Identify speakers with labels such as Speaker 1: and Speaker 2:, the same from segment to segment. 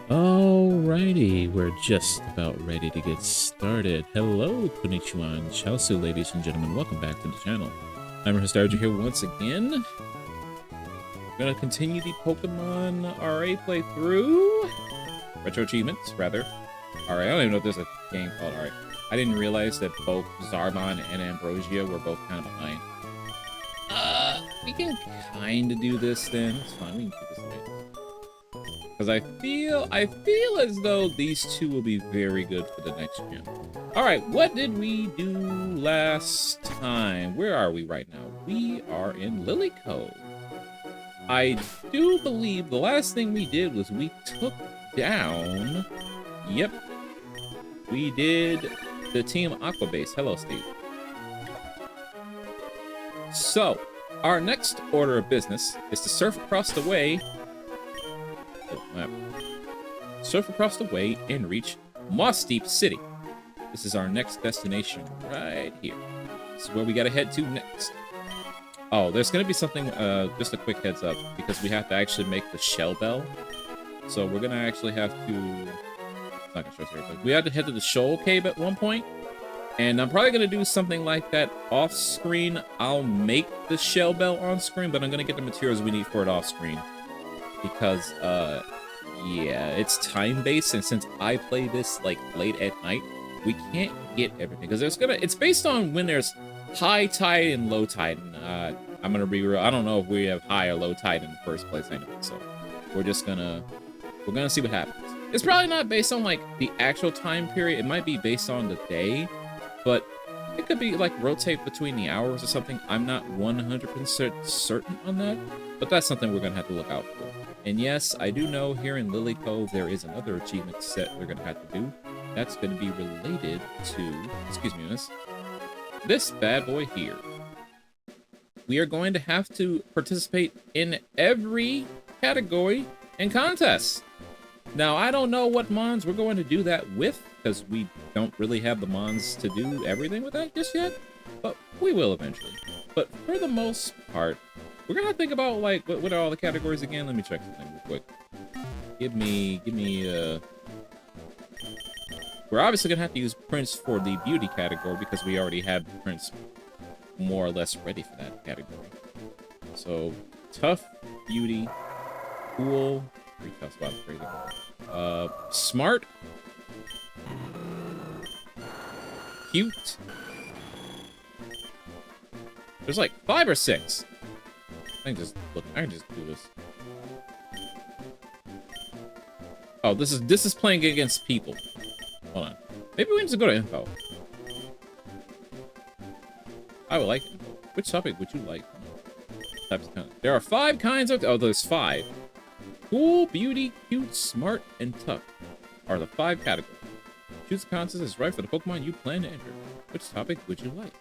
Speaker 1: Alrighty, we're just about ready to get started. Hello, konnichiwa, and chaosu, ladies and gentlemen. Welcome back to the channel. I'm Nostalgia here once again. We're gonna continue the Pokemon RA playthrough. Retro achievements, rather. RA, I don't even know if there's a game called RA. I didn't realize that both Zarbon and Ambrosia were both kind of behind. We can kind of do this then. It's fine, we can keep this away. Because I feel as though these two will be very good for the next gen. Alright, what did we do last time? Where are we right now? We are in Lily Cove. I do believe the last thing we did was we took down... Yep. We did the Team Aqua base. Hello, Steve. So, our next order of business is to surf across the way... surf across the way and reach Mossdeep City. This is our next destination right here. This is where we gotta head to next. Oh, there's gonna be something, just a quick heads up, because we have to actually make the shell bell. So we're gonna actually have to, it's not gonna show us here, but we have to head to the Shoal Cave at one point. And I'm probably gonna do something like that off screen. I'll make the shell bell on screen, but I'm gonna get the materials we need for it off screen. Because, yeah, it's time-based, and since I play this, like, late at night, we can't get everything. Because it's based on when there's high tide and low tide, and, I'm gonna be real, I don't know if we have high or low tide in the first place anyway, so we're gonna see what happens. It's probably not based on, like, the actual time period, it might be based on the day, but it could be, like, rotate between the hours or something. I'm not 100% certain on that, but that's something we're gonna have to look out for. And yes, I do know here in Lily Cove there is another achievement set we're going to have to do. That's going to be related to, excuse me, this bad boy here. We are going to have to participate in every category and contest. Now, I don't know what mons we're going to do that with, because we don't really have the mons to do everything with that just yet, but we will eventually. But for the most part, we're gonna think about, like, what are all the categories again? Let me check something real quick. Give me, we're obviously gonna have to use Prince for the beauty category because we already have Prince more or less ready for that category. So, tough, beauty, cool, pretty tough spot, crazy. Smart, cute. There's like 5 or 6. I can just do this. Oh, this is playing against people. Hold on. Maybe we need to go to info. I would like info. Which topic would you like? There are 5 kinds of... Oh, there's 5. Cool, beauty, cute, smart, and tough are the 5 categories. Choose the contest is right for the Pokemon you plan to enter. Which topic would you like?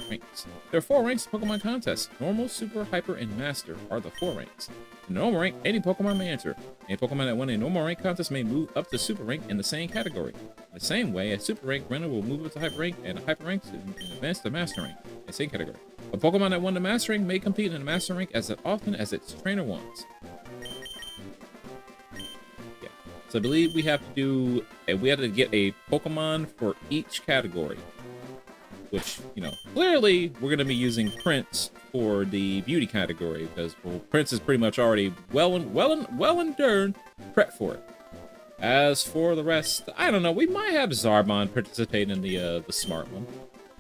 Speaker 1: Ranks. There are 4 ranks in Pokemon contests. Normal, Super, Hyper, and Master are the 4 ranks. In the normal rank, any Pokemon may enter. Any Pokemon that won a normal rank contest may move up to Super rank in the same category. In the same way, a Super rank runner will move up to Hyper rank, and a Hyper rank to advance to Master rank in the same category. A Pokemon that won the Master rank may compete in the Master rank as often as its trainer wants. Yeah. So I believe we have to do... We have to get a Pokemon for each category. Which, you know, clearly we're going to be using Prince for the beauty category because, well, Prince is pretty much already well and done prepped for it. As for the rest, I don't know. We might have Zarbon participate in the smart one.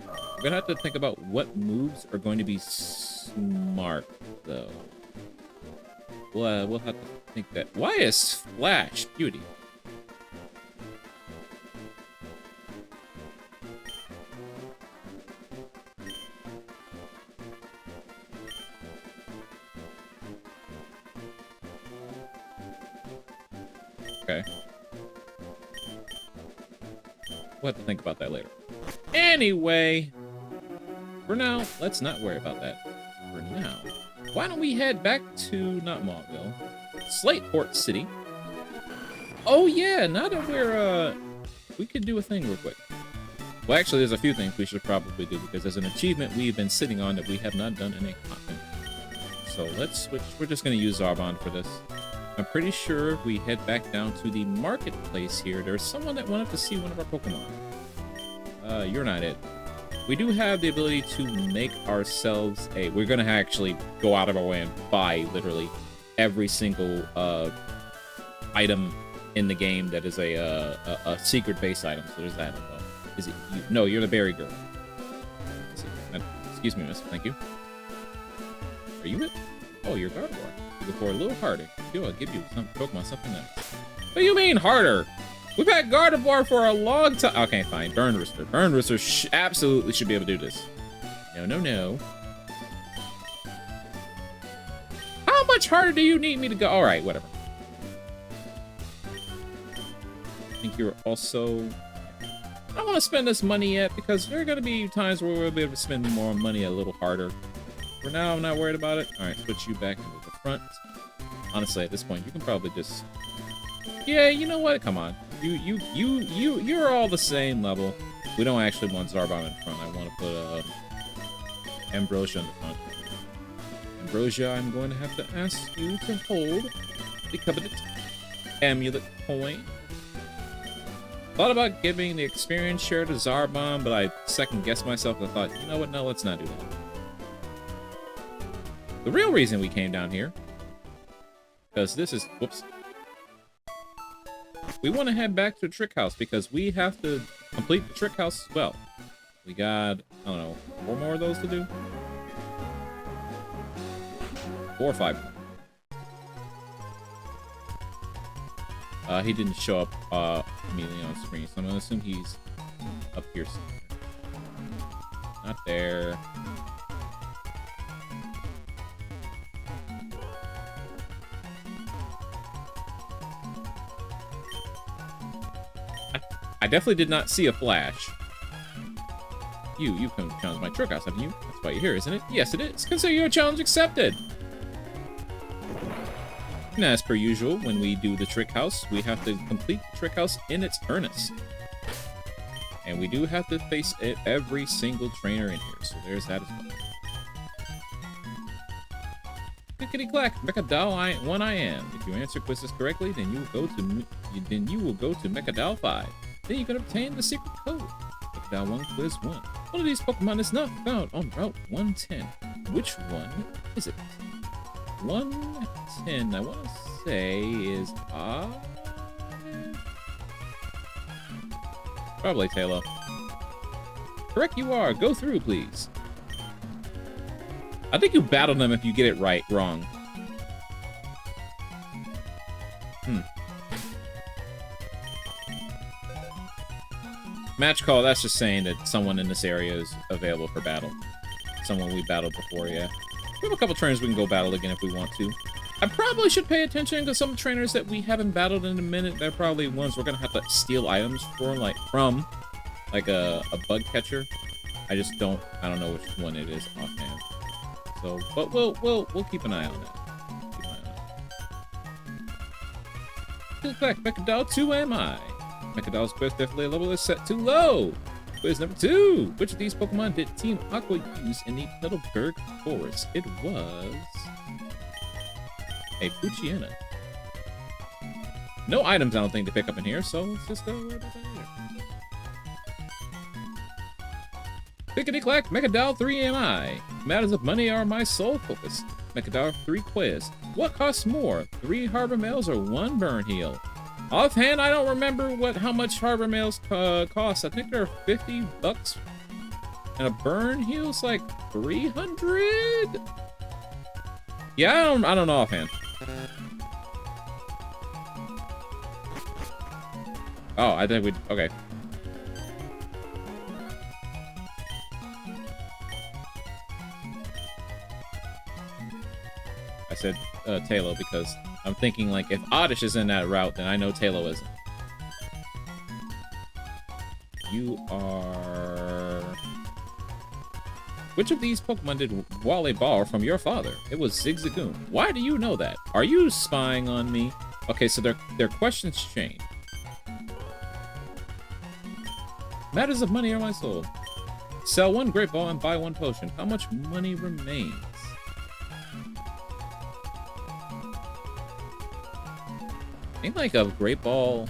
Speaker 1: We're going to have to think about what moves are going to be smart, though. We'll have to think that. Why is Flash beauty? Okay. We'll have to think about that later. Anyway, for now, let's not worry about that. For now, why don't we head back to, not Mauville, Slateport City. Oh yeah, now that we're, we could do a thing real quick. Well, actually, there's a few things we should probably do because there's an achievement we've been sitting on that we have not done in a content. So let's switch. We're just going to use Zarbon for this. I'm pretty sure if we head back down to the marketplace here, there's someone that wanted to see one of our Pokemon. You're not it. We do have the ability to make ourselves we're gonna actually go out of our way and buy literally every single item in the game that is a secret base item. So there's that. Is it you? No, you're the berry girl. Excuse me, miss. Thank you. Are you it? Oh, you're Gardevoir. You go for a little harder. I'll give you some Pokemon something else. What do you mean harder? We've had Gardevoir for a long time. Okay, fine. Burn Rooster. Burn Rooster absolutely should be able to do this. No, no, no. How much harder do you need me to go? All right, whatever. I think you're also... I don't want to spend this money yet because there are going to be times where we'll be able to spend more money a little harder. For now, I'm not worried about it. All right, switch you back into the front. Honestly, at this point, you can probably just... Yeah, you know what? Come on. You're all the same level. We don't actually want Zarbon in front. I want to put Ambrosia in the front. Ambrosia, I'm going to have to ask you to hold the coveted amulet coin. Thought about giving the experience share to Zarbon, but I second-guessed myself and thought, you know what? No, let's not do that. The real reason we came down here, because this is... Whoops. We want to head back to the Trick House because we have to complete the Trick House as well. We got, I don't know, 4 more of those to do? 4 or 5. He didn't show up immediately on screen, so I'm going to assume he's up here somewhere. Not there. I definitely did not see a flash. You've come to challenge my Trick House, haven't you? That's why you're here, isn't it? Yes, it is. Consider your challenge accepted. And as per usual, when we do the Trick House, we have to complete the Trick House in its earnest. And we do have to face every single trainer in here, so there's that as well. Clickety-clack, Mechadal 1 I am. If you answer quizzes correctly, then you will go to Mechadal 5. Then you can obtain the secret code. Mechadal 1 Quiz 1. One of these Pokemon is not found on Route 110. Which one is it? 110, I want to say, is... Probably Taylor. Correct you are. Go through, please. I think you battle them if you get it wrong. Match call, that's just saying that someone in this area is available for battle. Someone we battled before, yeah. We have a couple trainers we can go battle again if we want to. I probably should pay attention to some trainers that we haven't battled in a minute. They're probably ones we're gonna have to steal items from like a bug catcher. I don't know which one it is offhand. So, but we'll keep an eye on that. Back, Mechadal 2 am I? Mechadal's quest definitely level is set too low. Quiz number 2. Which of these Pokemon did Team Aqua use in the Petalburg Forest? It was a Poochyena. No items, I don't think, to pick up in here, so let's just go right about here. Clickety-clack, Mechadal 3 am I? Matters of money are my sole focus. Mechadal 3 quiz. What costs more, 3 Harbor Mails or 1 Burn Heal? Offhand, I don't remember how much Harbor Mails cost. I think they're $50, and a Burn Heal's like 300. Yeah, I don't know offhand. Oh, I think okay. I said Taylor because I'm thinking, like, if Oddish is in that route, then I know Taylor isn't. You are... Which of these Pokemon did Wally borrow from your father? It was Zigzagoon. Why do you know that? Are you spying on me? Okay, so their questions change. Matters of money are my soul. Sell 1 Great Ball and buy 1 potion. How much money remains? Ain't like a Great Ball.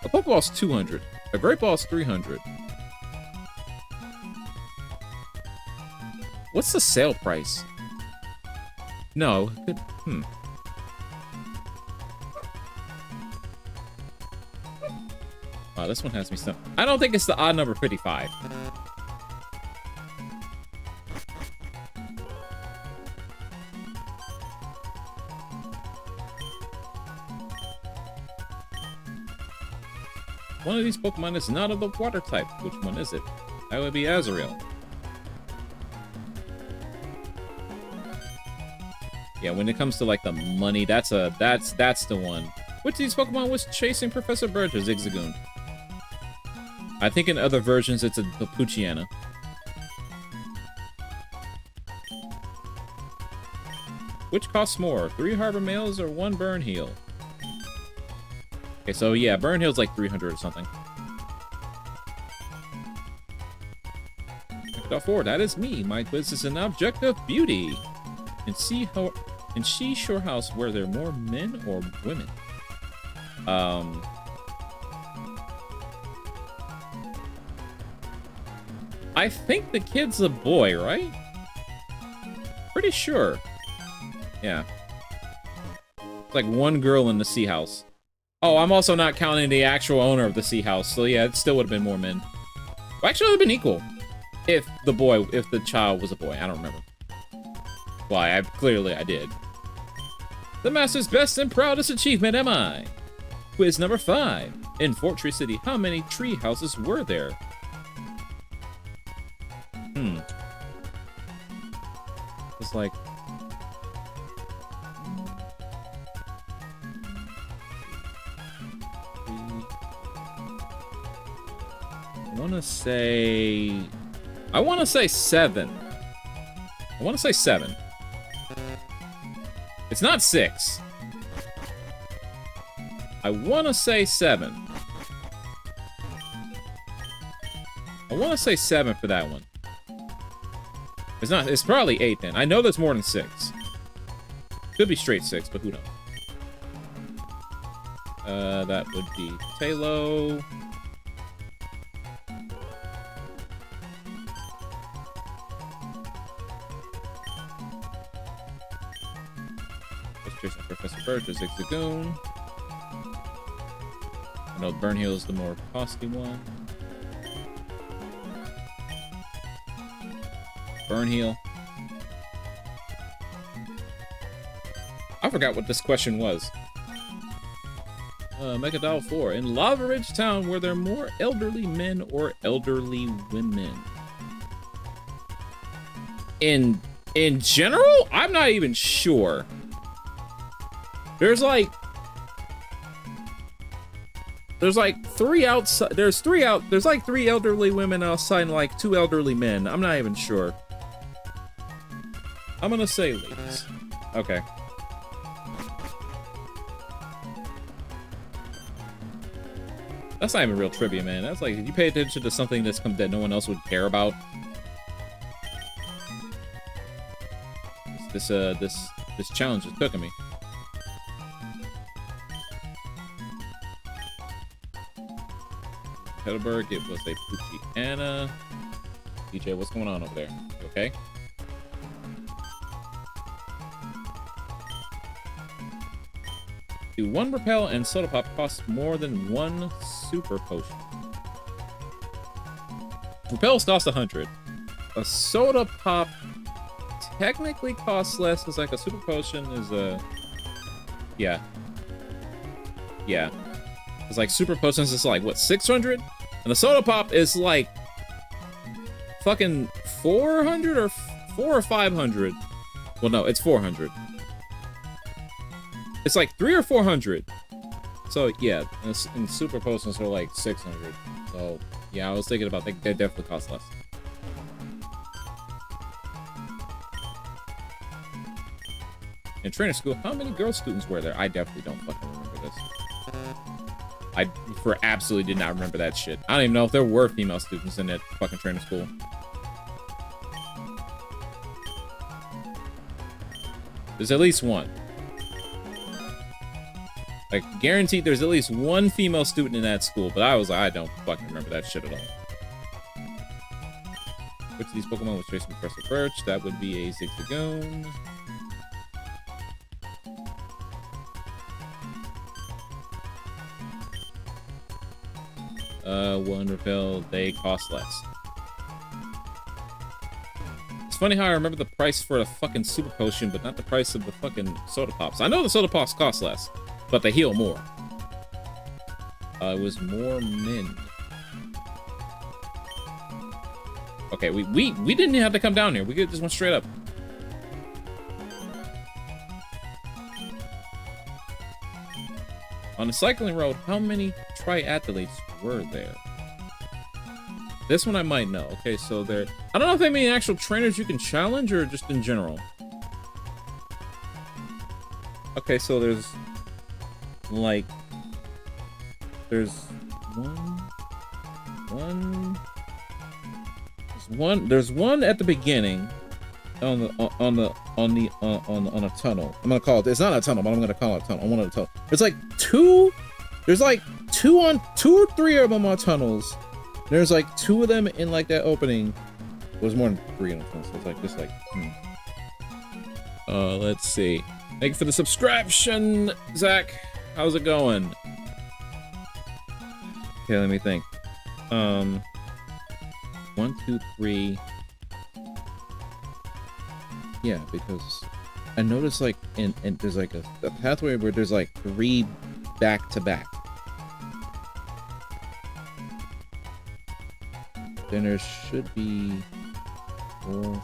Speaker 1: A Pokeball's 200. A Great Ball's 300. What's the sale price? No. Wow, this one has me stumped. I don't think it's the odd number 55. One of these Pokemon is not of the water type. Which one is it? That would be Azurill. Yeah, when it comes to like the money, that's the one. Which of these Pokemon was chasing Professor Burgess? Zigzagoon. I think in other versions it's a Poochyena. Which costs more, 3 Harbor Mails or 1 Burn Heal? Okay, so yeah, Burn Heal's like 300 or something. .4, that is me. My quiz is an object of beauty. And see how in Seashore House were there more men or women? I think the kid's a boy, right? Pretty sure. Yeah. It's like 1 girl in the Sea House. Oh, I'm also not counting the actual owner of the Sea House, so yeah, it still would have been more men. Well, actually, it would have been equal. If the child was a boy. I don't remember. Why, clearly I did. The Master's best and proudest achievement am I. Quiz number 5. In Fort Tree City, how many tree houses were there? It's like... I want to say 7. I want to say 7. It's not 6. I want to say 7. I want to say 7 for that one. It's not. It's probably 8 then. I know there's more than 6. Could be straight 6, but who knows? That would be Talo. Professor Burgess, Zigzagoon. I know Burn Heal is the more costly one. Burn Heal. I forgot what this question was. Megadol 4. In Lava Ridge Town, were there more elderly men or elderly women? In general, I'm not even sure. There's like 3 outside. There's like 3 elderly women outside and like 2 elderly men. I'm not even sure. I'm gonna say ladies. Okay. That's not even real trivia, man. That's like, if you pay attention to something that no one else would care about. This challenge is cooking me. Heidelberg, it was a Poochyena. DJ, what's going on over there? You okay? Do 1 Repel and Soda Pop cost more than 1 Super Potion? Repels cost 100. A Soda Pop technically costs less. It's like a Super Potion is a... Yeah. Yeah. It's like Super Potions is like, what, 600? And the Soda Pop is like fucking 400 or 4 or 500. Well, no, it's 400. It's like 3 or 400. So yeah, and Super Potions are like 600. So yeah, I was thinking about they definitely cost less. In trainer school, how many girl students were there? I definitely don't fucking remember this. I absolutely did not remember that shit. I don't even know if there were female students in that fucking trainer school. There's at least one. Like, guaranteed there's at least one female student in that school, but I was like, I don't fucking remember that shit at all. Which of these Pokemon was traced from Professor Birch? That would be a Zigzagoon. One Repel, they cost less. It's funny how I remember the price for a fucking Super Potion, but not the price of the fucking Soda Pops. I know the Soda Pops cost less, but they heal more. It was more min. Okay, we didn't even have to come down here. We just went straight up. On the cycling road, how many triathletes were there? This one I might know. Okay, so there... I don't know if they mean actual trainers you can challenge or just in general. Okay, so there's... like... There's There's one at the beginning on a tunnel. I'm gonna call it. It's not a tunnel, but I'm gonna call it a tunnel. On one of the tunnel. There's like two. There's like two or three of them on tunnels. There's like two of them in like that opening. There's more than three in the tunnel. So it's like just like. Let's see. Thank you for the subscription, Zach. How's it going? Okay, let me think. 1, 2, 3. Yeah, because I noticed like in there's like a pathway where there's like 3 back to back. Then there should be 4, 5.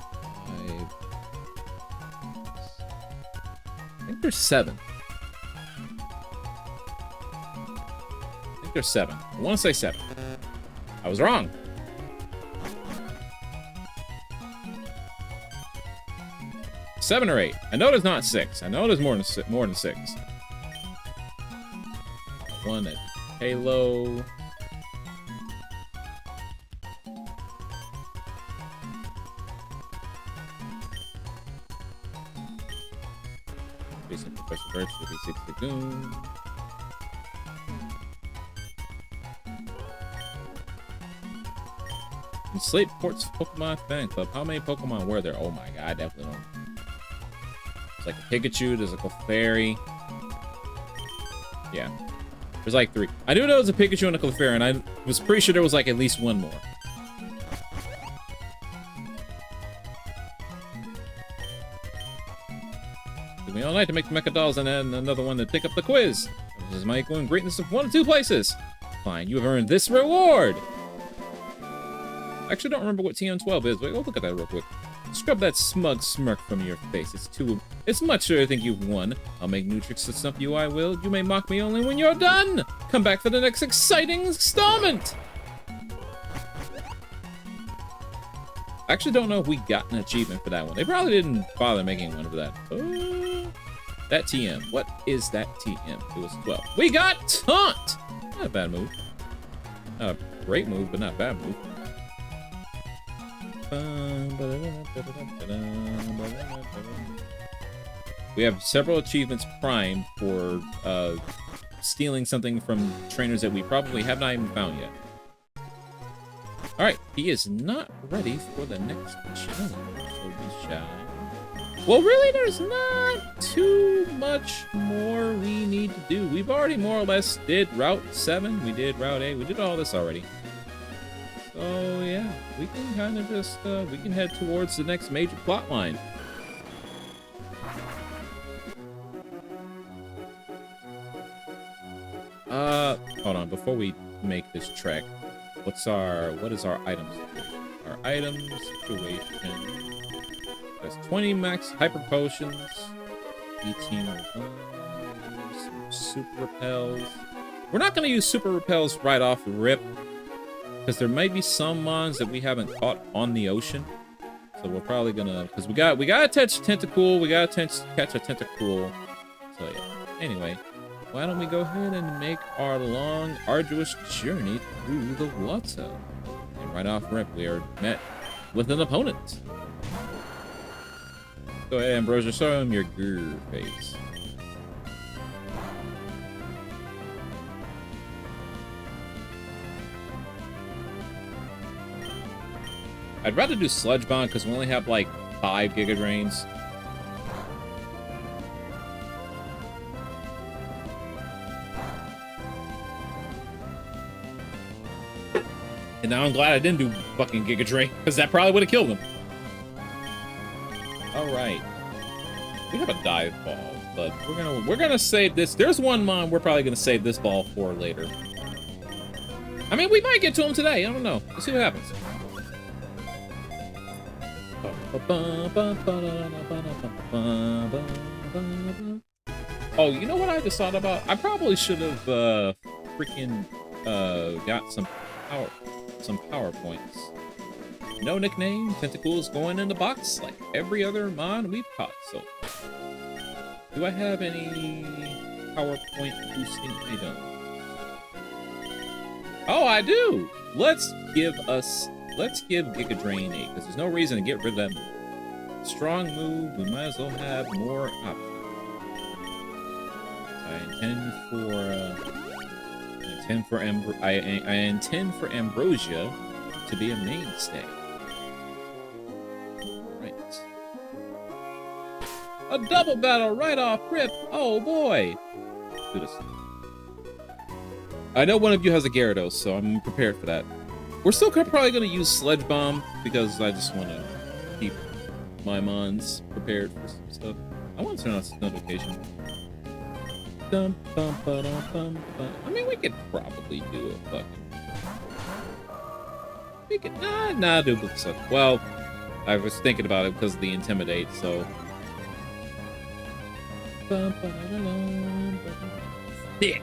Speaker 1: I think there's 7. There's 7. I want to say 7. I was wrong. Seven or 8. I know there's not 6. I know there's more than 6. One at Halo. Facing Professor Birch with a 6 Lagoon. In Slate Port's Pokemon Fan Club, how many Pokemon were there? Oh my god, I definitely don't. It's like a Pikachu, there's like a Clefairy. Yeah. There's like 3. I knew there was a Pikachu and a Clefairy, and I was pretty sure there was like at least one more. Took me all night to make the Mecha Dolls and then another one to pick up the quiz. This is my equal in greatness of 1 of 2 places. Fine, you have earned this reward. I actually don't remember what TM12 is, but go look at that real quick. Scrub that smug smirk from your face. It's much sure I think you've won. I'll make Nutrix to stump you, I will. You may mock me only when you're done. Come back for the next exciting installment. I actually don't know if we got an achievement for that one. They probably didn't bother making one for that. That TM. What is that TM? It was 12. We got Taunt! Not a bad move. Not a great move, but not a bad move. We have several achievements primed for stealing something from trainers that we probably have not even found yet. Alright, he is not ready for the next challenge, so we shall... Well, really, there's not too much more we need to do. We've already more or less did Route 7, we did Route 8, we did all this already. So, yeah, we can kind of just, we can head towards the next major plot line. Hold on, before we make this trek, what is our item situation? Our item situation has 20 max hyper potions, 18 some super repels. We're not going to use super repels right off the rip, because there might be some mons that we haven't caught on the ocean. So we're probably gonna, because we gotta catch Tentacool, we gotta catch a Tentacool. So yeah. Anyway, why don't we go ahead and make our long, arduous journey through the water? And right off rip, we are met with an opponent. Go ahead, Ambrosia, show him your grr face. I'd rather do Sludge Bomb because we only have like 5 Giga Drains. And now I'm glad I didn't do fucking Giga Drain because that probably would have killed him. All right, we have a dive ball, but we're gonna save this. There's one mon we're probably gonna save this ball for later. I mean, we might get to him today. I don't know. Let's see what happens. Oh, you know what I just thought about? I probably should have freaking got some PowerPoints. No nickname, tentacles going in the box like every other mon we've caught. So, do I have any PowerPoint boosting items? Oh, I do. Let's give Giga Drain 8 because there's no reason to get rid of that move. Strong move, we might as well have more options. I intend for Ambrosia to be a mainstay. Right. A double battle right off rip. Oh boy. Do this. I know one of you has a Gyarados, so I'm prepared for that. We're still probably going to use Sledge Bomb because I just want to keep my mons prepared for some stuff. I want to turn on this notification. I mean, we could probably do a fucking... We could... Nah, do stuff. Well, I was thinking about it because of the Intimidate, so... Yeah!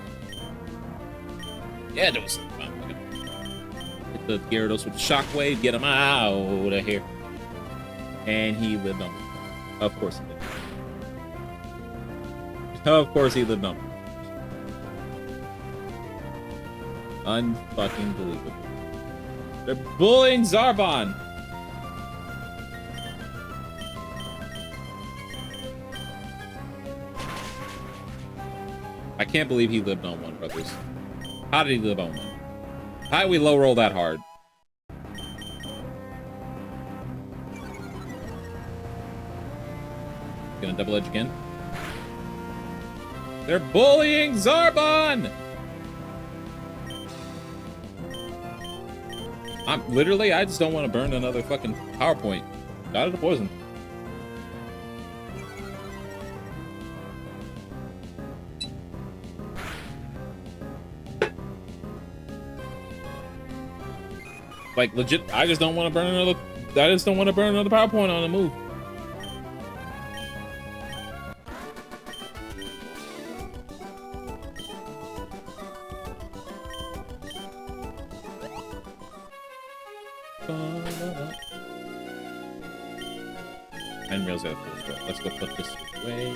Speaker 1: Yeah, do something. Hit the Gyarados with the Shockwave, get him out of here. And he lived on. Of course he did. Of course he lived on. Unfucking believable. They're bullying Zarbon! I can't believe he lived on one, brothers. How did he live on one? How did we low roll that hard? Gonna double edge again. They're bullying Zarbon! I just don't want to burn another fucking PowerPoint. Out of the poison. Like legit, I just don't want to burn another PowerPoint on the move. And Rails out of full. Let's go put this away.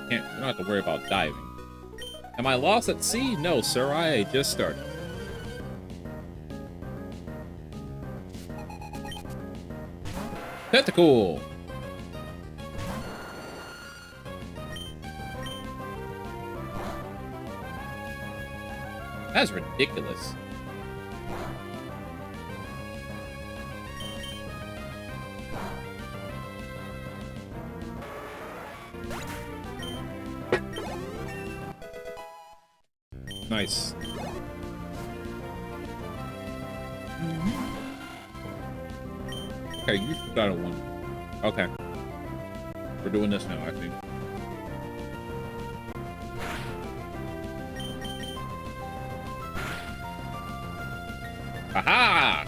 Speaker 1: You don't have to worry about diving. Am I lost at sea? No, sir. I just started. Tentacle. That's ridiculous. Nice. Okay, you got a one. Okay. We're doing this now, I think. Aha!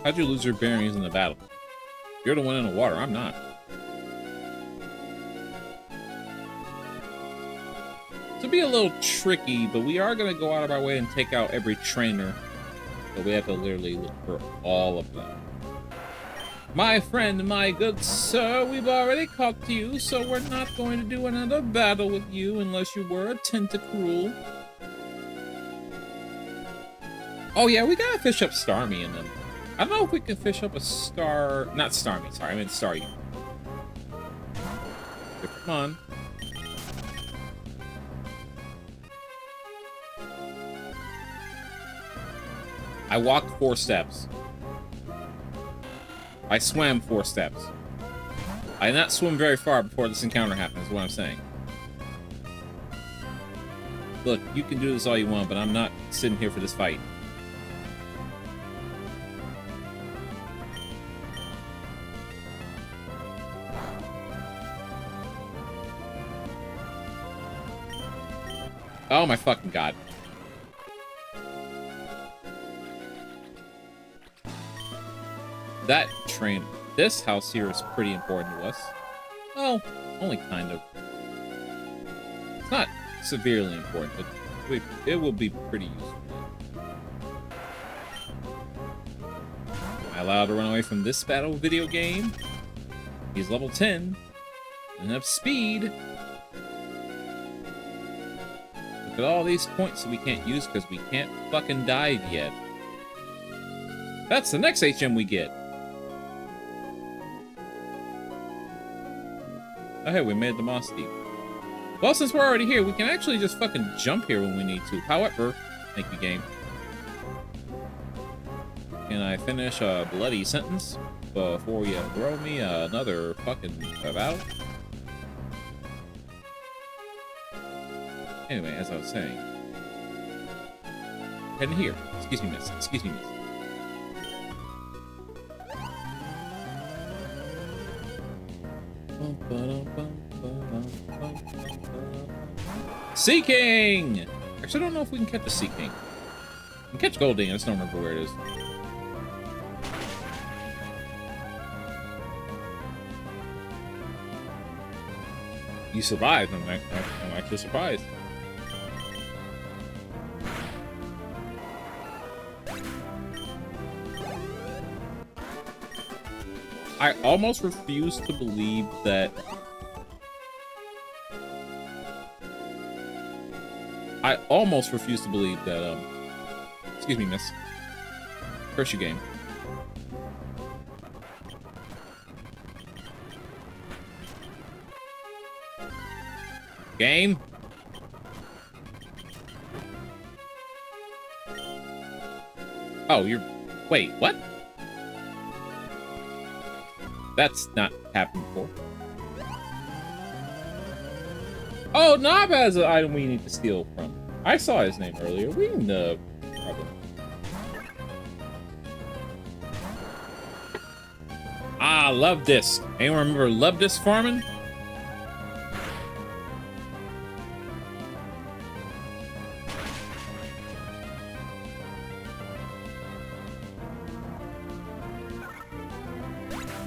Speaker 1: How'd you lose your bearings in the battle? You're the one in the water, I'm not. To be a little tricky, but we are going to go out of our way and take out every trainer. So we have to literally look for all of them. My friend, my good sir, we've already caught you, so we're not going to do another battle with you unless you were a Tentacruel. Oh yeah, we gotta fish up Starmie and then... I don't know if we can fish up a Star... Not Starmie, sorry, I meant Staryu. Come on. I walked 4 steps. I swam 4 steps. I did not swim very far before this encounter happened, is what I'm saying. Look, you can do this all you want, but I'm not sitting here for this fight. Oh my fucking god. That train, this house here is pretty important to us. Well, only kind of. It's not severely important, but it will be pretty useful. Am I allowed to run away from this battle video game? He's level 10. Doesn't have speed. Look at all these points that we can't use because we can't fucking dive yet. That's the next HM we get. Oh, hey, we made the Moss Deep. Well, since we're already here, we can actually just fucking jump here when we need to. However, thank you, game. Can I finish a bloody sentence before you throw me another fucking battle? Anyway, as I was saying. Heading here. Excuse me, miss. Excuse me, miss. Sea King! Actually, I don't know if we can catch a Sea King. We can catch Golding, I just don't remember where it is. You survived. I'm actually surprised. I almost refuse to believe that... Excuse me, miss. Curse you, game. Game? Oh, you're... Wait, what? That's not happened before. Oh, Nob has an item we need to steal from. I saw his name earlier. We know. Ah, Love Disc. Anyone remember Love Disc farming?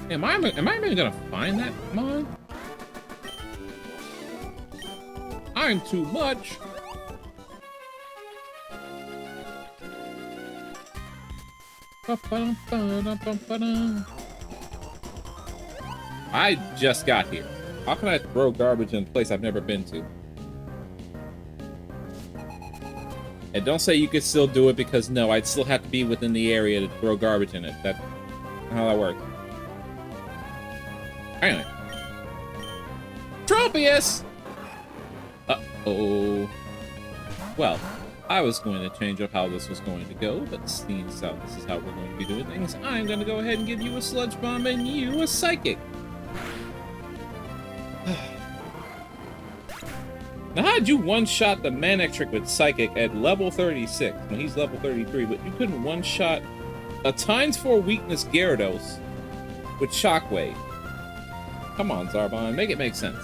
Speaker 1: Am I even gonna find that mon? I'm too much. I just got here. How can I throw garbage in a place I've never been to? And don't say you could still do it because no, I'd still have to be within the area to throw garbage in it. That's how that works. Anyway. Tropius! Uh-oh. Well, I was going to change up how this was going to go, but seems out this is how we're going to be doing things. I'm going to go ahead and give you a sludge bomb and you a psychic. Now, how did you one-shot the Manectric with psychic at level 36 when he's level 33, but you couldn't one-shot a ×4 weakness Gyarados with Shockwave? Come on, Zarbon, make it make sense.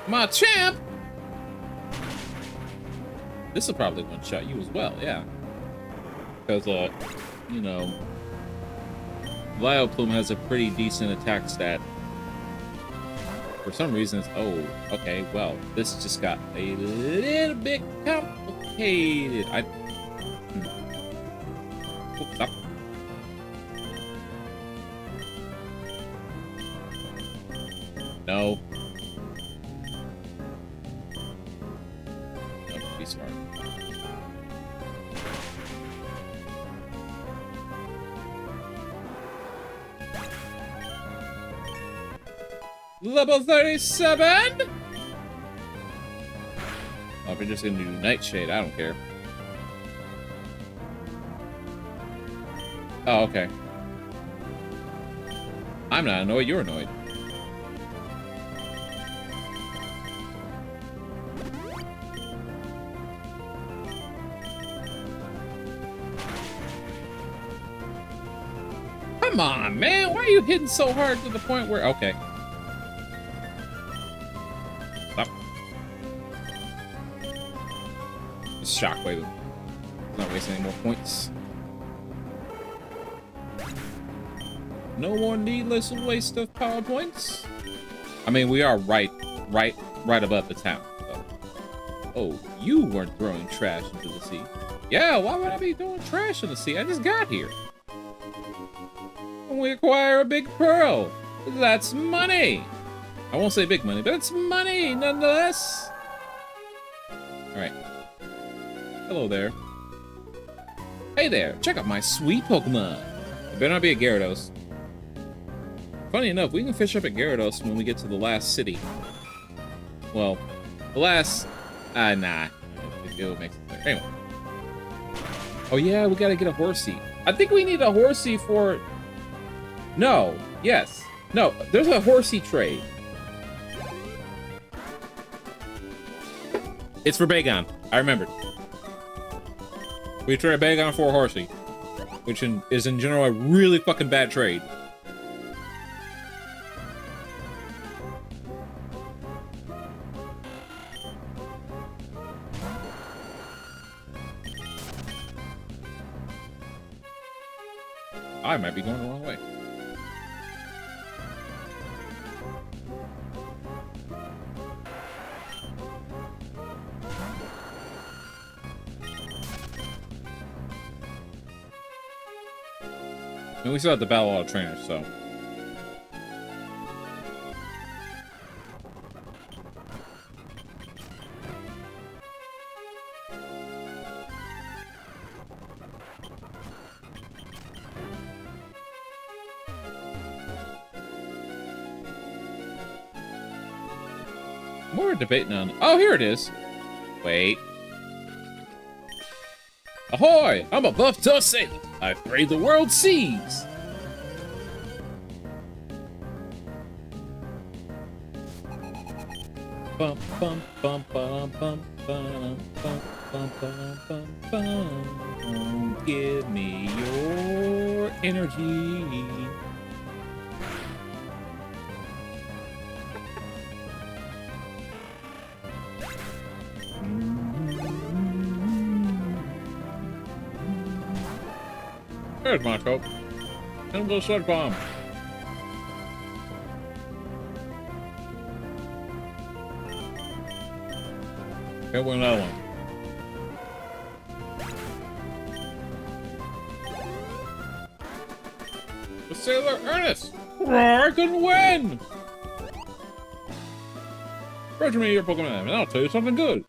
Speaker 1: My champ! This will probably one-shot you as well, yeah. Because, you know, Vileplume has a pretty decent attack stat. for some reason it's, oh, okay, well, this just got a little bit complicated. Oh, stop. No. No, be smart. Level 37? Oh, if you're just gonna do Nightshade, I don't care. Oh, okay. I'm not annoyed, you're annoyed. Come on, man, why are you hitting so hard to the point where... Okay. Stop. Just shockwave him. Not wasting any more points. No more needless waste of power points. I mean, we are right above the town. So. Oh, you weren't throwing trash into the sea. Yeah, why would I be throwing trash in the sea? I just got here. When we acquire a big pearl, that's money. I won't say big money, but it's money nonetheless. All right. Hello there. Hey there, check out my sweet Pokemon. It better not be a Gyarados. Funny enough, we can fish up at Gyarados when we get to the last city. Well, the last... nah. It'll make sense. Anyway. Oh yeah, we gotta get a Horsey. I think we need a Horsey for... No. Yes. No, there's a Horsey trade. It's for Bagon. I remembered. We trade Bagon for a Horsey. Which is in general a really fucking bad trade. I might be going the wrong way. And we still have to battle all the trainers, so. We're debating on... Oh, here it is. Wait. Ahoy! I'm a buff tough sailor. I've braved the world's seas. Bum bum bum bum bum bum bum bum bum bum bum. Give me your energy. There's my coat. And we'll slug bomb. Okay, we'll another one. The Sailor Ernest! I can win! Register me your Pokemon, and I'll tell you something good.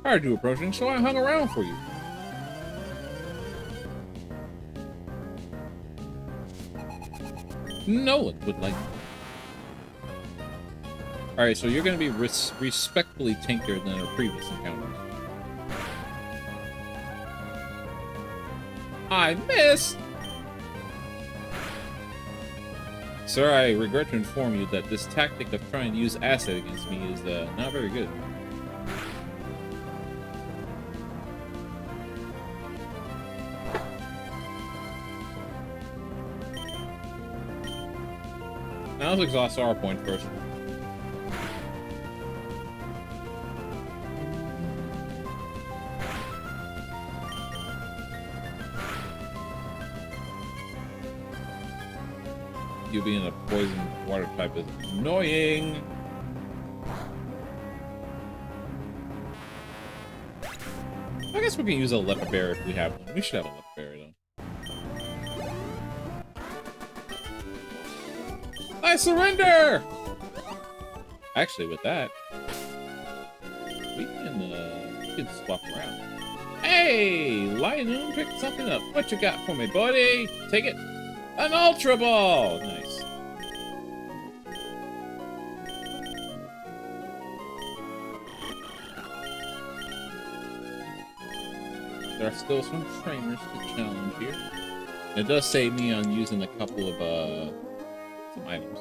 Speaker 1: I heard you approaching, so I hung around for you. No one would like me. Alright, so you're going to be respectfully tankier than our previous encounters. I missed! Sir, I regret to inform you that this tactic of trying to use acid against me is not very good. Now let's exhaust our point first. you being a poison water type is annoying. I guess we can use a leopard bear if we have one. We should have a leopard bear though. I surrender! Actually, with that, we can swap around. Hey, Lionel picked something up. What you got for me, buddy? Take it. An Ultra Ball! Nice. There are still some trainers to challenge here. It does save me on using a couple of, some items.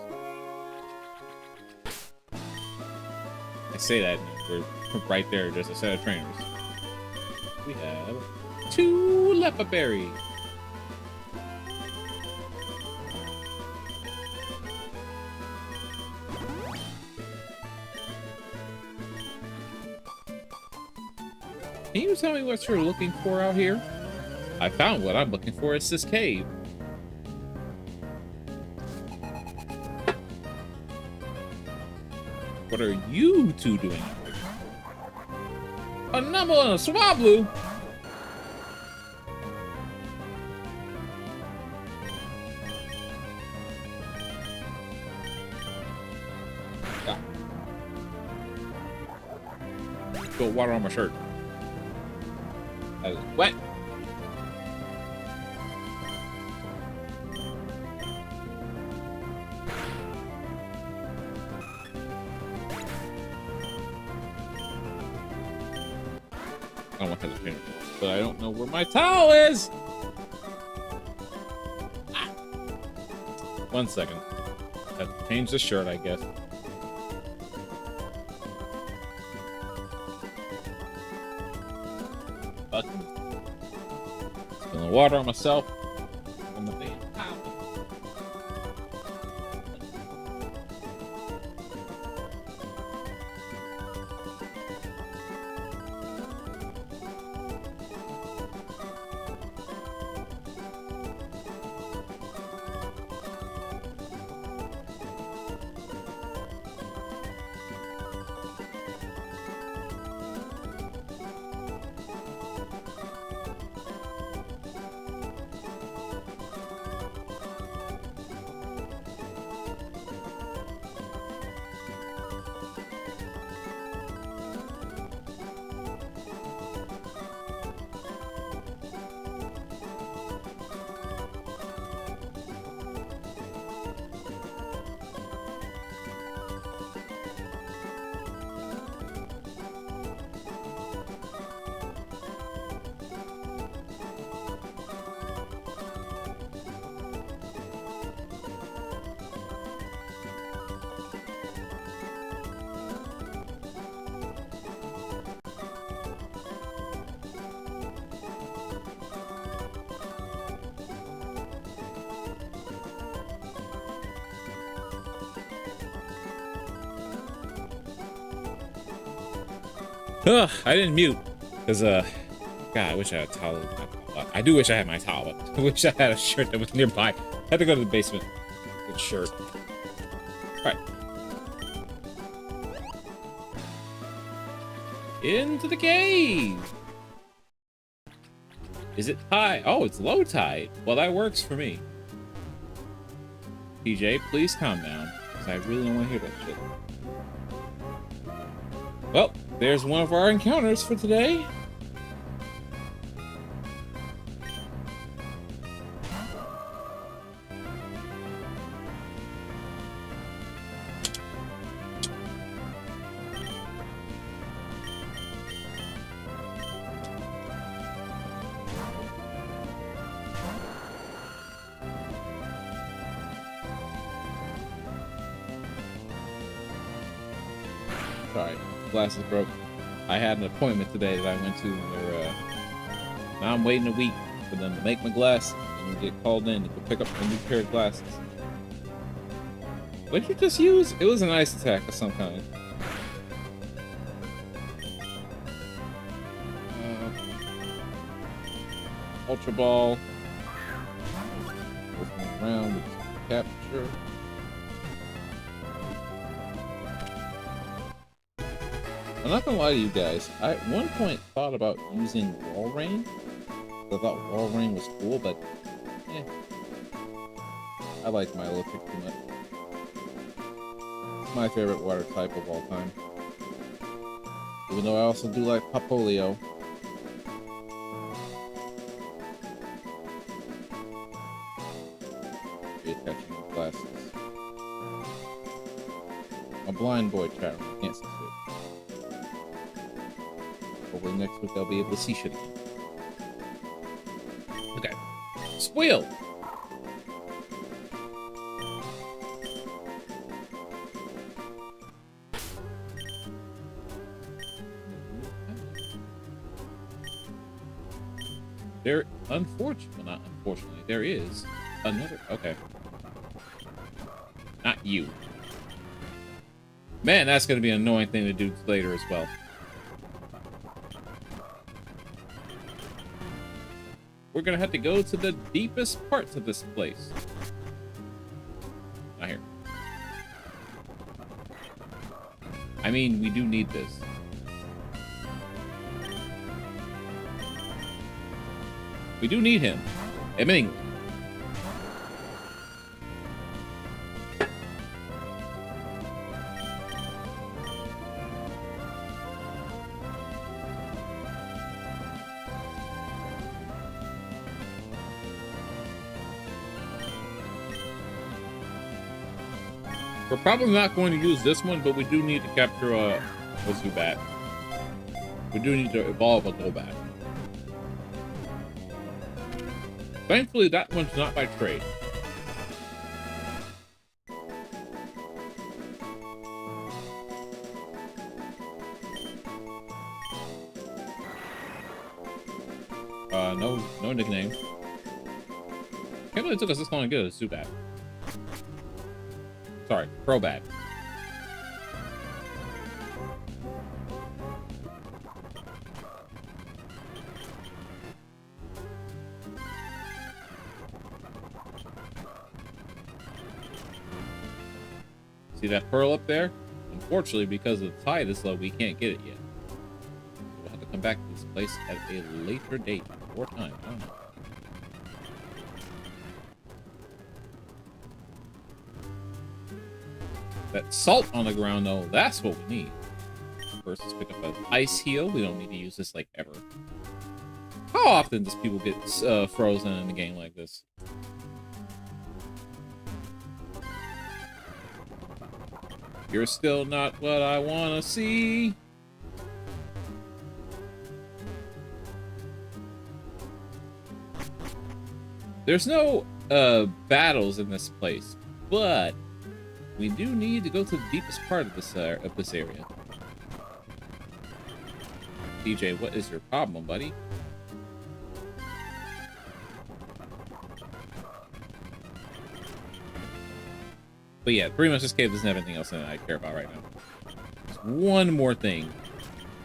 Speaker 1: I say that, we're right there, there's a set of trainers. We have 2 leopard berries. Can you tell me what you're looking for out here? I found what I'm looking for. It's this cave. What are you two doing out here? A Numble and a Swablu? Ah. Spill water on my shirt. That is wet. I don't want to have the trainer, but I don't know where my towel is. Ah. 1 second. I have to change the shirt, I guess. Spilling water on myself. On the damn towel. Ugh, I didn't mute because God, I wish I had a towel. I do wish I had my towel, but I wish I had a shirt that was nearby. I had to go to the basement. Good shirt. All right. Into the cave. Is it high? Oh, it's low tide. Well, that works for me. PJ, please calm down, because I really don't want to hear that shit. Well, there's one of our encounters for today. Sorry, glasses broke. I had an appointment today that I went to where now I'm waiting a week for them to make my glasses and get called in to go pick up a new pair of glasses. What did you just use? It was an ice attack of some kind. Ultra Ball. Working around with capture. I'm not gonna lie to you guys. I at one point thought about using Walrein. I thought Walrein was cool, but eh. I like Milotic too much. It's my favorite water type of all time. Even though I also do like Popplio. Reattaching the glasses. A blind boy, Charon. Can't see shit. Hopefully next week I'll be able to see shit again. Okay. Squeal! There, unfortunately, there is another. Okay. Not you. Man, that's going to be an annoying thing to do later as well. We're going to have to go to the deepest parts of this place. Not here. I mean, we do need this. We do need him. Emitting. We're probably not going to use this one, but we do need to capture a Zubat. We do need to evolve a Golbat. Thankfully, that one's not by trade. No nickname. Can't believe it took us this long to get a Zubat. Sorry, Crobat. See that pearl up there? Unfortunately, because the tide is low, we can't get it yet. We'll have to come back to this place at a later date or time. I don't know. That salt on the ground, though, that's what we need. First, let's pick up an ice heal. We don't need to use this, like, ever. How often does people get frozen in a game like this? You're still not what I want to see. There's no battles in this place, but we do need to go to the deepest part of this area. DJ, what is your problem, buddy? But yeah, pretty much this cave doesn't have anything else in it I care about right now. There's one more thing.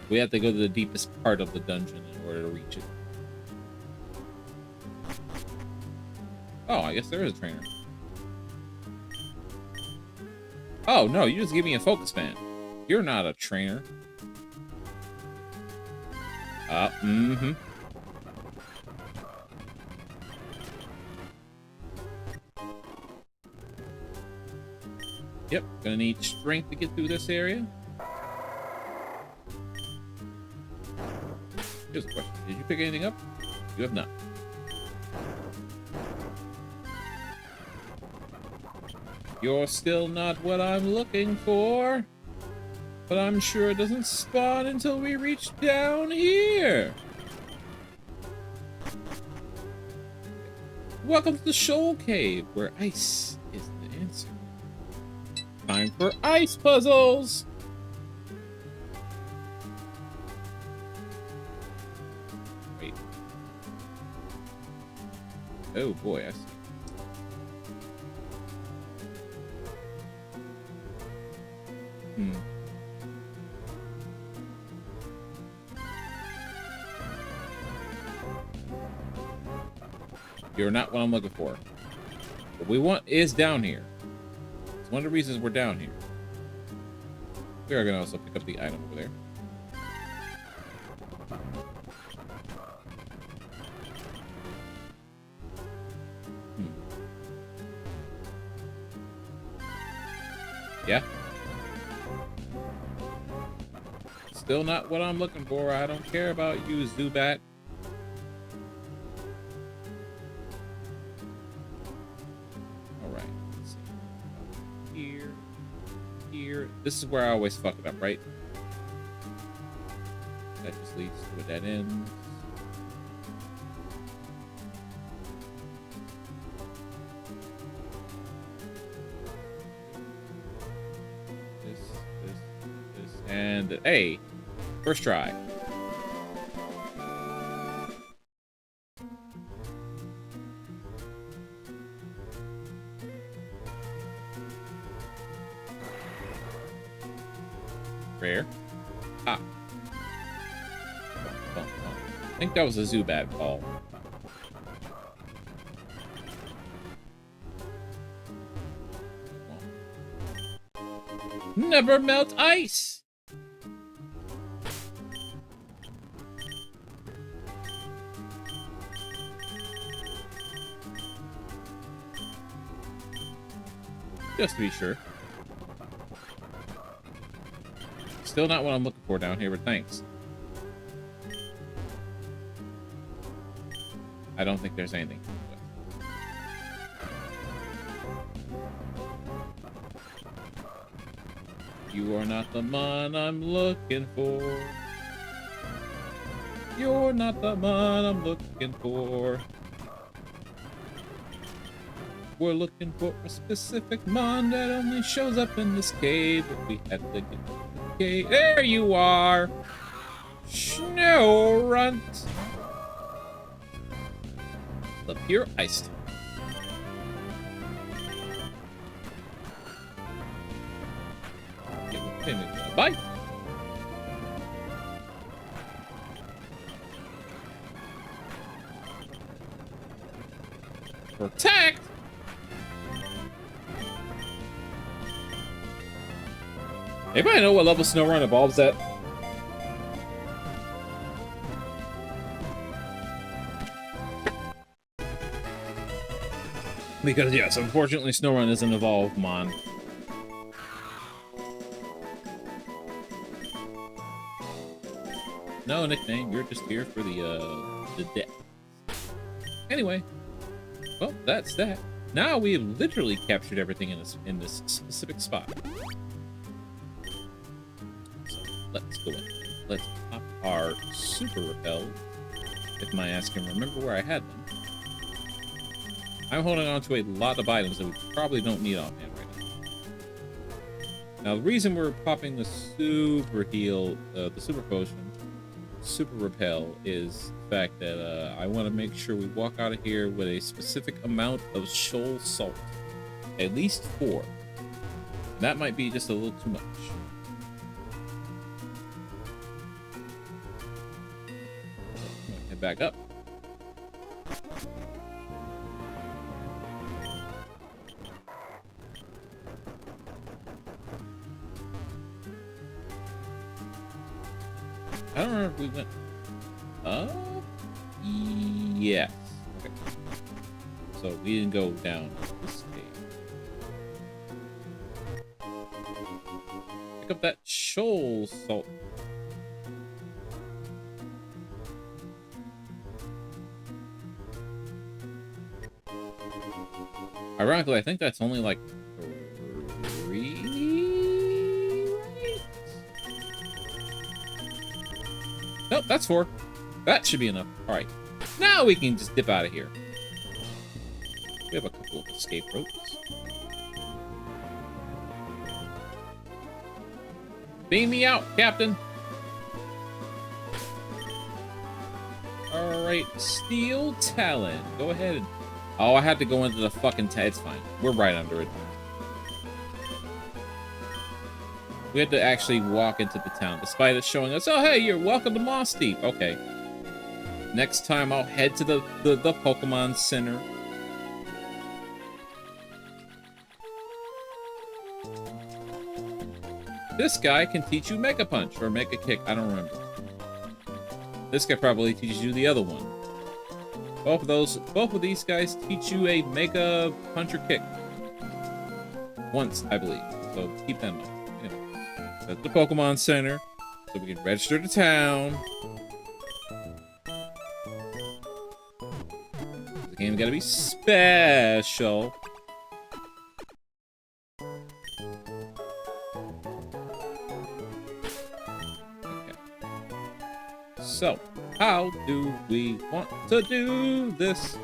Speaker 1: We have to go to the deepest part of the dungeon in order to reach it. Oh, I guess there is a trainer. Oh, no, you just give me a focus fan. You're not a trainer. Mm-hmm. Yep, gonna need strength to get through this area. Here's a question. Did you pick anything up? You have not. You're still not what I'm looking for. But I'm sure it doesn't spawn until we reach down here. Welcome to the Shoal Cave, where ice is the answer. Time for ice puzzles! Wait. Oh boy, I see. You're not what I'm looking for. What we want is down here. It's one of the reasons we're down here. We are going to also pick up the item over there. Still not what I'm looking for. I don't care about you, Zubat. Alright, let's see. Here. This is where I always fuck it up, right? That just leads to a dead end. This. And, hey, first try. Rare. Ah. I think that was a Zubat ball. Never melt ice! Just to be sure. Still not what I'm looking for down here, but thanks. I don't think there's anything. You are not the man I'm looking for. You're not the man I'm looking for. We're looking for a specific man that only shows up in this cave. If we had to get to the cave. There you are! Snorunt! The pure ice. Bye! Protect! Anybody know what level Snorunt evolves at? Because, yes, unfortunately, Snorunt is an evolved mon. No nickname, you're just here for the death. Anyway, well, that's that. Now we have literally captured everything in this specific spot. So let's go in. Let's pop our super repels. If my ass can remember where I had them. I'm holding on to a lot of items that we probably don't need offhand right now. Now the reason we're popping the super heal, the super potion, super repel, is the fact that I want to make sure we walk out of here with a specific amount of shoal salt. At least 4. That might be just a little too much. Head back up. I don't remember if we went up. Yes. Okay. So we didn't go down this cave. Pick up that shoal salt. Ironically, I think that's only like 3. Nope, that's 4. That should be enough. Alright. Now we can just dip out of here. We have a couple of escape ropes. Beam me out, Captain! Alright, Steel Talon. Go ahead and... Oh, I had to go into the fucking... It's fine. We're right under it. We had to actually walk into the town, despite it showing us, oh, hey, you're welcome to Moss Deep. Okay. Next time, I'll head to the Pokemon Center. This guy can teach you Mega Punch or Mega Kick. I don't remember. This guy probably teaches you the other one. Both of these guys teach you a Mega Punch or Kick. Once, I believe. So keep that in mind. Anyway, that's the Pokemon Center. So we can register the town. The game's gotta be special. Okay. So, how do we want to do this?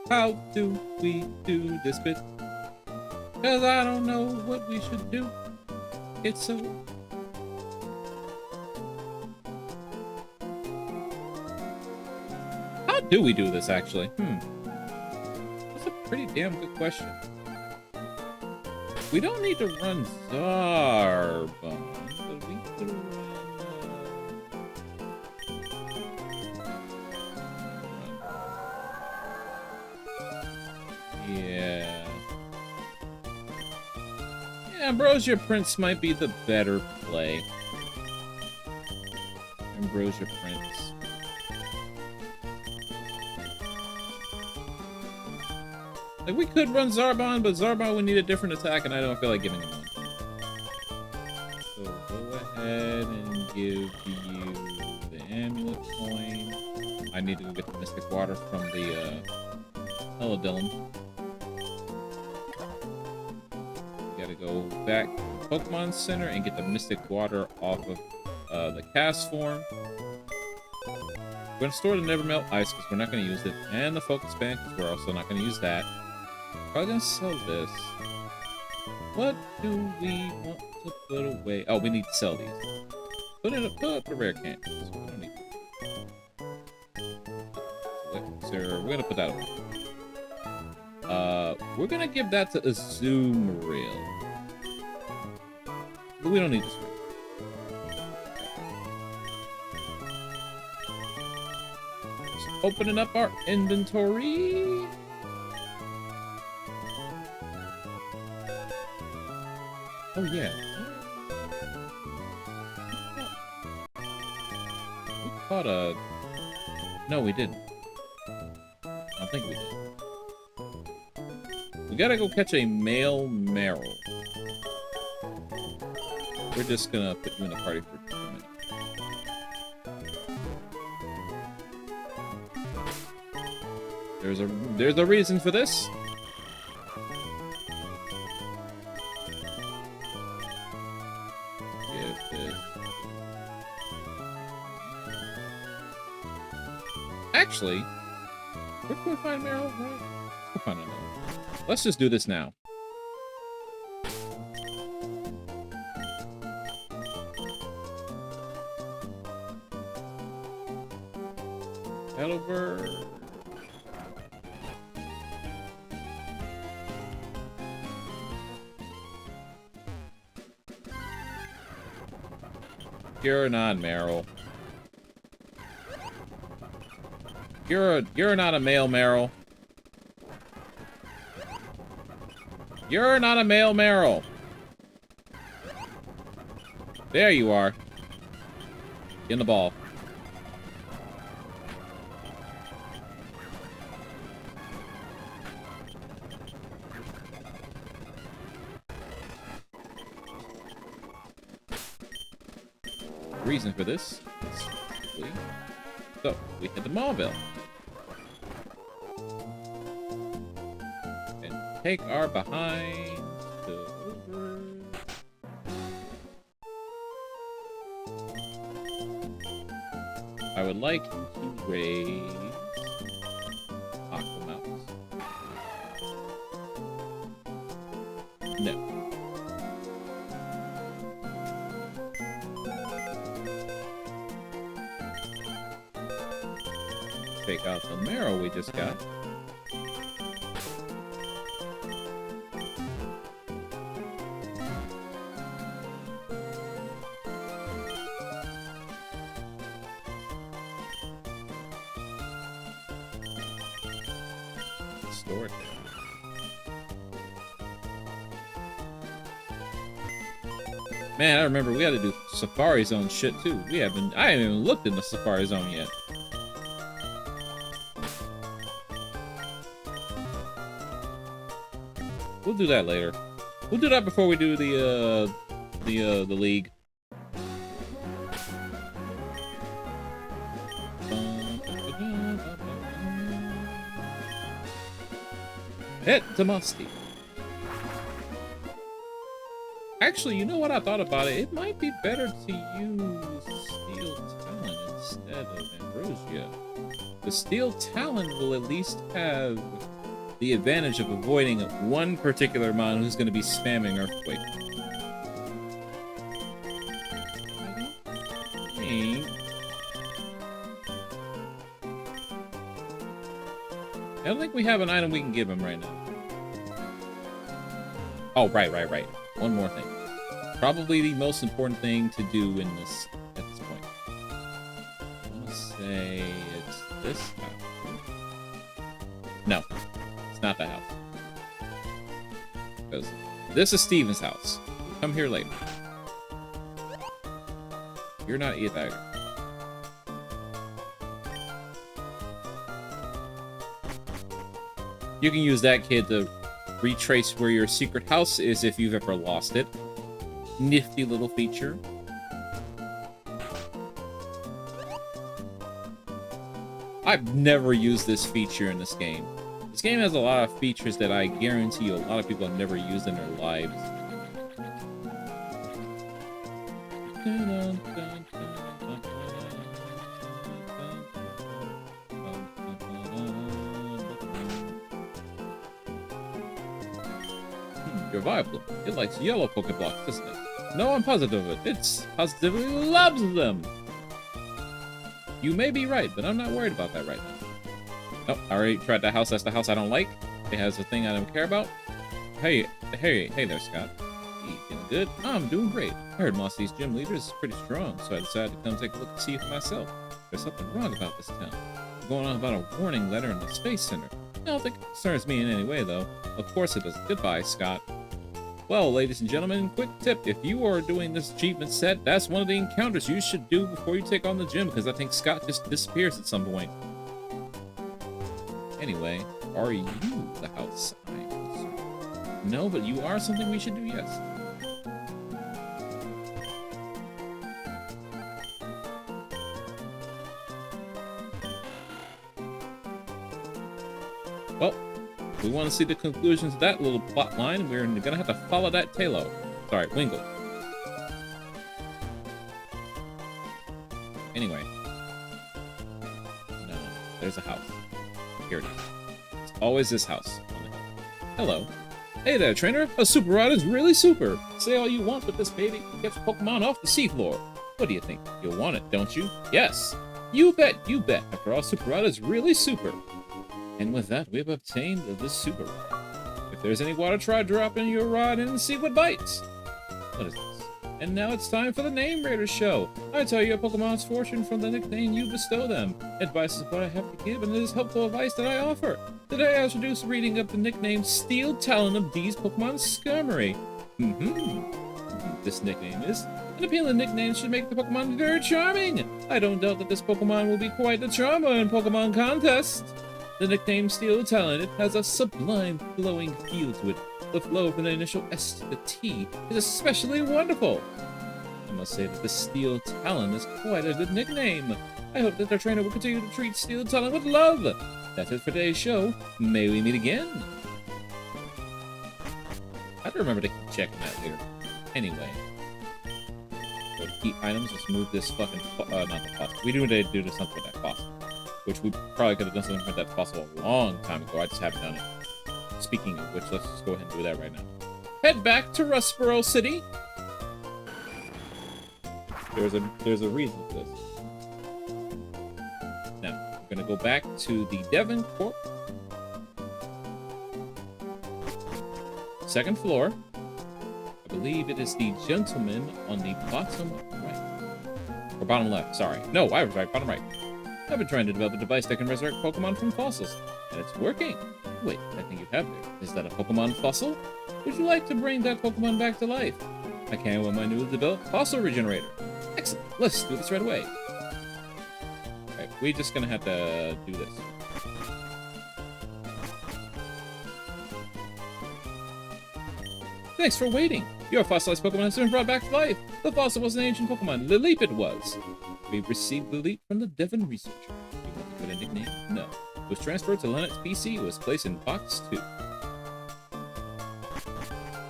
Speaker 1: How do we do this bit? Cause I don't know what we should do. It's so... How do we do this, actually? That's a pretty damn good question. We don't need to run Zarbon, but we could run... Yeah. Ambrosia Prince might be the better play. Ambrosia Prince. Like, we could run Zarbon, but Zarbon would need a different attack, and I don't feel like giving him one. So go ahead and give you the amulet coin. I need to go get the Mystic Water from the Elidilum. Gotta go back to the Pokemon Center and get the Mystic Water off of the cast form. We're gonna store the Nevermelt Ice because we're not gonna use it, and the Focus Band because we're also not gonna use that. Probably gonna sell this. What do we want to put away? Oh, we need to sell these. Put up the rare candies. We don't need to. We're gonna put that away. We're gonna give that to Azumarill. But we don't need this one. Just opening up our inventory. Oh yeah. We caught a... No, we didn't. I don't think we did. We gotta go catch a male Marill. We're just gonna put you in a party for 2 minutes. There's a reason for this. Give this. Actually, where can we find Marill? Right? Let's go find another. Let's just do this now. Head over. You're not Marill. You're not a male Marill. You're not a male Marill. There you are. In the ball. Reason for this is simply... So, we head to Mauville. And take our behind to over. I would like you to raise Aqua Mountains. No. Take out the Marill we just got. Store it. Man, I remember we had to do Safari Zone shit too. I haven't even looked in the Safari Zone yet. We'll do that later. We'll do that before we do the the league. Head to Musty. Actually, you know what I thought about it? It might be better to use Steel Talon instead of Ambrosia. The Steel Talon will at least have the advantage of avoiding one particular mon who's going to be spamming Earthquake. I don't think we have an item we can give him right now. Oh, right. One more thing. Probably the most important thing to do in this at this point. I want to say it's this house. No, it's not that house. Because this is Steven's house. Come here later. You're not either. You can use that kid to retrace where your secret house is if you've ever lost it. Nifty little feature. I've never used this feature in this game. This game has a lot of features that I guarantee you a lot of people have never used in their lives. Revival. It likes yellow Pokeblocks, doesn't it? No, I'm positive of it. It positively loves them. You may be right, but I'm not worried about that right now. Nope, I already tried that house. That's the house I don't like. It has a thing I don't care about. Hey there, Scott. You feeling good? I'm doing great. I heard Mosty's gym leader is pretty strong, so I decided to come take a look and see for myself. There's something wrong about this town. We're going on about a warning letter in the Space Center. I don't think it concerns me in any way, though. Of course it doesn't. Goodbye, Scott. Well, ladies and gentlemen, quick tip. If you are doing this achievement set, that's one of the encounters you should do before you take on the gym, because I think Scott just disappears at some point. Anyway, are you the house I'm concerned? No, but you are something we should do, yes. Well, we want to see the conclusions of that little plot line. We're gonna have to follow that Tailo. Sorry, Wingull. Anyway. No, there's a house. Here it is. It's always this house. Hello. Hey there, trainer. A super rod is really super. Say all you want, but this baby gets Pokemon off the seafloor. What do you think? You'll want it, don't you? Yes. You bet, you bet. After all, super rod is really super. And with that, we have obtained the super rod. If there's any water, try dropping your rod in and see what bites. What is this? And now it's time for the Name Raider show. I tell you a Pokemon's fortune from the nickname you bestow them. Advice is what I have to give, and it is helpful advice that I offer. Today I introduce reading of the nickname Steel Talon of these Pokemon Skirmery. This nickname is an appealing nickname should make the Pokemon very charming. I don't doubt that this Pokemon will be quite the charmer in Pokemon contest. The nickname Steel Talon, it has a sublime flowing feel to it. The flow from the initial S to the T is especially wonderful. I must say that the Steel Talon is quite a good nickname. I hope that our trainer will continue to treat Steel Talon with love. That's it for today's show. May we meet again. I have to remember to keep checking that later. Anyway. So to keep items, let's move this fucking, not the fossil. We do need to do something with that fossil. Which we probably could have done something with that fossil a long time ago. I just haven't done it. Speaking of which, let's just go ahead and do that right now. Head back to Rustboro City. There's a reason for this. Now, we're gonna go back to the Devon Corp. Second floor. I believe it is the gentleman on the bottom right. Or bottom left, sorry. No, I was right, bottom right. I've been trying to develop a device that can resurrect Pokemon from fossils, and it's working. Wait, I think you have it. Is that a Pokemon fossil? Would you like to bring that Pokemon back to life? I can with my newly developed fossil regenerator. Excellent. Let's do this right away. Alright, we're just gonna have to do this. Thanks for waiting. Your fossilized Pokemon has been brought back to life. The fossil was an ancient Pokemon. Lilip it was. We received Lilip from the Devon researcher. You want to put a nickname? No. It was transferred to Lennox PC. It was placed in Box 2.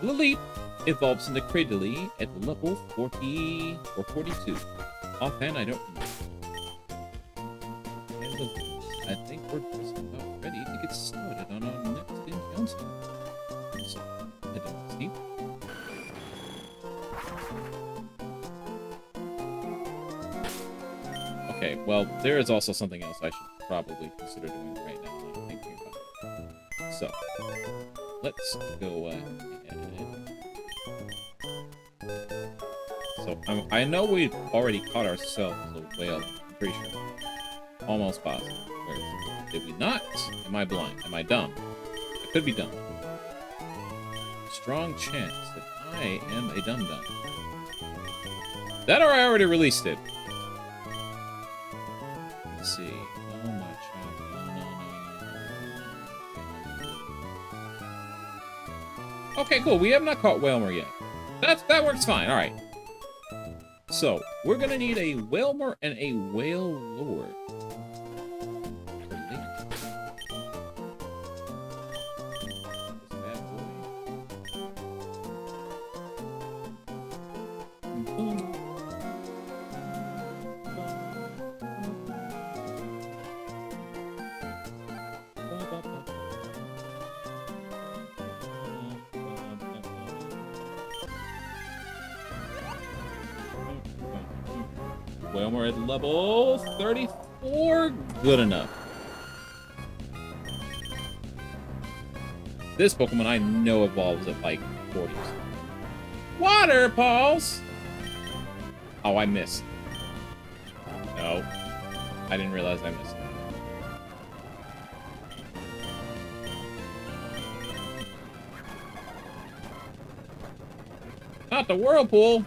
Speaker 1: Lilip evolves into Cradily at level 40 or 42. Offhand, I don't know. I think we're just about ready to get started on our next encounter. So, Steve. Okay, well, there is also something else I should probably consider doing right now that I'm thinking about. So, let's go ahead. So, I know we've already caught ourselves a whale. I'm pretty sure. Almost positive. Where is it? Did we not? Am I blind? Am I dumb? I could be dumb. Strong chance that I am a dum-dum. That or I already released it. Let's see. Oh my child. No. Okay, cool. We have not caught Wailmer yet. That works fine. All right. So, we're gonna need a Wailmer and a Wailord. Wailmer at level 34. Good enough. This Pokemon I know evolves at like 40s. Water Pulse! Oh, I missed. No. I didn't realize I missed. Not the Whirlpool!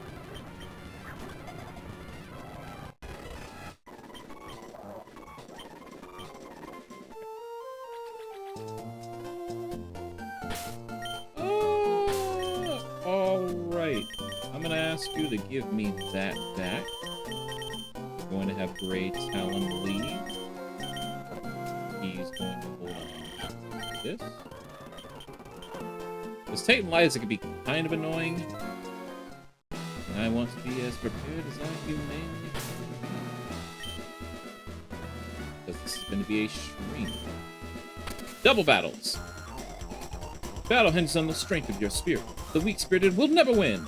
Speaker 1: You to give me that back. I'm going to have Gray Talon lead. He's going to hold on to this. This Titan Liza can be kind of annoying. And I want to be as prepared as I humanly can. Because this is going to be a stream. Double battles! Battle hinges on the strength of your spirit. The weak-spirited will never win!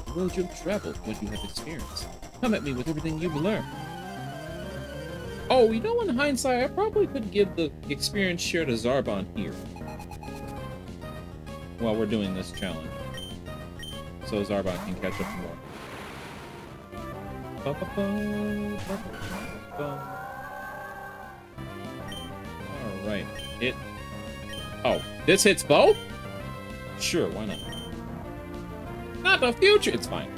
Speaker 1: The road you've traveled, what you have experienced. Come at me with everything you've learned. Oh, you know, in hindsight, I probably could give the experience share to Zarbon here. While we're doing this challenge. So Zarbon can catch up more. Alright. Oh, this hits both? Sure, why not? Not the future! It's fine.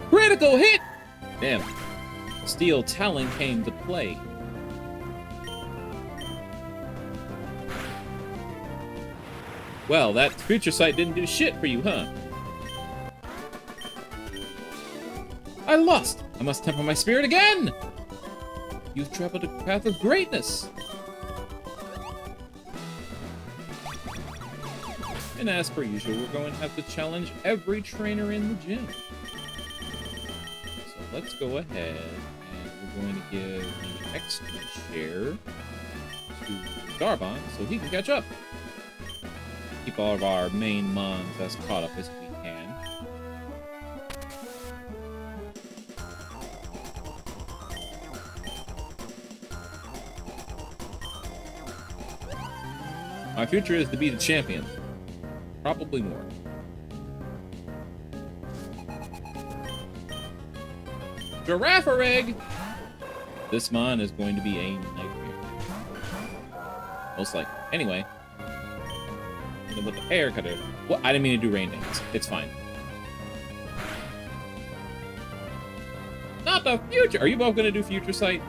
Speaker 1: Critical hit! Damn. Steel Talon came to play. Well, that future sight didn't do shit for you, huh? I lost! I must temper my spirit again! You've traveled a path of greatness! And as per usual, we're going to have to challenge every trainer in the gym. So let's go ahead and we're going to give the extra share to Zarbon so he can catch up. Keep all of our main mons as caught up as we can. My future is to be the champion. Probably more. Girafarig! This mon is going to be a nightmare. Most likely. Anyway. With the hair cutter. What? I didn't mean to do rain dance. It's fine. Not the future! Are you both going to do future sight?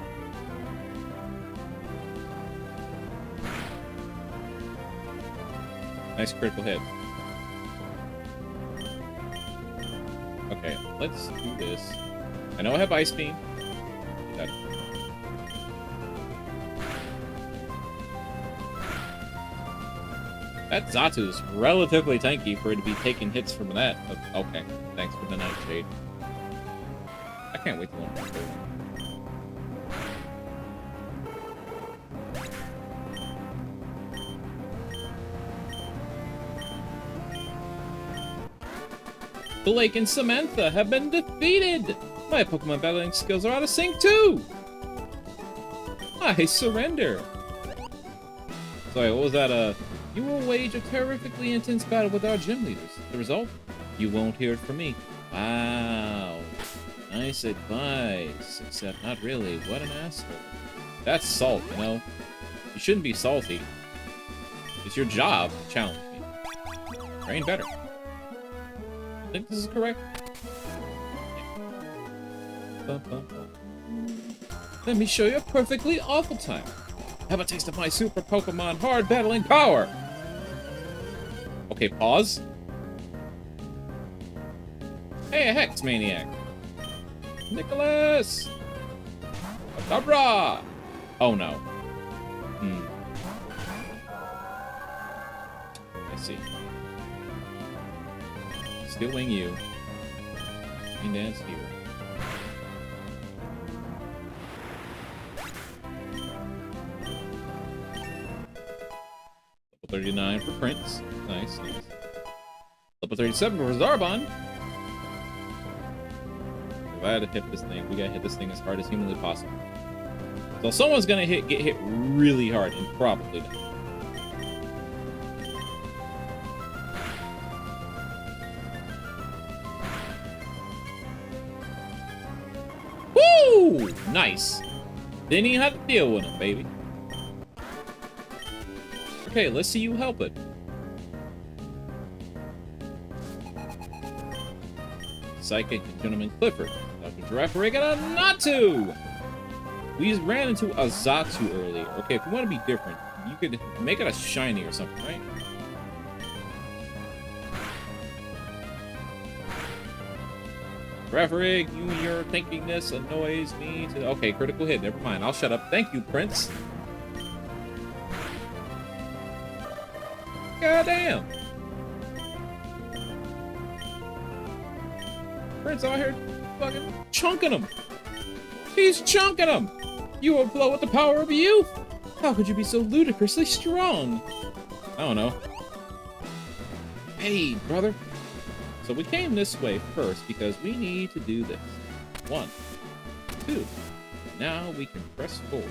Speaker 1: Nice critical hit. Okay, let's do this. I know I have Ice Beam. That. That Zatu's relatively tanky for it to be taking hits from that. Okay, thanks for the Nightshade. I can't wait to learn that. Blake and Samantha have been defeated! My Pokemon battling skills are out of sync too! I surrender! Sorry, what was that? You will wage a terrifically intense battle with our gym leaders. The result? You won't hear it from me. Wow. Nice advice. Except not really. What an asshole. That's salt, you know? You shouldn't be salty. It's your job to challenge me. Train better. I think this is correct. Yeah. Let me show you a perfectly awful time. Have a taste of my super Pokemon hard battling power. Okay, pause. Hey, a Hex Maniac. Nicholas! Abra! Oh no. I see. Steel Wing you. Green Dance here. Level 39 for Prince. Nice, nice. Level 37 for Zarbon. If I had to hit this thing, we gotta hit this thing as hard as humanly possible. So someone's gonna get hit really hard, and probably not. Woo! Nice. Didn't even have to deal with him, baby. Okay, let's see you help it. Psychic Gentleman Clifford. Dr. Giraffe got a Natu! We ran into a Zatu earlier. Okay, if you want to be different, you could make it a shiny or something, right? Referee, your thinkingness annoys me to... Okay, critical hit. Never mind. I'll shut up. Thank you, Prince. Goddamn. Prince out here fucking chunking him. He's chunking him. You overflow with the power of youth. How could you be so ludicrously strong? I don't know. Hey, brother. So we came this way first because we need to do this. 1, 2. Now we can press forward.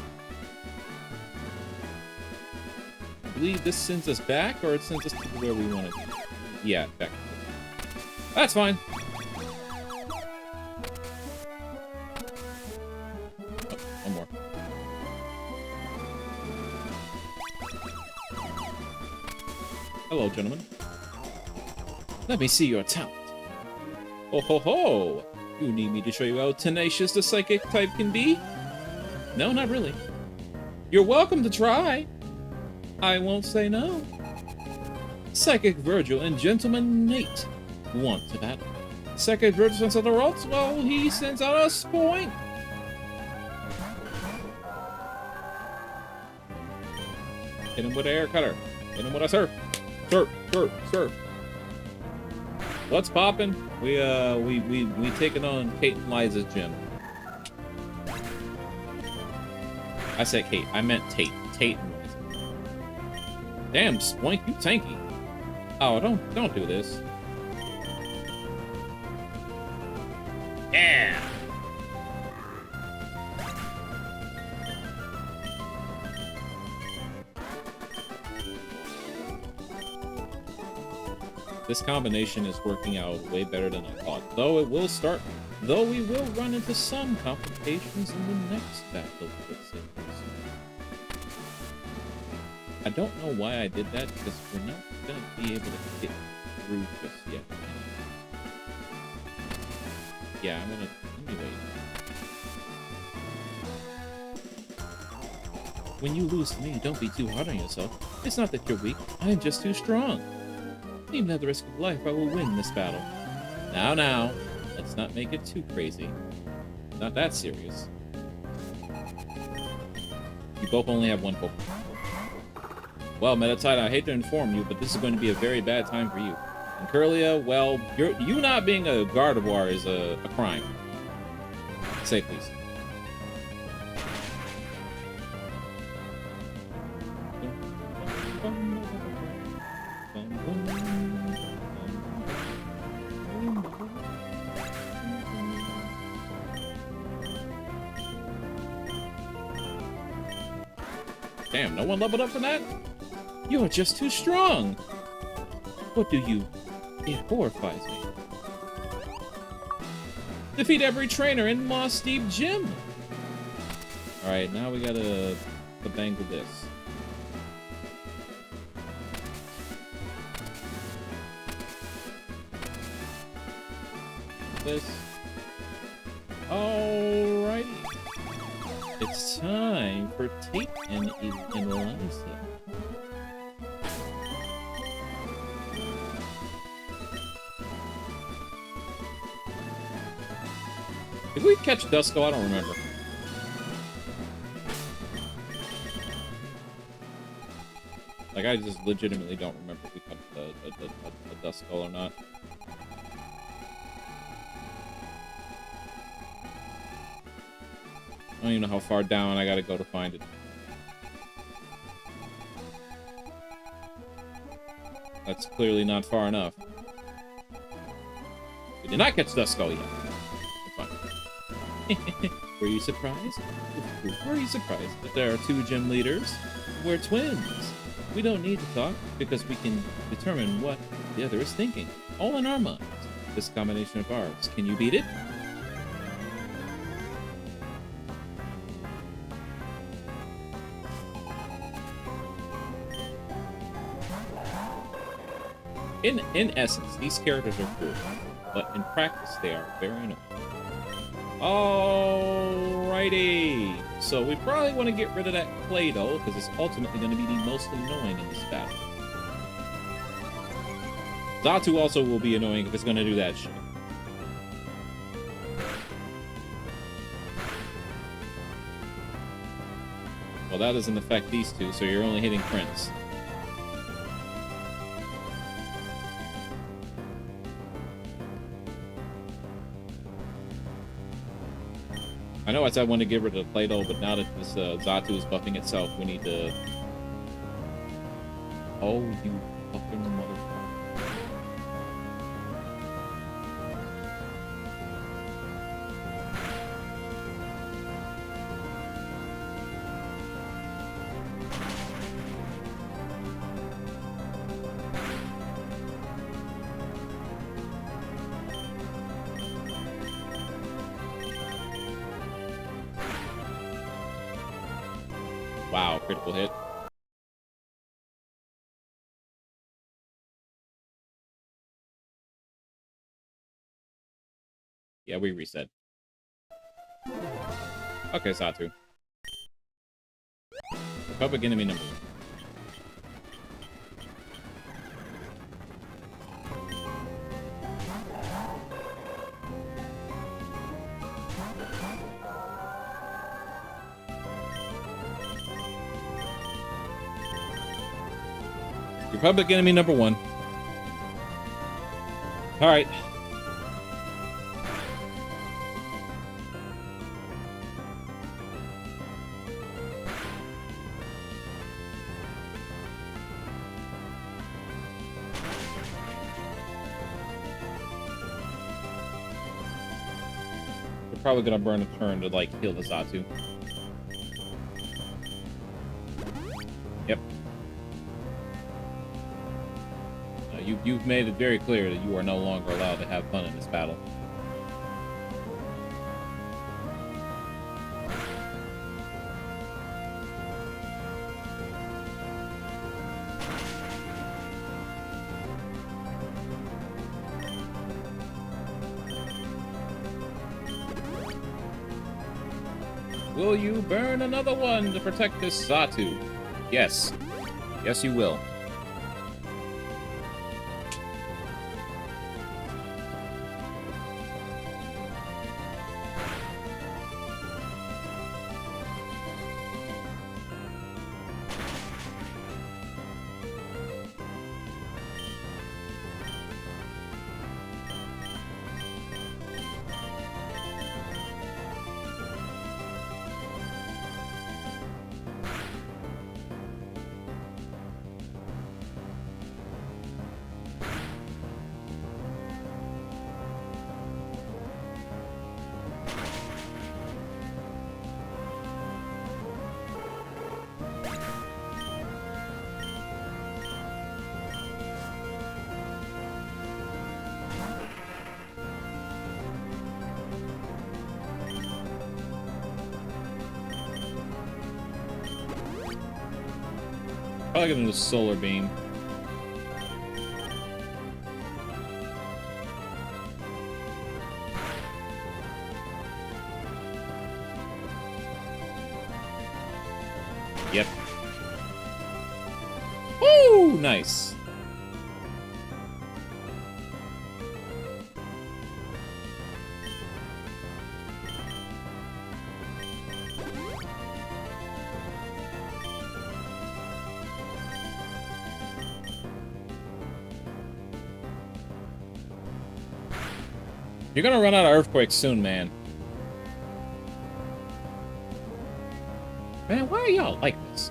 Speaker 1: I believe this sends us back, or it sends us to where we want to be. Yeah, back. That's fine. Oh, one more. Hello, gentlemen. Let me see your talent. Oh ho ho! You need me to show you how tenacious the psychic type can be? No, not really. You're welcome to try. I won't say no. Psychic Virgil and Gentleman Nate want to battle. Psychic Virgil sends out the rocks while he sends out a Spoink. Hit him with an air cutter. Hit him with a surf. Surf, surf, surf. What's poppin'? We taking on Kate and Liza's gym. I said Kate. I meant Tate. Tate and Liza. Damn, Spoink, you tanky. Oh, don't do this. Yeah. This combination is working out way better than I thought. Though we will run into some complications in the next battle. I don't know why I did that, because we're not going to be able to get through just yet. Yeah, I'm going to... Anyway. When you lose to me, don't be too hard on yourself. It's not that you're weak. I am just too strong. Even at the risk of life, I will win this battle. Now, let's not make it too crazy. Not that serious. You both only have one Pokemon. Well, Metatide, I hate to inform you, but this is going to be a very bad time for you. And Curlia, well, you not being a Gardevoir is a crime. Say please. Damn, no one leveled up for that? You're just too strong. What do you... It horrifies me. Defeat every trainer in Moss Deep Gym. Alright, now we gotta bangle this. This. Alrighty. It's time for Tate and Eliza. Did we catch Duskull? I don't remember. Like, I just legitimately don't remember if we caught a Duskull or not. I don't even know how far down I gotta go to find it. That's clearly not far enough. We did not catch Duskull yet. That's fine. Were you surprised? Were you surprised that there are two gym leaders? We're twins. We don't need to talk because we can determine what the other is thinking. All in our minds. This combination of ours. Can you beat it? In essence, these characters are cool, but in practice, they are very annoying. Alrighty, so we probably want to get rid of that Claydol, because it's ultimately going to be the most annoying in this battle. Xatu also will be annoying if it's going to do that shit. Well, that doesn't affect these two, so you're only hitting Prince. I know I said I wanted to get rid of the Claydol, but now that this Xatu is buffing itself, we need to... Oh, you fucking motherfucker. Wow, critical hit. Yeah, we reset. Okay, Xatu. Public enemy number 1. Public enemy number 1. All right. We're probably gonna burn a turn to like heal the Xatu. Yep. You've made it very clear that you are no longer allowed to have fun in this battle. Will you burn another one to protect this Xatu? Yes. Yes, you will. Probably gonna do Solar Beam. Yep. Woo! Nice. You're gonna run out of Earthquakes soon, man. Man, why are y'all like this?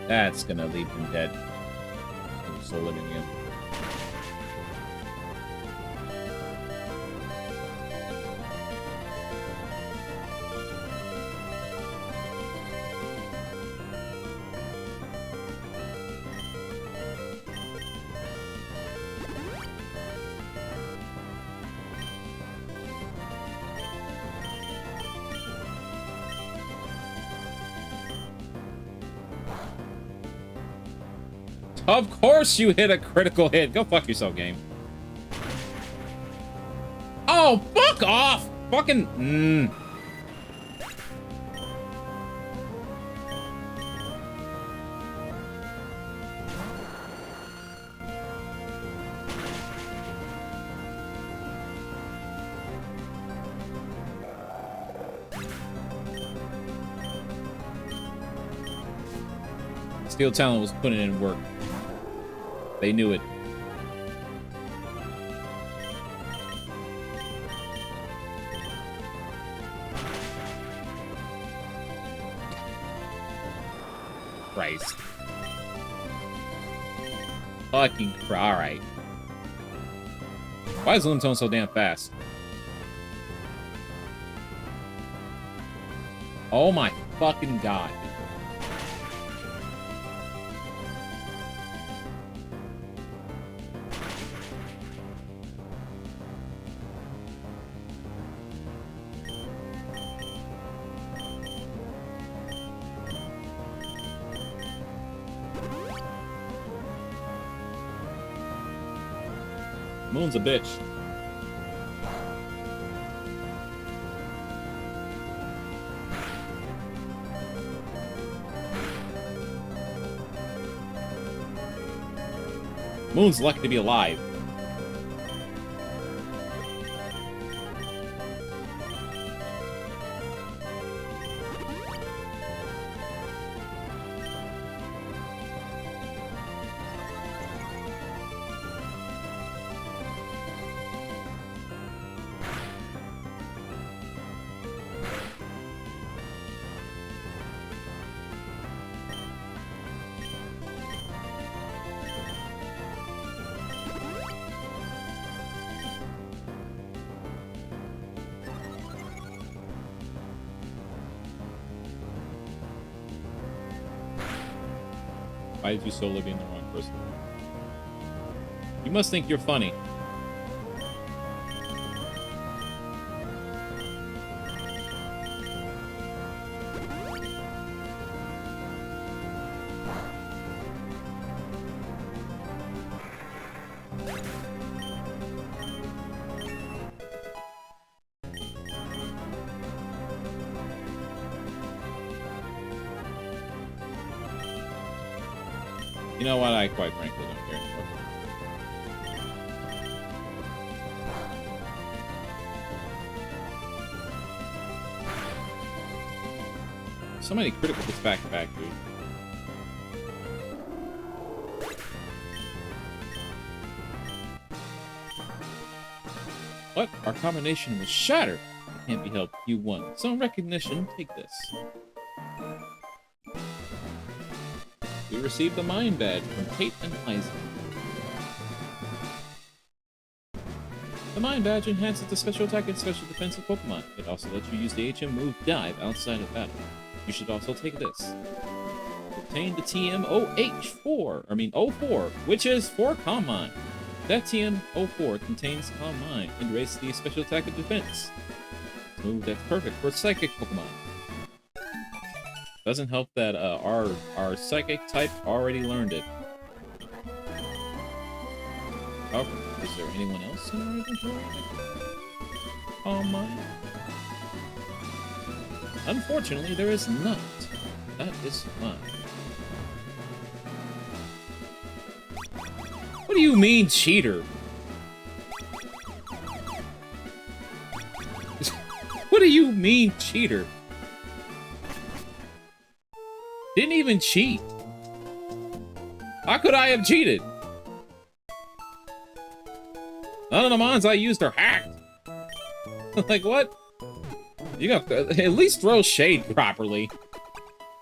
Speaker 1: That's gonna leave him dead. Still living again. Of course you hit a critical hit. Go fuck yourself, game. Oh, fuck off! Fucking... Steel Talent was putting in work. They knew it. Christ. Fucking alright. Why is Lunatone so damn fast? Oh my fucking god. Moon's a bitch. Moon's lucky to be alive. Why did you Solar Beam the wrong person? You must think you're funny. You know what? I quite frankly don't care anymore. So many critical hits back to back, dude. What? Our combination was shattered. It can't be helped. You won. Some recognition. Take this. We received the Mind Badge from Kate and Isaac. The Mind Badge enhances the special attack and special defense of Pokemon. It also lets you use the HM move Dive outside of battle. You should also take this. Obtain the TM-04, which is for Calm Mind. That TM-04 contains Calm Mind and raises the special attack and defense. It's a move that's perfect for Psychic Pokemon. Doesn't help that our Psychic type already learned it. Oh, is there anyone else in our inventory? Calm Mind? Unfortunately, there is not. That is fine. What do you mean, cheater? What do you mean, cheater? Didn't even cheat. How could I have cheated? None of the mons I used are hacked. Like, what? You gotta at least throw shade properly.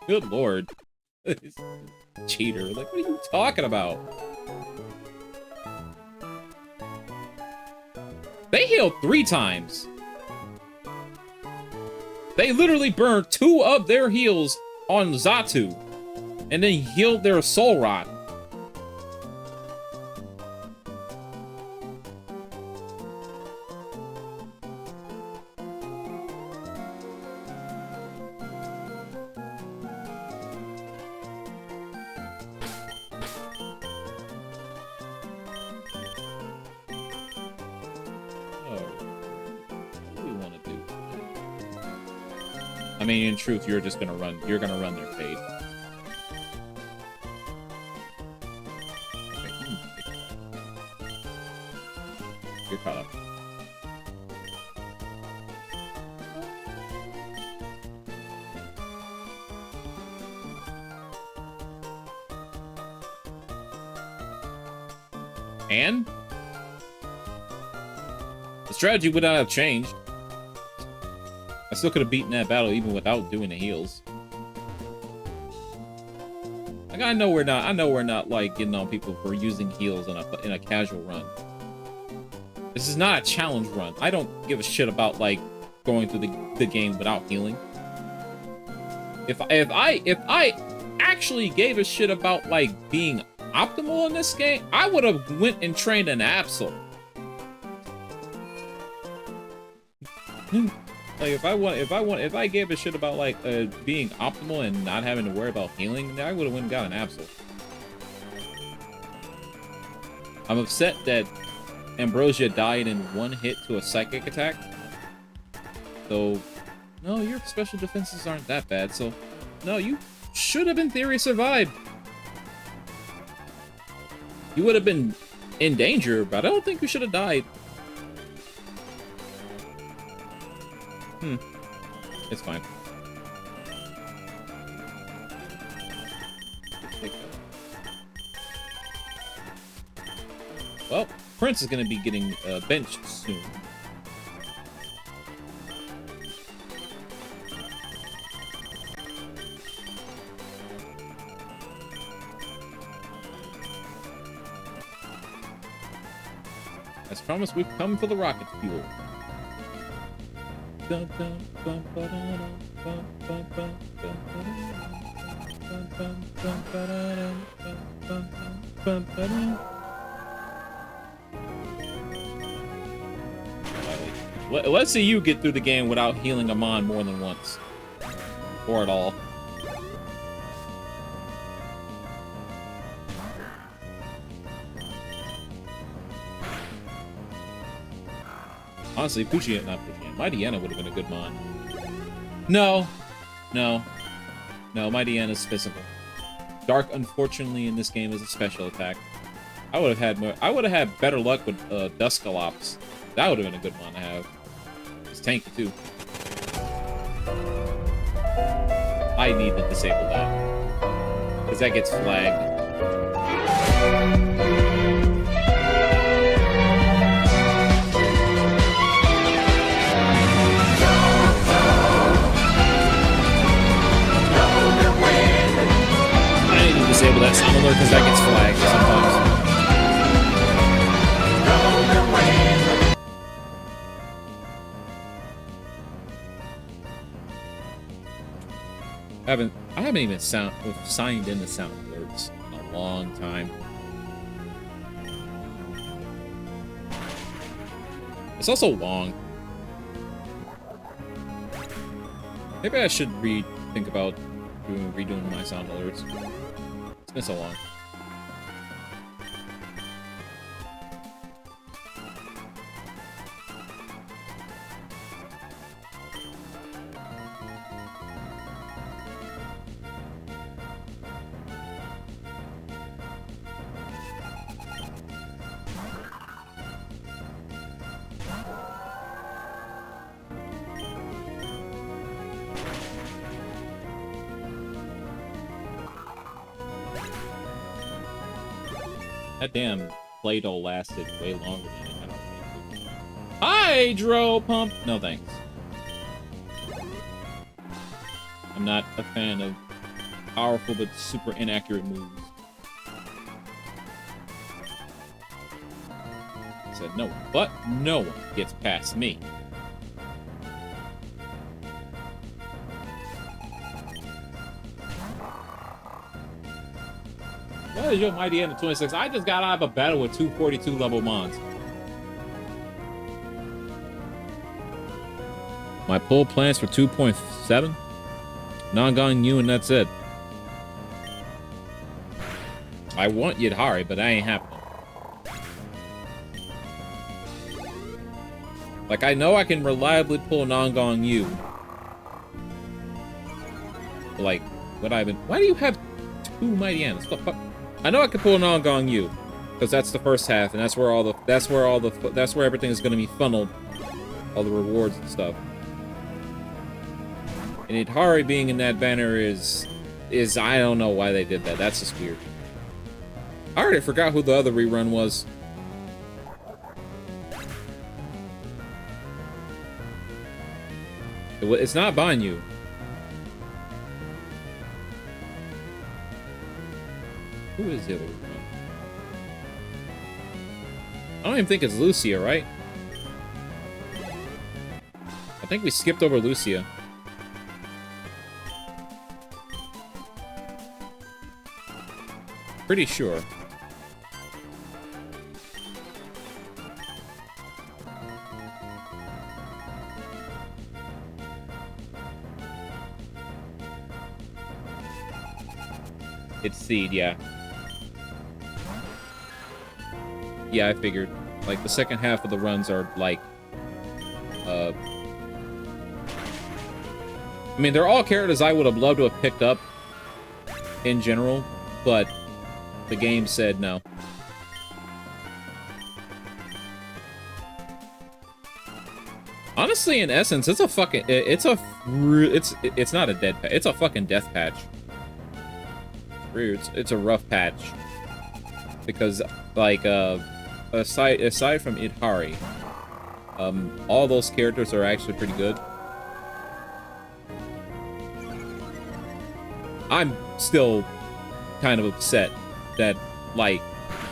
Speaker 1: Good lord. Cheater. Like, what are you talking about? They healed 3 times. They literally burned 2 of their heals on Xatu, and then healed their Soul Rot. I mean, in truth, you're gonna run their fade. Okay. You're caught up. And the strategy would not have changed. I still could have beaten that battle even without doing the heals. Like, I know we're not like getting on people for using heals in a casual run. This is not a challenge run. I don't give a shit about like going through the game without healing. If I actually gave a shit about like being optimal in this game, I would have went and trained an Absol. Like, if I gave a shit about like being optimal and not having to worry about healing, then I would have went and got an Absol. I'm upset that Ambrosia died in 1 hit to a psychic attack. So, no, your special defenses aren't that bad. So, no, you should have in theory survived. You would have been in danger, but I don't think you should have died. It's fine. Well, Prince is going to be getting benched soon. As promised, we've come for the rocket fuel. Why Let's see you get through the game without healing a mon more than once. Or at all. Honestly, not Poochyena. Mightyena would have been a good mon. No. Mightyena's physical. Dark, unfortunately, in this game is a special attack. I would have had better luck with Duscalops. That would have been a good mon to have. It's tanky too. I need to disable that, because that gets flagged. Disable that sound alert because that gets flagged sometimes. I haven't even signed in the sound alerts in a long time. It's also long. Maybe I should think about redoing my sound alerts. It's been so long. That damn Play-Doh lasted way longer than it had already. Hydro pump! No thanks. I'm not a fan of powerful but super inaccurate moves. I said no, but no one gets past me. What is your mighty end of 26? I just got out of a battle with 242 level mons. My pull plans for 2.7. Non-gone you and that's it. I want Yidhari, but that ain't happening. Like, I know I can reliably pull non-gone you. Like, why do you have two mighty ends? What the fuck? I know I can pull non-gong you, because that's the first half, and that's where everything is going to be funneled, all the rewards and stuff. And Yidhari being in that banner is I don't know why they did that. That's just weird. I already forgot who the other rerun was. It's not Banyu. Who is the other one? I don't even think it's Lucia, right? I think we skipped over Lucia. Pretty sure. It's Seed, yeah. Yeah, I figured. Like, the second half of the runs are, like, I mean, they're all characters I would have loved to have picked up in general, but the game said no. Honestly, in essence, it's a fucking... It's not a dead patch. It's a fucking death patch. It's a rough patch. Because, like, aside from Yidhari, all those characters are actually pretty good. I'm still kind of upset that, like,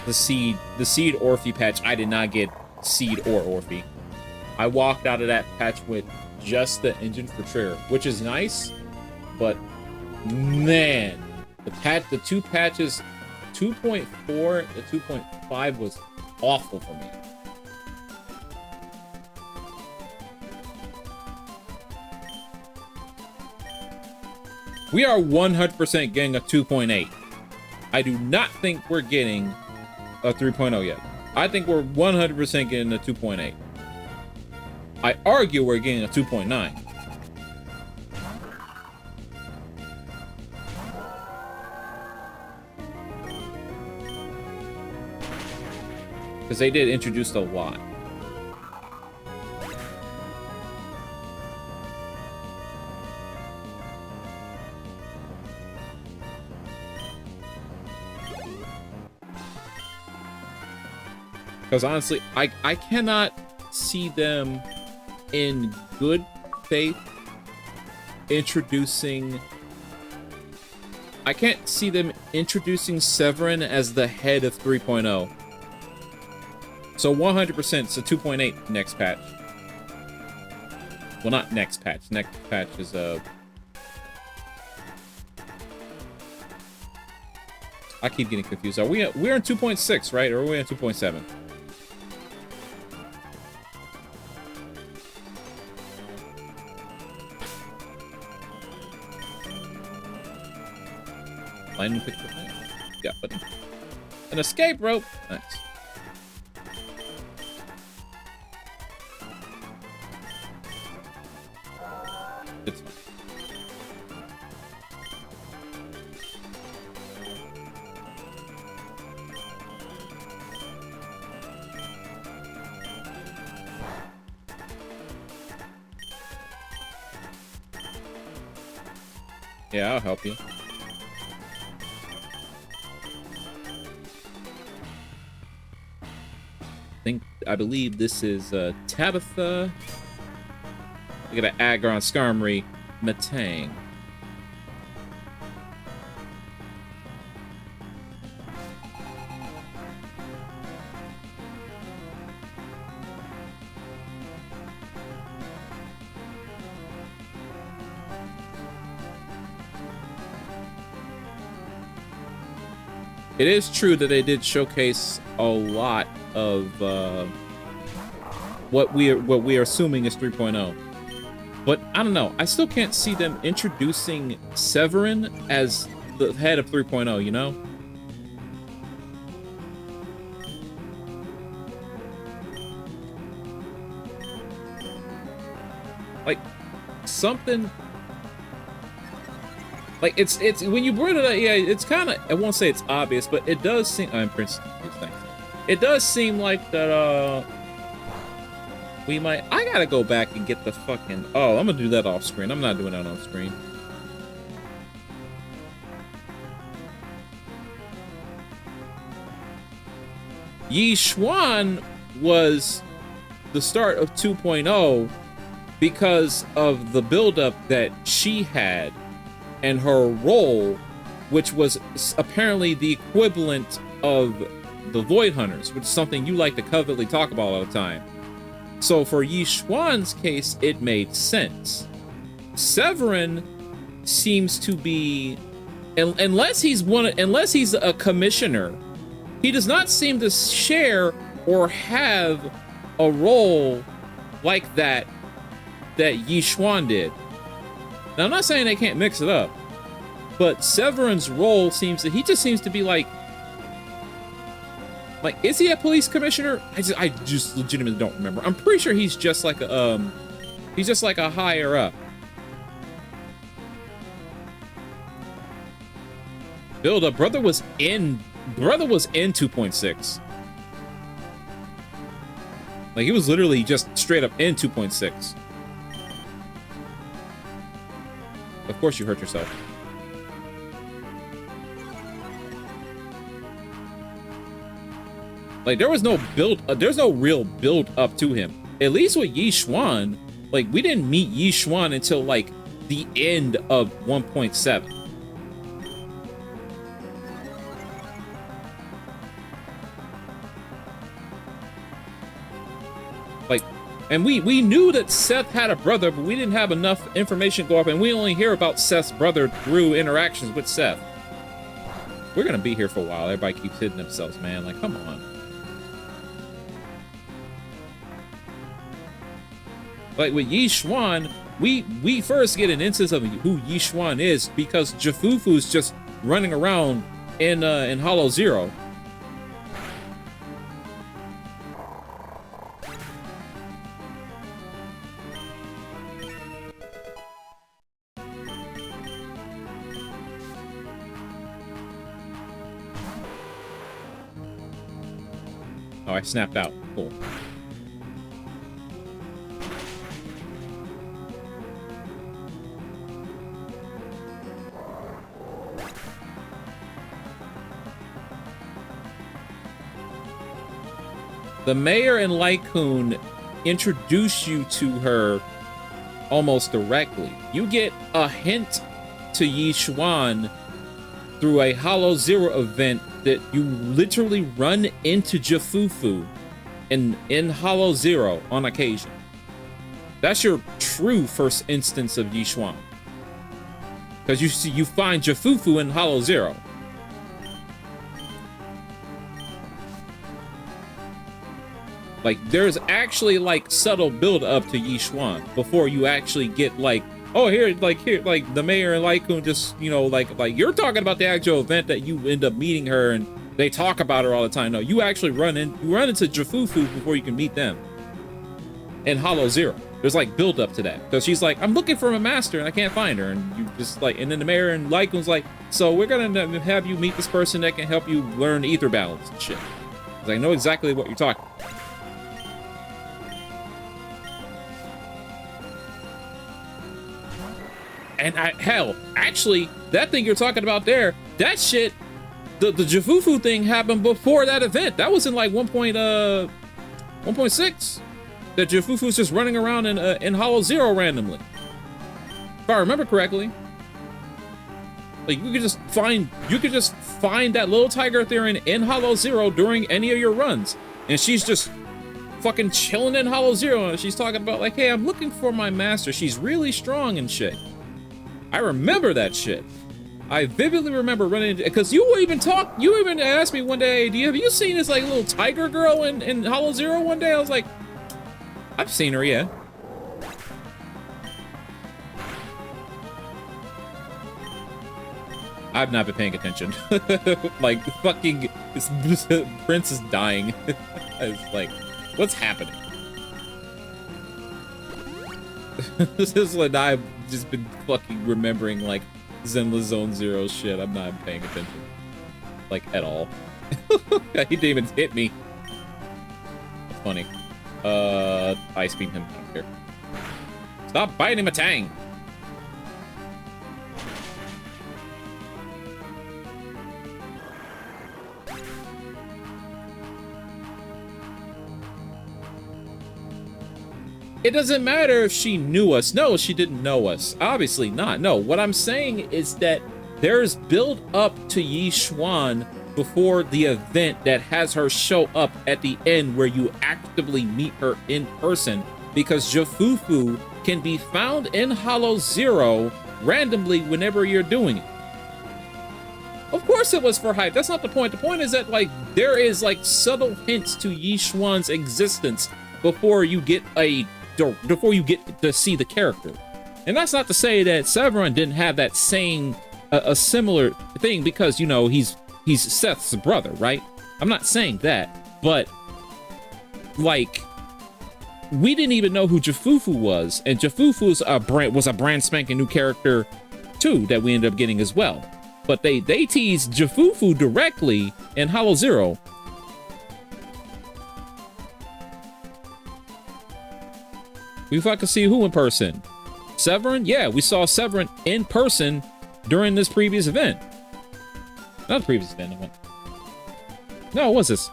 Speaker 1: the Seed Orphe patch, I did not get Seed or Orphe. I walked out of that patch with just the engine for Trier, which is nice, but man, the two patches, 2.4 to 2.5 was awful for me. We are 100% getting a 2.8. I do not think we're getting a 3.0 yet. I think we're 100% getting a 2.8. I argue we're getting a 2.9. Because they did introduce a lot. Because honestly, I cannot see them in good faith introducing... I can't see them introducing Severin as the head of 3.0. So 100% it's a 2.8 next patch. Well, not next patch. Next patch is I keep getting confused. We're in 2.6, right? Or are we in 2.7? Lightning picture. Yeah, buddy. An escape rope. Nice. It's... Yeah, I'll help you. I believe this is Tabitha. We got an Agar on Skarmory, Matang. It is true that they did showcase a lot of what we are assuming is 3.0. But I don't know. I still can't see them introducing Severin as the head of 3.0, you know? Like something like it's when you bring it up, yeah, it's kind of, I won't say it's obvious, but it does seem, Prince, thanks. It does seem like that we might, I gotta go back and get the fucking, oh, I'm gonna do that off screen. I'm not doing that on screen. Yi Xuan was the start of 2.0 because of the buildup that she had and her role, which was apparently the equivalent of the Void Hunters, which is something you like to covetly talk about all the time. So for Yi Xuan's case, it made sense. Severin seems to be, unless he's a commissioner, he does not seem to share or have a role like that Yi Xuan did. Now, I'm not saying they can't mix it up, but Severin's role seems that he just seems to be like, is he a police commissioner? I just legitimately don't remember. I'm pretty sure he's just like a higher up. Build up. Brother was in 2.6. Like, he was literally just straight up in 2.6. Of course you hurt yourself. Like, there was no there's no real build up to him. At least with Yi Xuan, like, we didn't meet Yi Xuan until, like, the end of 1.7. Like, and we knew that Seth had a brother, but we didn't have enough information go up, and we only hear about Seth's brother through interactions with Seth. We're gonna be here for a while. Everybody keeps hitting themselves, man. Like, come on. Like, with Yi Xuan, we first get an instance of who Yi Xuan is because Jafufu's just running around in Hollow Zero. Oh, I snapped out. Cool. The mayor and Lycoon introduce you to her almost directly. You get a hint to Yi Xuan through a Hollow Zero event that you literally run into Jafufu in Hollow Zero on occasion. That's your true first instance of Yi Xuan. Because you find Jafufu in Hollow Zero. Like, there's actually, like, subtle build-up to Yi Xuan before you actually get, like, oh, here, like, the mayor and Lycoon just, you know, like, you're talking about the actual event that you end up meeting her, and they talk about her all the time. No, you actually run into Jafufu before you can meet them. In Hollow Zero. There's, like, build-up to that. Because she's like, I'm looking for a master, and I can't find her. And you just, like, and then the mayor and Lycoon's like, so we're gonna have you meet this person that can help you learn ether balance and shit. Because I know exactly what you're talking about. And hell, actually, that thing you're talking about there, that shit, the Jafufu thing happened before that event. That was in like 1.6. That Jafufu's just running around in Hollow Zero randomly. If I remember correctly. Like you could just find that little tiger there in Hollow Zero during any of your runs. And she's just fucking chilling in Hollow Zero, and she's talking about like, hey, I'm looking for my master. She's really strong and shit. I remember that shit. I vividly remember running into, because you even asked me one day, have you seen this like little tiger girl in Hollow Zero one day? I was like, I've seen her, yeah. I've not been paying attention. Like, fucking, this Prince is dying. It's like, what's happening? This is what I've just been fucking remembering, like, Zenless Zone Zero shit. I'm not paying attention. Like, at all. He didn't even hit me. That's funny. Ice beam him here. Stop biting Matang! It doesn't matter if she knew us. No, she didn't know us. Obviously not. No, what I'm saying is that there's build up to Yi Xuan before the event that has her show up at the end where you actively meet her in person, because Jafufu can be found in Hollow Zero randomly whenever you're doing it. Of course it was for hype. That's not the point. The point is that, like, there is, like, subtle hints to Yi Xuan's existence before you get to see the character. And that's not to say that Severin didn't have that same a similar thing, because, you know, he's Seth's brother, right? I'm not saying that, but like, we didn't even know who Jafufu was, and Jafufu's was a brand spanking new character too that we ended up getting as well. But they teased Jafufu directly in Hollow Zero. We fucking see who in person? Severin? Yeah, we saw Severin in person during this previous event. Not the previous event. No, it was this.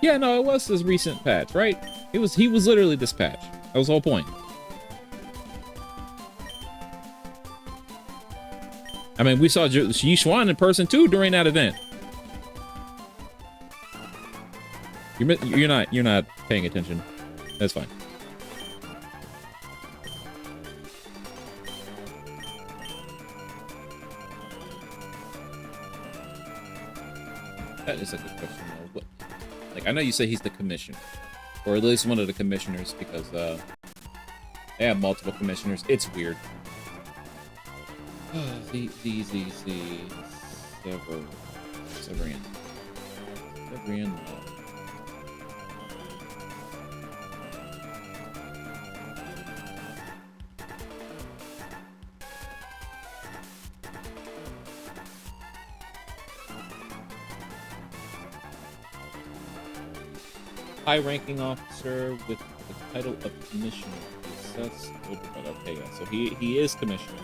Speaker 1: Yeah, no, it was this recent patch, right? He was literally this patch. That was the whole point. I mean, we saw Yi Xuan in person too during that event. You're not paying attention. That's fine. That is a good question, though. What, like, I know you say he's the commissioner, or at least one of the commissioners, because they have multiple commissioners. It's weird. Severian. High-ranking officer with the title of commissioner. Okay, yeah, so he is commissioner.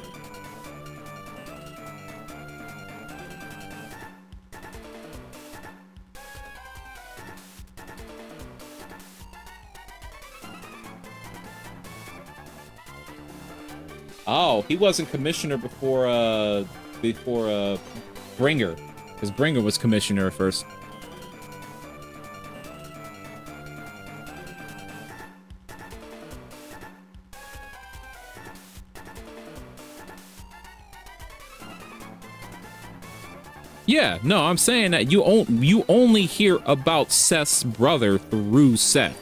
Speaker 1: Oh, he wasn't commissioner before Bringer, because Bringer was commissioner at first. Yeah, no, I'm saying that you only hear about Seth's brother through Seth.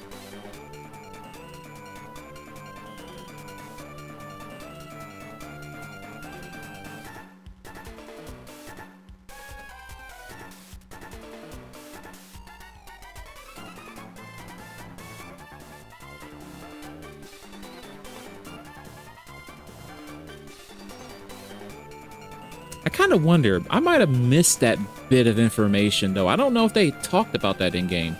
Speaker 1: I kind of wonder, I might have missed that bit of information, though. I don't know if they talked about that in-game.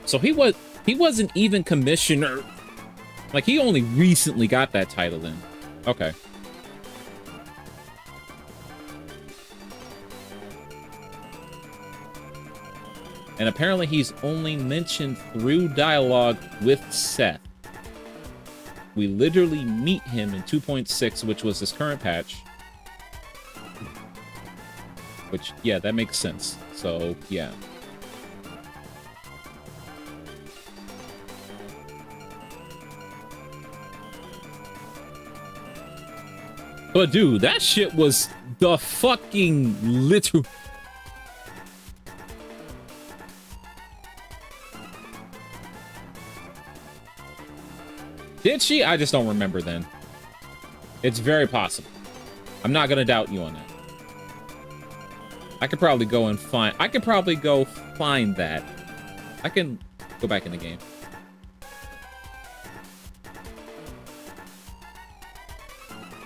Speaker 1: So he wasn't even commissioner. Like, he only recently got that title in. Okay. And apparently he's only mentioned through dialogue with Seth. We literally meet him in 2.6, which was his current patch. Which, yeah, that makes sense. So, yeah. But dude, that shit was the fucking literal... Did she? I just don't remember then. It's very possible. I'm not gonna doubt you on that. I could probably go and find... I could probably go find that. I can go back in the game.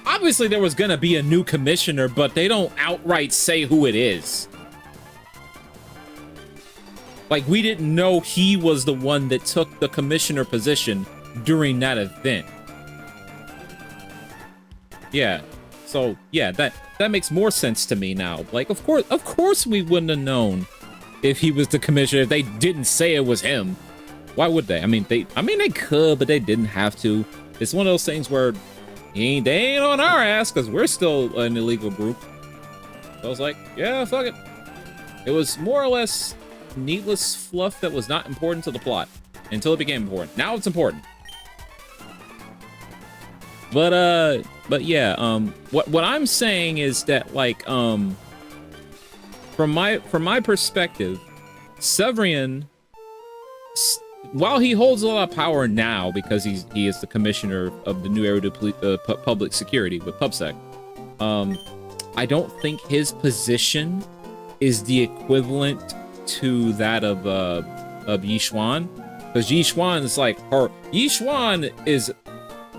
Speaker 1: Obviously, there was gonna be a new commissioner, but they don't outright say who it is. Like, we didn't know he was the one that took the commissioner position during that event. Yeah. So, yeah, that makes more sense to me now. Like, of course we wouldn't have known if he was the commissioner if they didn't say it was him. Why would they? I mean, they could, but they didn't have to. It's one of those things where they ain't on our ass because we're still an illegal group. So I was like, yeah, fuck it. It was more or less needless fluff that was not important to the plot until it became important. Now it's important. But yeah, what I'm saying is that, like, from my perspective, Severian, while he holds a lot of power now because he is the commissioner of the new area of public security with PubSec, I don't think his position is the equivalent to that of Yixuan, because Yixuan is like her. Yixuan is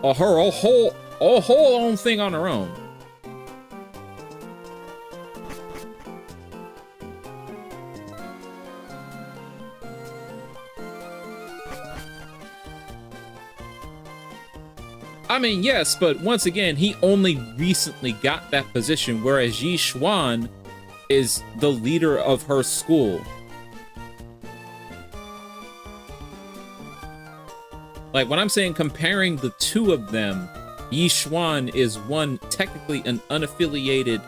Speaker 1: her whole own thing on her own. I mean, yes, but once again, he only recently got that position, whereas Yixuan is the leader of her school. Like, when I'm saying comparing the two of them, Yixuan is one technically an unaffiliated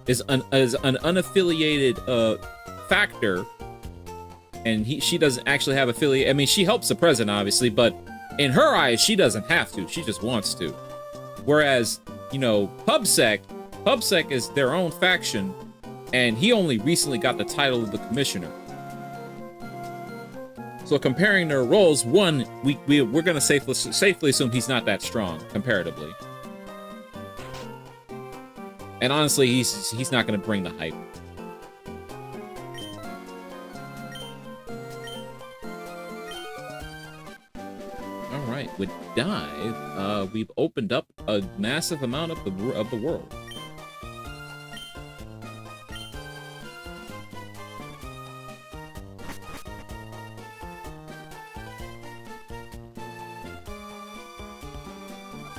Speaker 1: is an unaffiliated factor, and she doesn't actually have affiliate. I mean, she helps the president obviously, but in her eyes, she doesn't have to. She just wants to. Whereas, you know, PubSec is their own faction, and he only recently got the title of the commissioner. So comparing their roles, one, we're gonna safely assume he's not that strong comparatively. And honestly, he's not gonna bring the hype. All right, with Dive, we've opened up a massive amount of the world.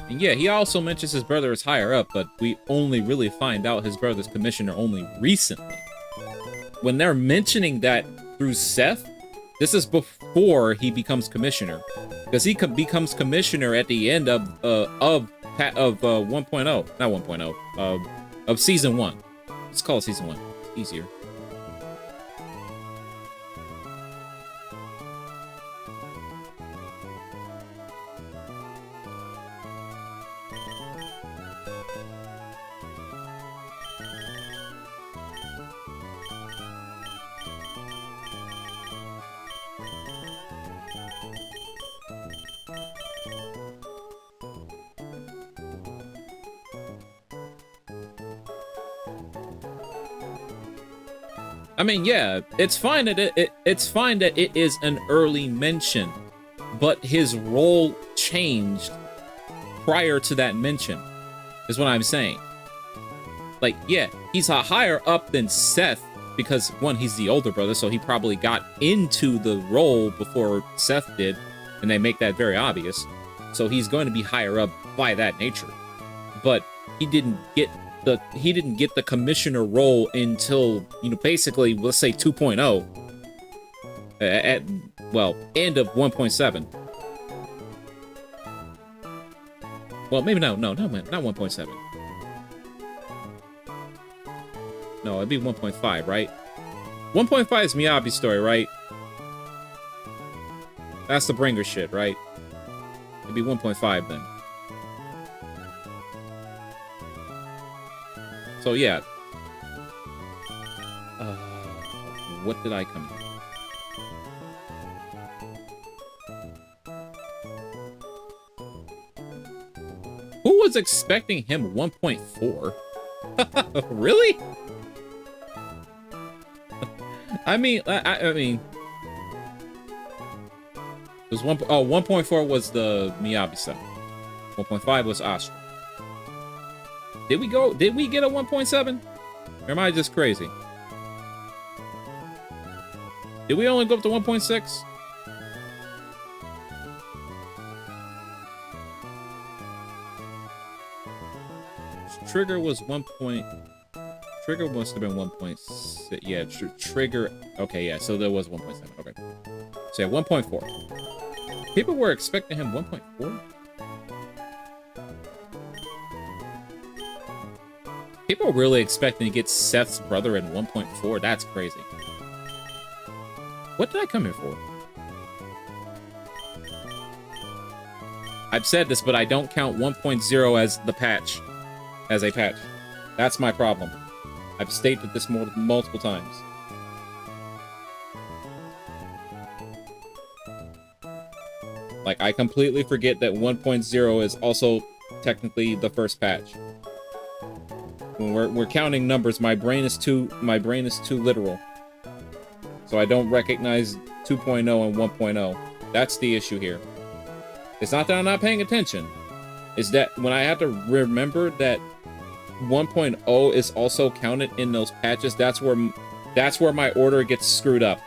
Speaker 1: And yeah, he also mentions his brother is higher up, but we only really find out his brother's commissioner only recently. When they're mentioning that through Seth, this is before he becomes commissioner, because he becomes commissioner at the end of 1.0, not 1.0, of season 1. Let's call it season 1. Easier. I mean, yeah, it's fine that it's fine that it is an early mention, but his role changed prior to that mention, is what I'm saying. Like, yeah, he's a higher up than Seth because, one, he's the older brother, so he probably got into the role before Seth did, and they make that very obvious. So he's going to be higher up by that nature. But he didn't get the commissioner role until, you know, basically, let's say 2.0. At, well, end of 1.7. Well, maybe not 1.7. No, it'd be 1.5, right? 1.5 is Miyabi's story, right? That's the bringer shit, right? It'd be 1.5 then. So yeah. What did I come here? Who was expecting him 1.4? Really? I mean, I mean, it was 1.4 was the Miyabi stuff. 1.5 was Astra. Did we get a 1.7? Or am I just crazy? Did we only go up to 1.6? Trigger was 1. Trigger must have been 1.6. Yeah, Trigger. Okay, yeah, so there was 1.7. Okay. So yeah, 1.4. People were expecting him 1.4? People were really expecting to get Seth's brother in 1.4? That's crazy. What did I come here for? I've said this, but I don't count 1.0 as the patch. As a patch. That's my problem. I've stated this multiple times. Like, I completely forget that 1.0 is also technically the first patch. When we're counting numbers, my brain is too literal. So I don't recognize 2.0 and 1.0. That's the issue here. It's not that I'm not paying attention. It's that when I have to remember that 1.0 is also counted in those patches, that's where my order gets screwed up.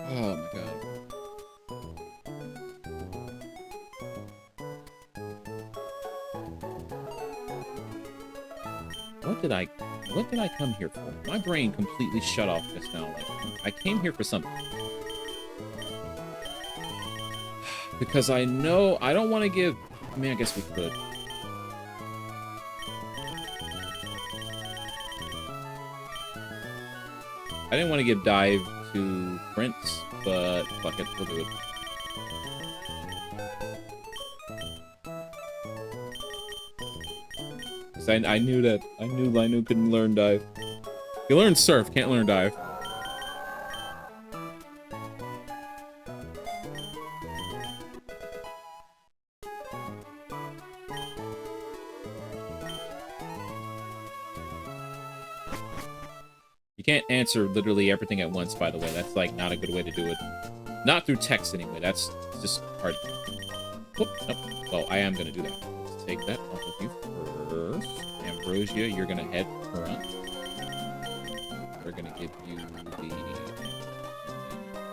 Speaker 1: Oh my god. What did I come here for? My brain completely shut off just now. Like, I came here for something. Because I know I don't want to give... I mean, I guess we could. I didn't want to give Dive to Prince, but fuck it, we'll do it. I knew Linu couldn't learn Dive. He learned Surf, can't learn Dive. You can't answer literally everything at once, by the way. That's, like, not a good way to do it. Not through text, anyway. That's just hard. Whoop, nope. Well, I am gonna do that. Let's take that off of you first. Ambrosia, you're gonna head front. We're gonna give you the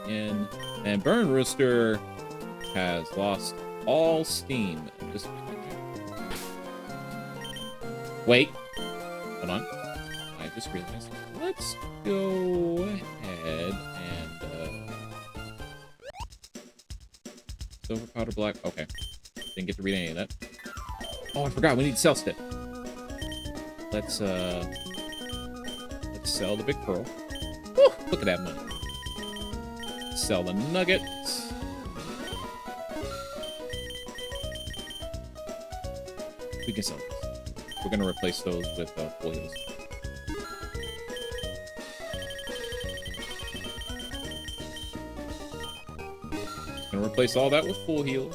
Speaker 1: in. And Burn Rooster has lost all steam. Just wait. Hold on. I just realized. Let's go ahead and silver powder black. Okay. Didn't get to read any of that. Oh, I forgot. We need Cell Step. Let's sell the big pearl. Woo, look at that money. Sell the nuggets. We can sell these. We're gonna replace those with full heals. Gonna replace all that with full heals.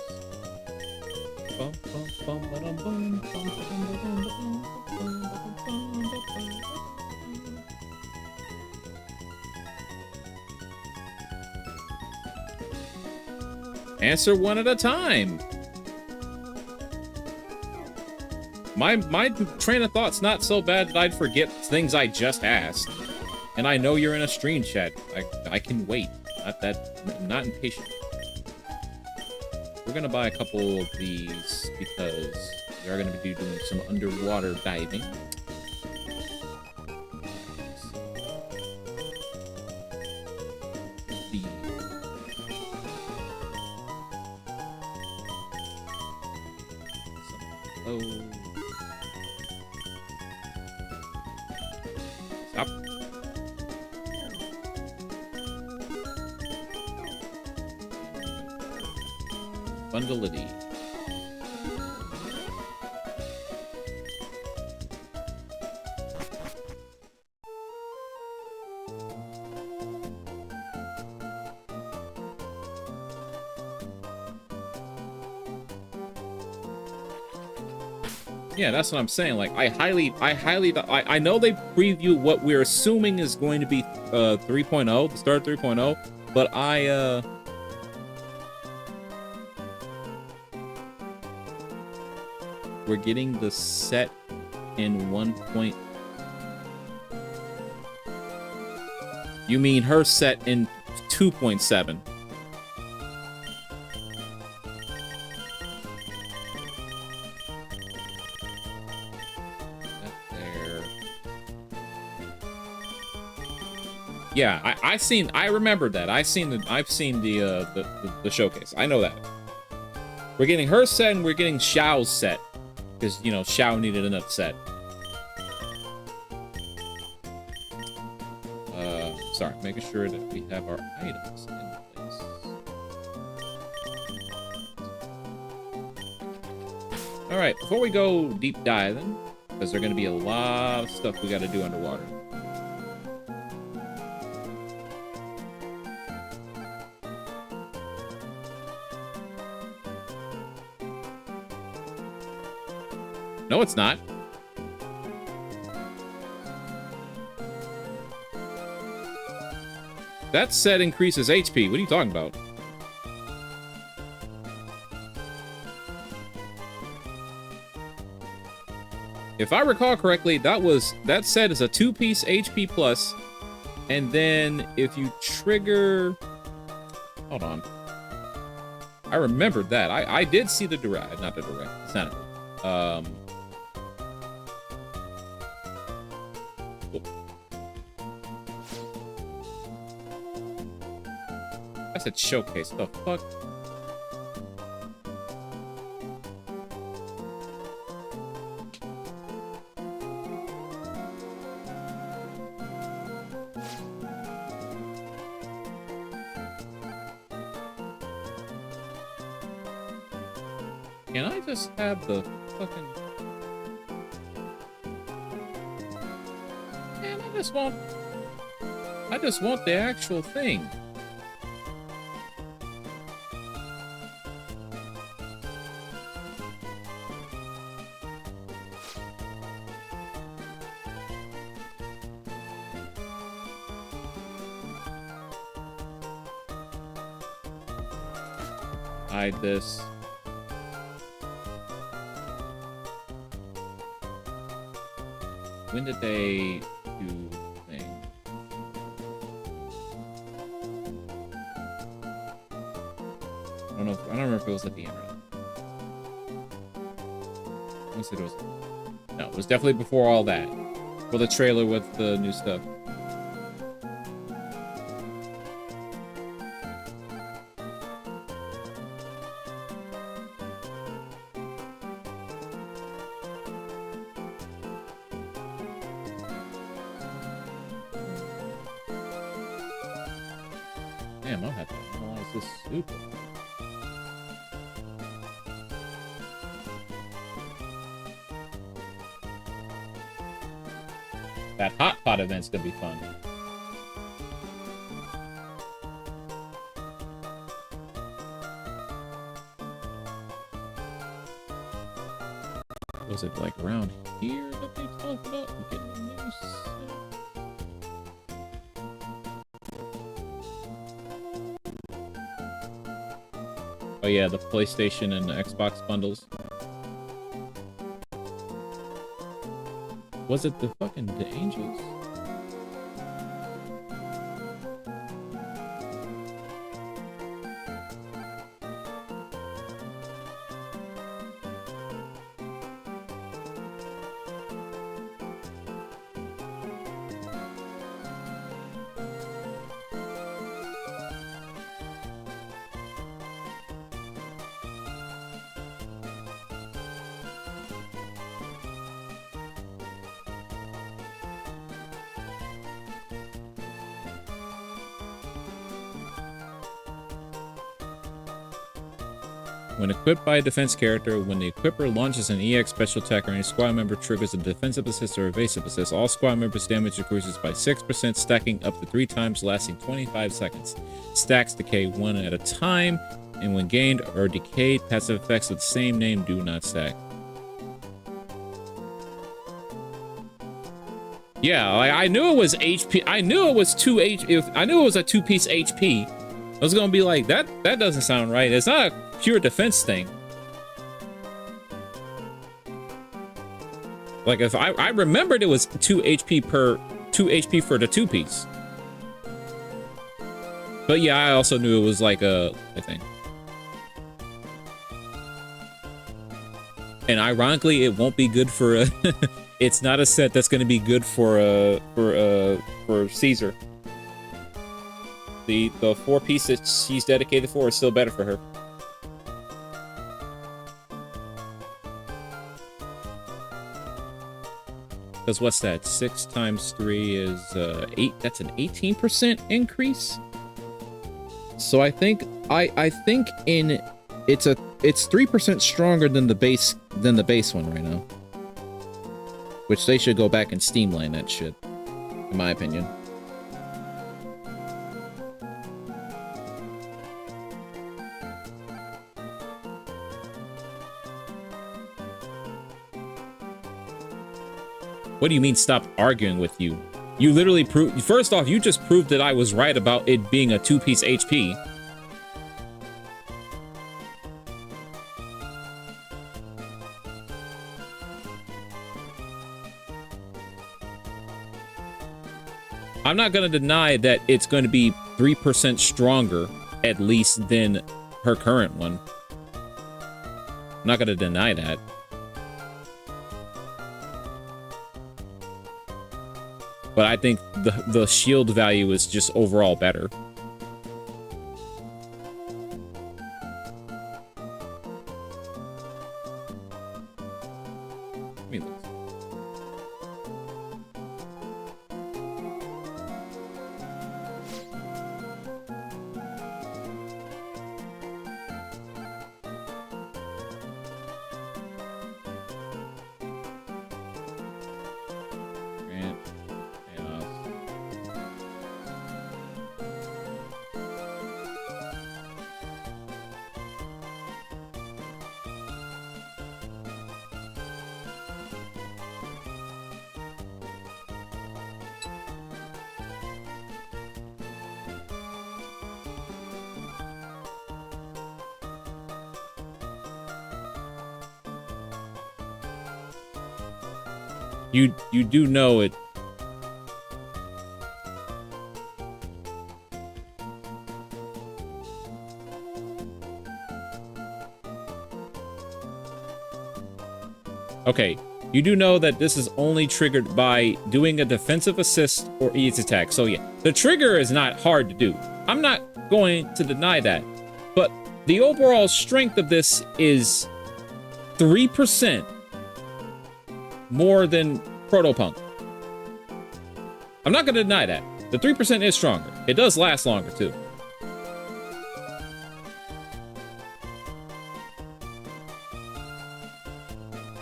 Speaker 1: Bum, bum, bum, ba-dum, bum, bum, bum, bum, bum, bum, bum, bum, bum, bum. Answer one at a time. My train of thought's not so bad that I'd forget things I just asked. And I know you're in a stream chat. I can wait. I'm not impatient. We're gonna buy a couple of these because we are gonna be doing some underwater diving. Stop. Bundleity. Yeah, that's what I'm saying. Like, I know they preview what we're assuming is going to be 3.0, the start of 3.0, but we're getting the set in 1. You mean her set in 2.7? Yeah, I remembered that. I've seen the showcase. I know that. We're getting her set and we're getting Xiao's set. Because, you know, Xiao needed another set. Sorry, making sure that we have our items in place. Alright, before we go deep diving, because there's going to be a lot of stuff we got to do underwater. No, it's not. That set increases HP. What are you talking about? If I recall correctly, that set is a 2-piece HP plus, and then if you trigger... Hold on. I remembered that. I did see the direct, not the direct, Senator. I said showcase. The fuck? Can I just have the fucking... Man, I just want the actual thing. Hide this. When did they do thing? I don't remember if it was at the end or not. Unless it was. No, it was definitely before all that. For the trailer with the new stuff. Damn, I'll have to analyze this super. That hot pot event's gonna be fun. Was it like around here that they talked about getting the news? Oh yeah, the PlayStation and the Xbox bundles. Was it the fucking the Angels? When equipped by a defense character, when the equipper launches an EX special attack or any squad member triggers a defensive assist or evasive assist, all squad members' damage increases by 6%, stacking up to 3 times, lasting 25 seconds. Stacks decay 1 at a time, and when gained or decayed, passive effects with the same name do not stack. Yeah, like, I knew it was HP. I knew it was I knew it was a 2-piece HP. I was gonna be like, that doesn't sound right. It's not a pure defense thing. Like, if I remembered it was 2 HP for the 2-piece. But yeah, I also knew it was like a thing. And ironically, it won't be good for a it's not a set that's going to be good for Caesar. The 4-piece that she's dedicated for is still better for her. Because what's that? 6 times 3 is 8. That's an 18% increase. So I think it's 3% stronger than the base one right now. Which they should go back and streamline that shit, in my opinion. What do you mean stop arguing with you? You literally proved... First off, you just proved that I was right about it being a 2-piece HP. I'm not going to deny that it's going to be 3% stronger, at least, than her current one. I'm not going to deny that. But I think the shield value is just overall better. Let me look. You do know it. Okay, you do know that this is only triggered by doing a defensive assist or ease attack. So yeah, the trigger is not hard to do. I'm not going to deny that. But the overall strength of this is 3% more than Protopunk. I'm not going to deny that. The 3% is stronger. It does last longer, too.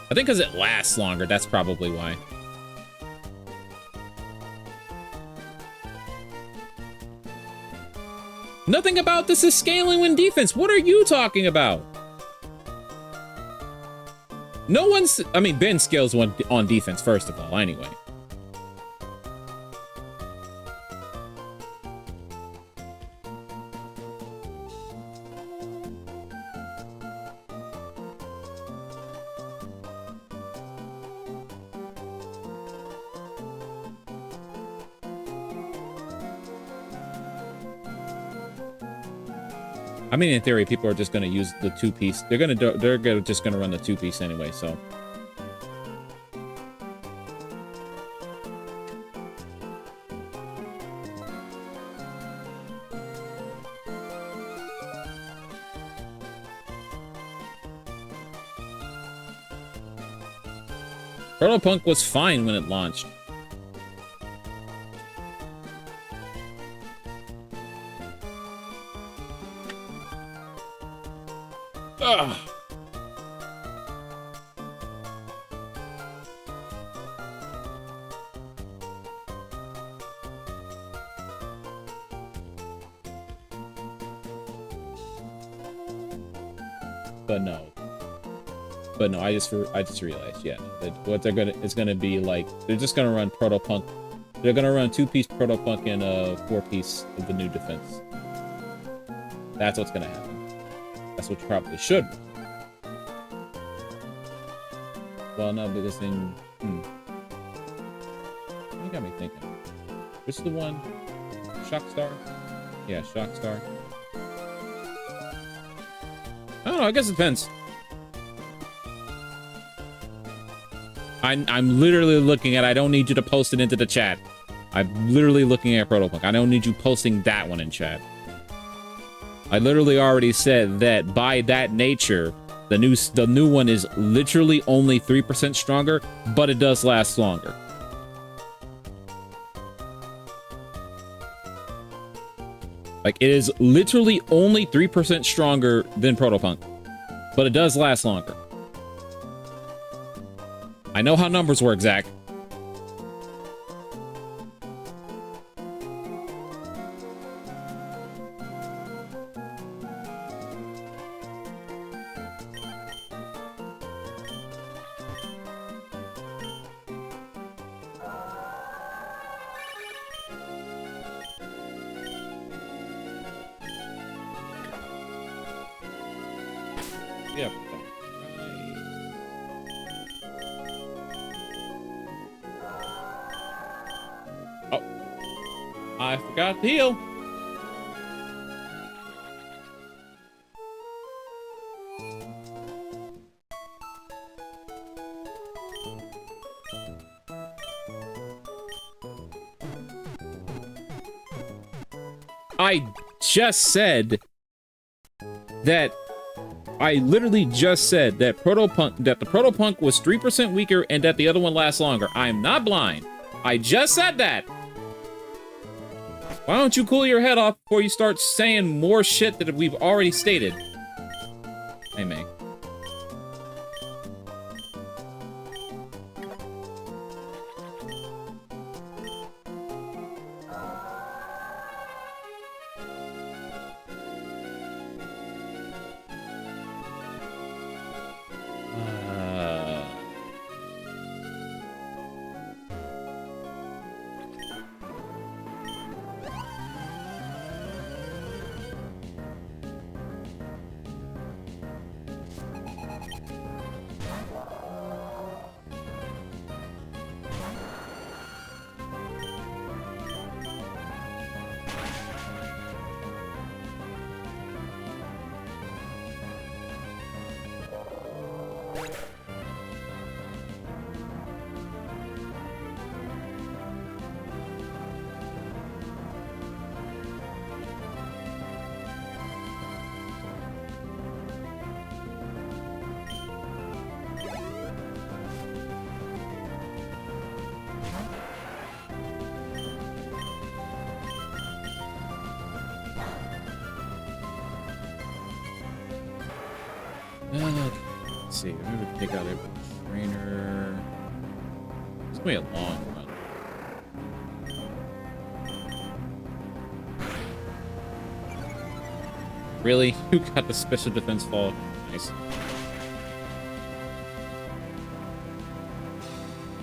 Speaker 1: I think because it lasts longer, that's probably why. Nothing about this is scaling when defense. What are you talking about? No one's... I mean, Ben scales one on defense, first of all, anyway. I mean, in theory, people are just gonna use the 2-piece. They're just gonna run the 2-piece anyway, so. Protopunk was fine when it launched. Ugh. But no, I just realized, yeah, that what it's gonna be like, they're just gonna run Protopunk. They're gonna run 2-piece Protopunk and a 4-piece of the new defense. That's what's gonna happen. That's what you probably should. Well, no, because then, you got me thinking. What's the one? Shockstar? Yeah, Shockstar. I don't know, I guess it depends. I'm literally looking at, I don't need you to post it into the chat. I'm literally looking at Protopunk. I don't need you posting that one in chat. I literally already said that by that nature, the new one is literally only 3% stronger, but it does last longer. Like, it is literally only 3% stronger than Protopunk, but it does last longer. I know how numbers work, Zach. Yep. Oh. I forgot to heal. I just said that I literally just said that the Protopunk was 3% weaker and that the other one lasts longer. I'm not blind. I just said that. Why don't you cool your head off before you start saying more shit that we've already stated? Hey, May. Let's see, maybe pick out every trainer. It's gonna be a long run. Really? You got the special defense fall? Nice.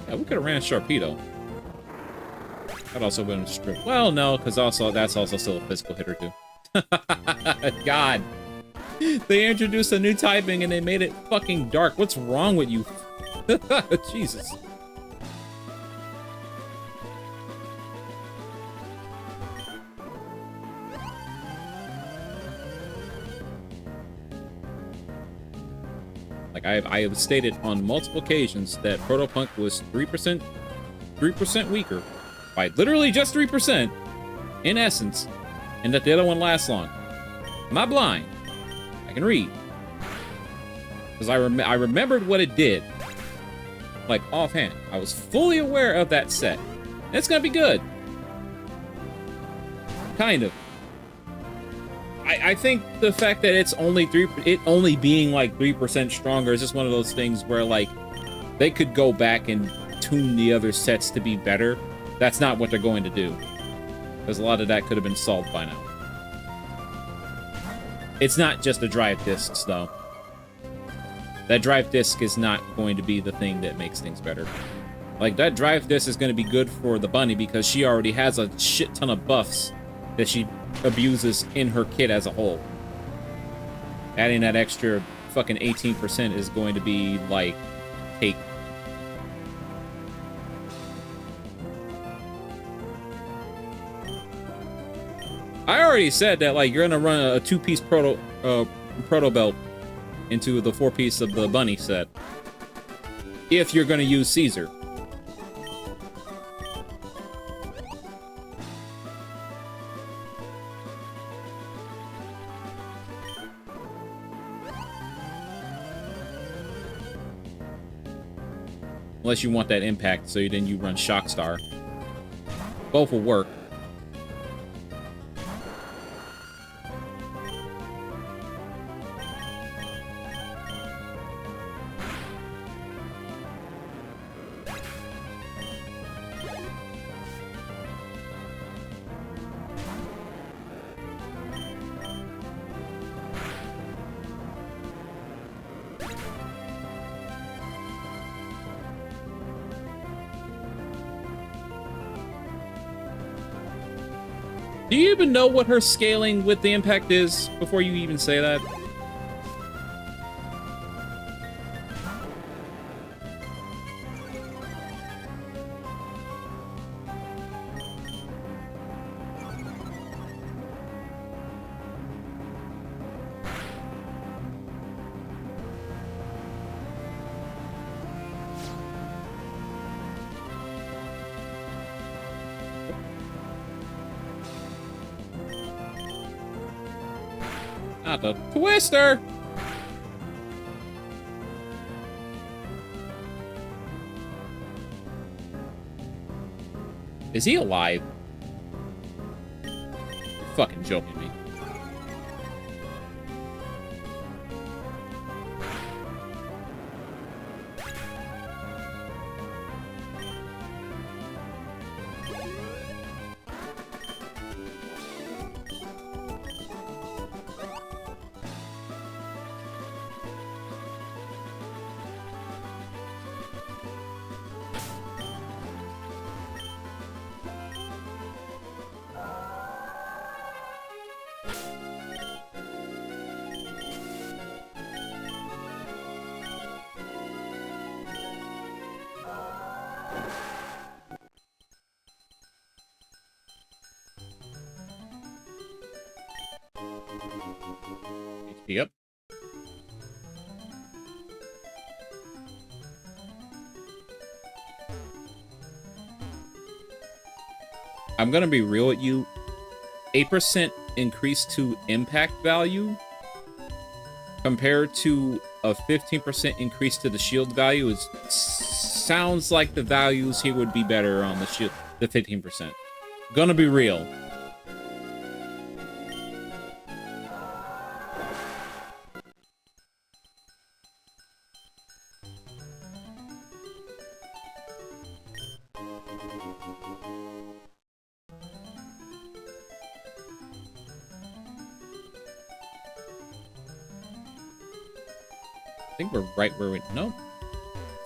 Speaker 1: Yeah, we could have ran Sharpedo. That also been a strip. Well, no, because that's also still a physical hitter too. God. They introduced a new typing and they made it fucking dark. What's wrong with you? Jesus. Like I have stated on multiple occasions that Protopunk was 3% weaker by literally just 3% in essence, and that the other one lasts long. I'm not blind. I can read. Because I remembered what it did. Like, offhand. I was fully aware of that set. And it's gonna be good. Kind of. I think the fact that it's only it only being like 3% stronger is just one of those things where, like, they could go back and tune the other sets to be better. That's not what they're going to do. Because a lot of that could have been solved by now. It's not just the drive discs, though. That drive disc is not going to be the thing that makes things better. Like, that drive disc is going to be good for the bunny because she already has a shit ton of buffs that she abuses in her kit as a whole. Adding that extra fucking 18% is going to be, like, cake. I already said that, like, you're gonna run a 2-piece proto belt into the 4-piece of the bunny set if you're gonna use Caesar. Unless you want that impact, so then you run Shockstar. Both will work. Do you even know what her scaling with the impact is before you even say that? Not the Twister! Is he alive? You're fucking joking me. Yep. I'm gonna be real with you. 8% increase to impact value compared to a 15% increase to the shield value sounds like the values here would be better on the shield, the 15%. Gonna be real. I think we're right where we... No.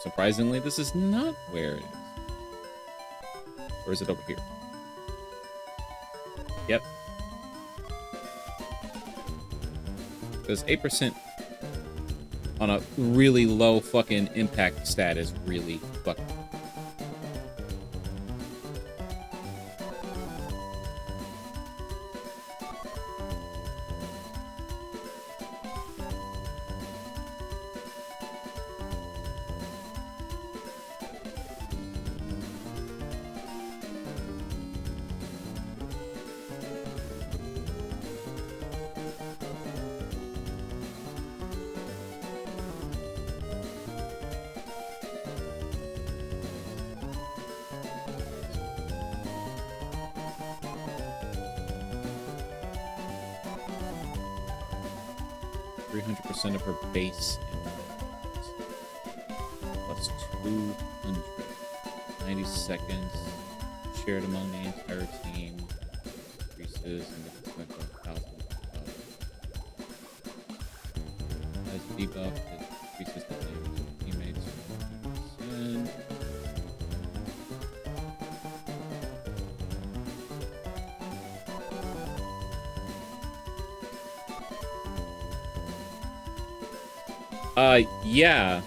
Speaker 1: Surprisingly, this is not where it is. Or is it over here? Yep. Because 8% on a really low fucking impact stat is really fucking... 300% of her base plus 200. 90 seconds shared among the entire team increases and the potential 1,000 as debuff it increases the damage of teammates 100%. Yeah.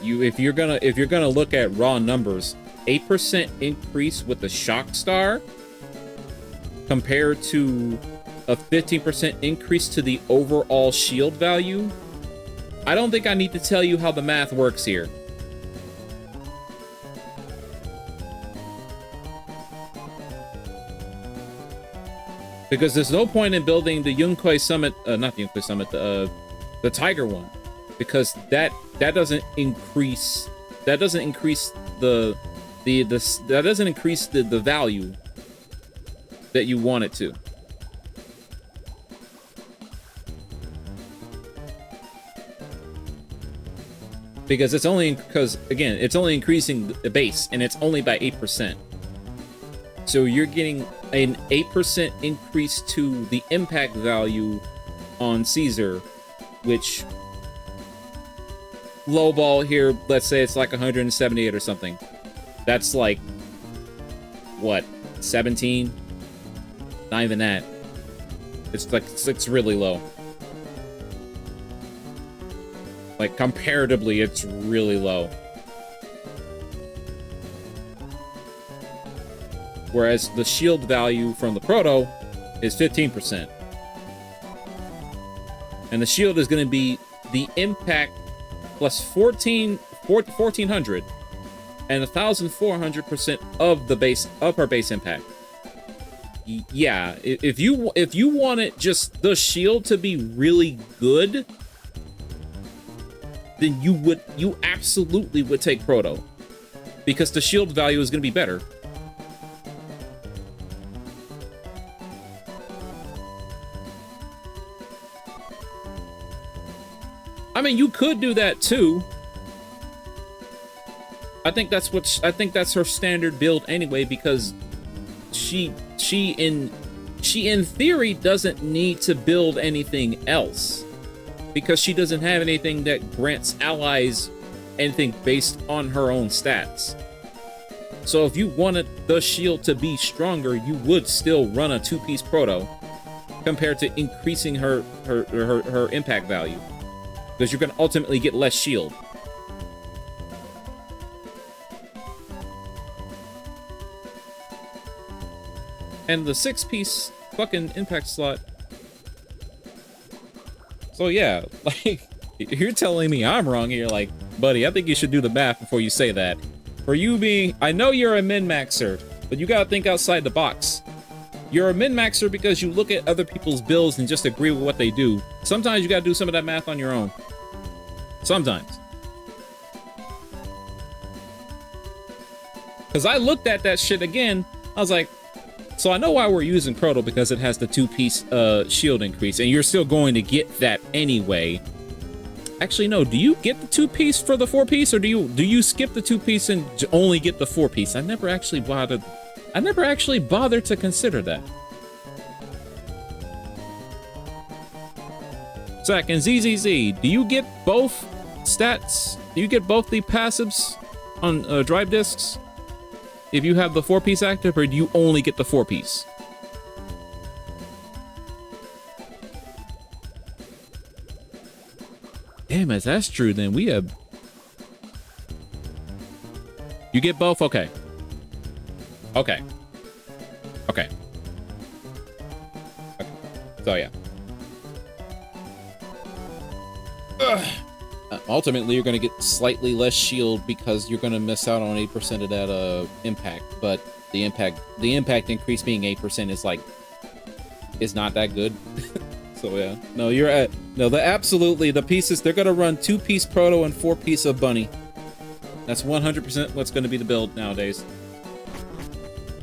Speaker 1: If you're gonna look at raw numbers, 8% increase with the shock star compared to a 15% increase to the overall shield value. I don't think I need to tell you how the math works here. Because there's no point in building the Yunkai Summit, not the Yunkai Summit, the Tiger one, because that doesn't increase the value that you want it to. Because it's only increasing the base, and it's only by 8%. So you're getting an 8% increase to the impact value on Caesar, which lowball here, let's say it's like 178 or something. That's like, what, 17? Not even that. It's really low. Like, comparatively, it's really low. Whereas the shield value from the Proto is 15%. And the shield is going to be the impact plus 1,400 and 1,400% of the base of her base impact. Yeah, if you wanted just the shield to be really good, then you absolutely would take Proto, because the shield value is going to be better. I mean, you could do that too. I think that's her standard build anyway, because she in theory doesn't need to build anything else, because she doesn't have anything that grants allies anything based on her own stats. So if you wanted the shield to be stronger, you would still run a 2-piece Proto compared to increasing her impact value, because you're going to ultimately get less shield. And the 6-piece fucking impact slot. So yeah, like, you're telling me I'm wrong here. Like, buddy, I think you should do the math before you say that. For you being, I know you're a min-maxer, but you gotta think outside the box. You're a min-maxer because you look at other people's builds and just agree with what they do. Sometimes you gotta do some of that math on your own. Sometimes. Because I looked at that shit again, I was like, so I know why we're using Proto, because it has the 2-piece shield increase, and you're still going to get that anyway. Actually, no, do you get the 2-piece for the 4-piece, or do you skip the 2-piece and only get the 4-piece? I never actually bothered to consider that. Zach and ZZZ, do you get both stats? Do you get both the passives on drive discs if you have the 4-piece active, or do you only get the 4-piece? Damn, if that's true, then we have... You get both? Okay. Okay. Okay. So, yeah. Ultimately, you're going to get slightly less shield because you're going to miss out on 8% of that impact. But the impact increase being 8% is not that good. So yeah, no, you're at the pieces. They're going to run 2-piece Proto and 4-piece of Bunny. That's 100% what's going to be the build nowadays.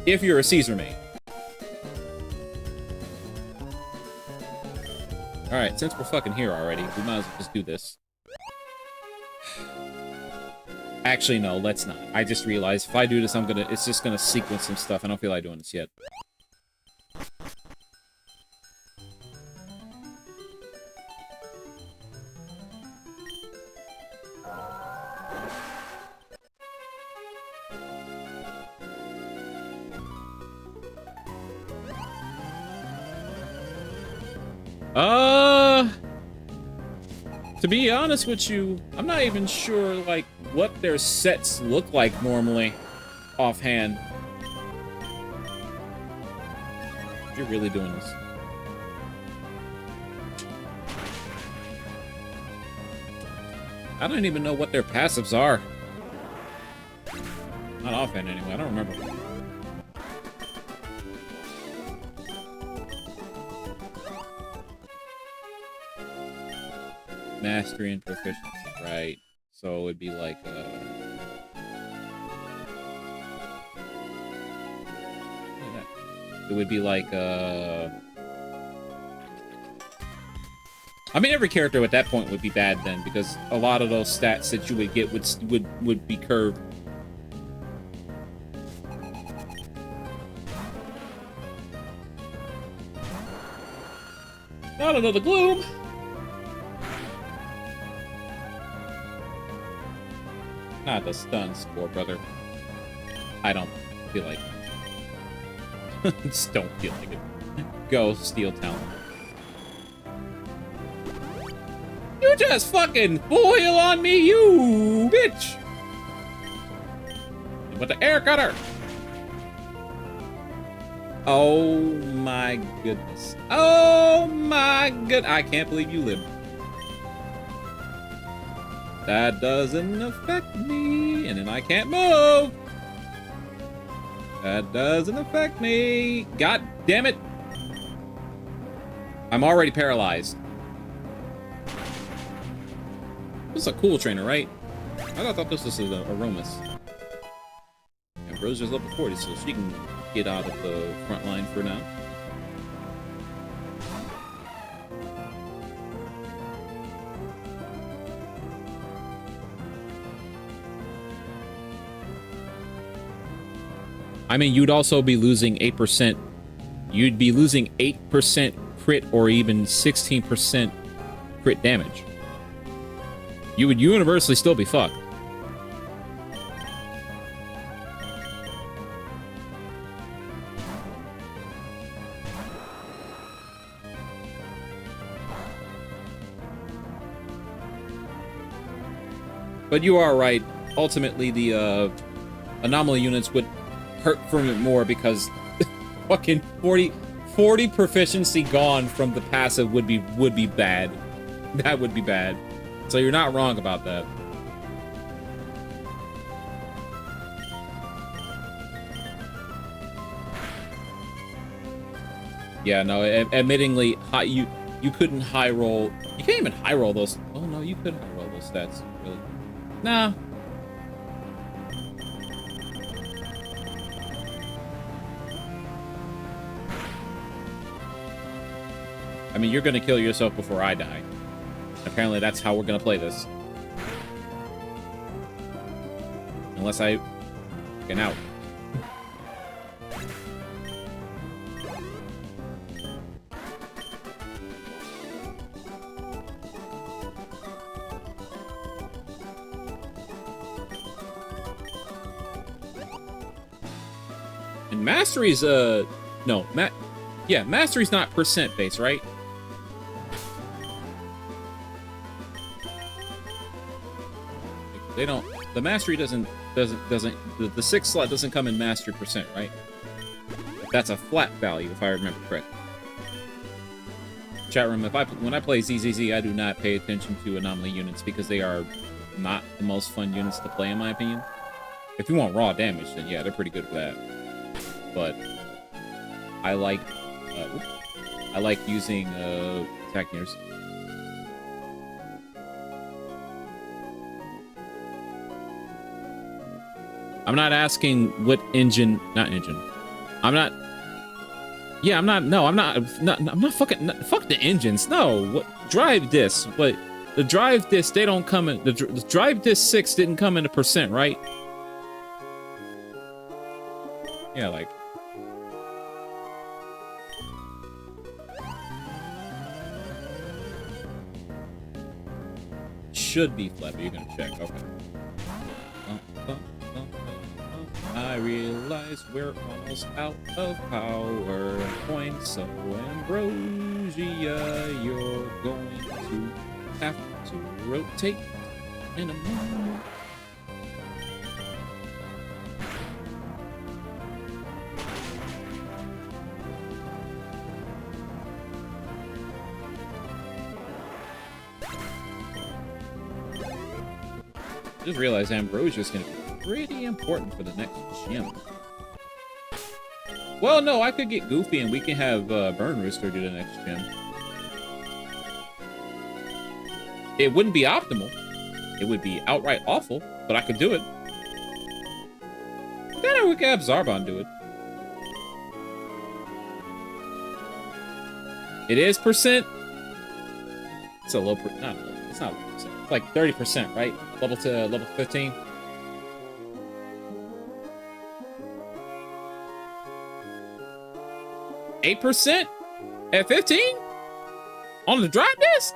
Speaker 1: If you're a Caesar main. Alright, since we're fucking here already, we might as well just do this. Actually, no, let's not. I just realized if I do this, it's just gonna sequence some stuff. I don't feel like doing this yet. To be honest with you, I'm not even sure, like, what their sets look like normally, offhand. You're really doing this. I don't even know what their passives are. Not offhand, anyway. I don't remember. Mastery and proficiency, right? So it'd be like, it would be like, I mean, every character at that point would be bad then, because a lot of those stats that you would get would be curved. Not another gloom! Not the stun score, brother. I don't feel like it. Just don't feel like it. Go, Steel Talon. You just fucking boil on me, you bitch! With the air cutter! Oh my goodness. Oh my good. I can't believe you lived. That doesn't affect me, and then I can't move. That doesn't affect me. God damn it. I'm already paralyzed. This is a cool trainer, right? I thought this was Aromas. And Rosa's level 40, so she can get out of the front line for now. I mean, you'd also be losing 8%. You'd be losing 8% crit or even 16% crit damage. You would universally still be fucked. But you are right. Ultimately, the anomaly units would hurt from it more because fucking 40 proficiency gone from the passive would be bad. That would be bad. So you're not wrong about that. Yeah, no, admittingly, you couldn't high roll. You can't even high roll those. Oh no, you couldn't high roll those stats. Really? Nah. I mean, you're gonna kill yourself before I die. Apparently, that's how we're gonna play this. Unless I get out. And Mastery's, no, yeah, Mastery's not percent based, right? They don't, the Mastery doesn't, the 6 slot doesn't come in Mastery percent, right? That's a flat value, if I remember correctly. Chat room, when I play ZZZ, I do not pay attention to anomaly units because they are not the most fun units to play, in my opinion. If you want raw damage, then yeah, they're pretty good for that. But I like using Techniers. I'm not asking what engine, not engine. I'm not Yeah, I'm not. No, I'm not fucking. Fuck the engines. No, what drive disc? But the drive disc, they don't come in. The drive disc 6 didn't come in a percent, right? Yeah, like. Should be flat, but you're gonna check. Okay. I realize we're almost out of power points, so Ambrosia, you're going to have to rotate in a moment. Just realized Ambrosia is going to be pretty important for the next gym. Well, no, I could get Goofy and we can have Burn Rooster do the next gym. It wouldn't be optimal. It would be outright awful, but I could do it. Then we could have Zarbon do it. It is percent. It's a low percent. Not low. It's not low percent. It's like 30%, right? Level to level 15. %? At 15? On the drive disc?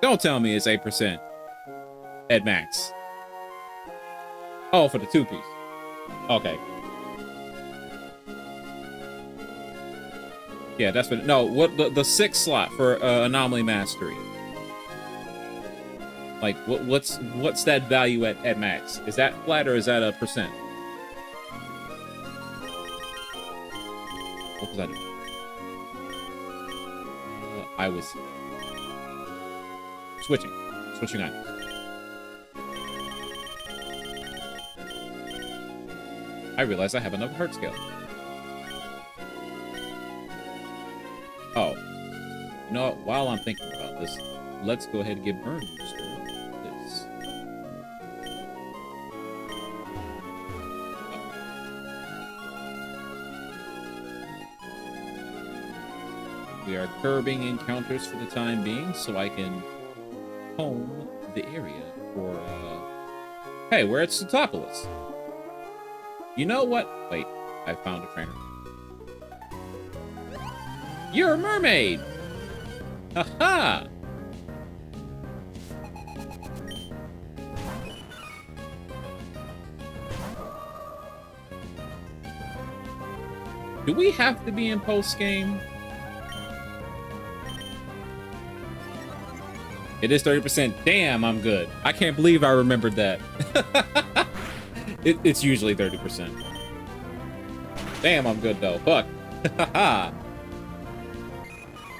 Speaker 1: Don't tell me it's 8% at max. Oh, for the 2-piece. Okay. Yeah, that's what. No, what the 6 slot for Anomaly Mastery? Like, what's that value at max? Is that flat or is that a percent? What was I doing? I was switching items. I realized I have another heart scale. Oh, you know what? While I'm thinking about this, let's go ahead and give Burn Booster this. We are curbing encounters for the time being, so I can home the area for, Hey, we're at Sootopolis. You know what? Wait, I found a trainer. You're a mermaid! Haha! Do we have to be in post-game? It is 30%. Damn, I'm good. I can't believe I remembered that. It's usually 30%. Damn, I'm good though. Fuck.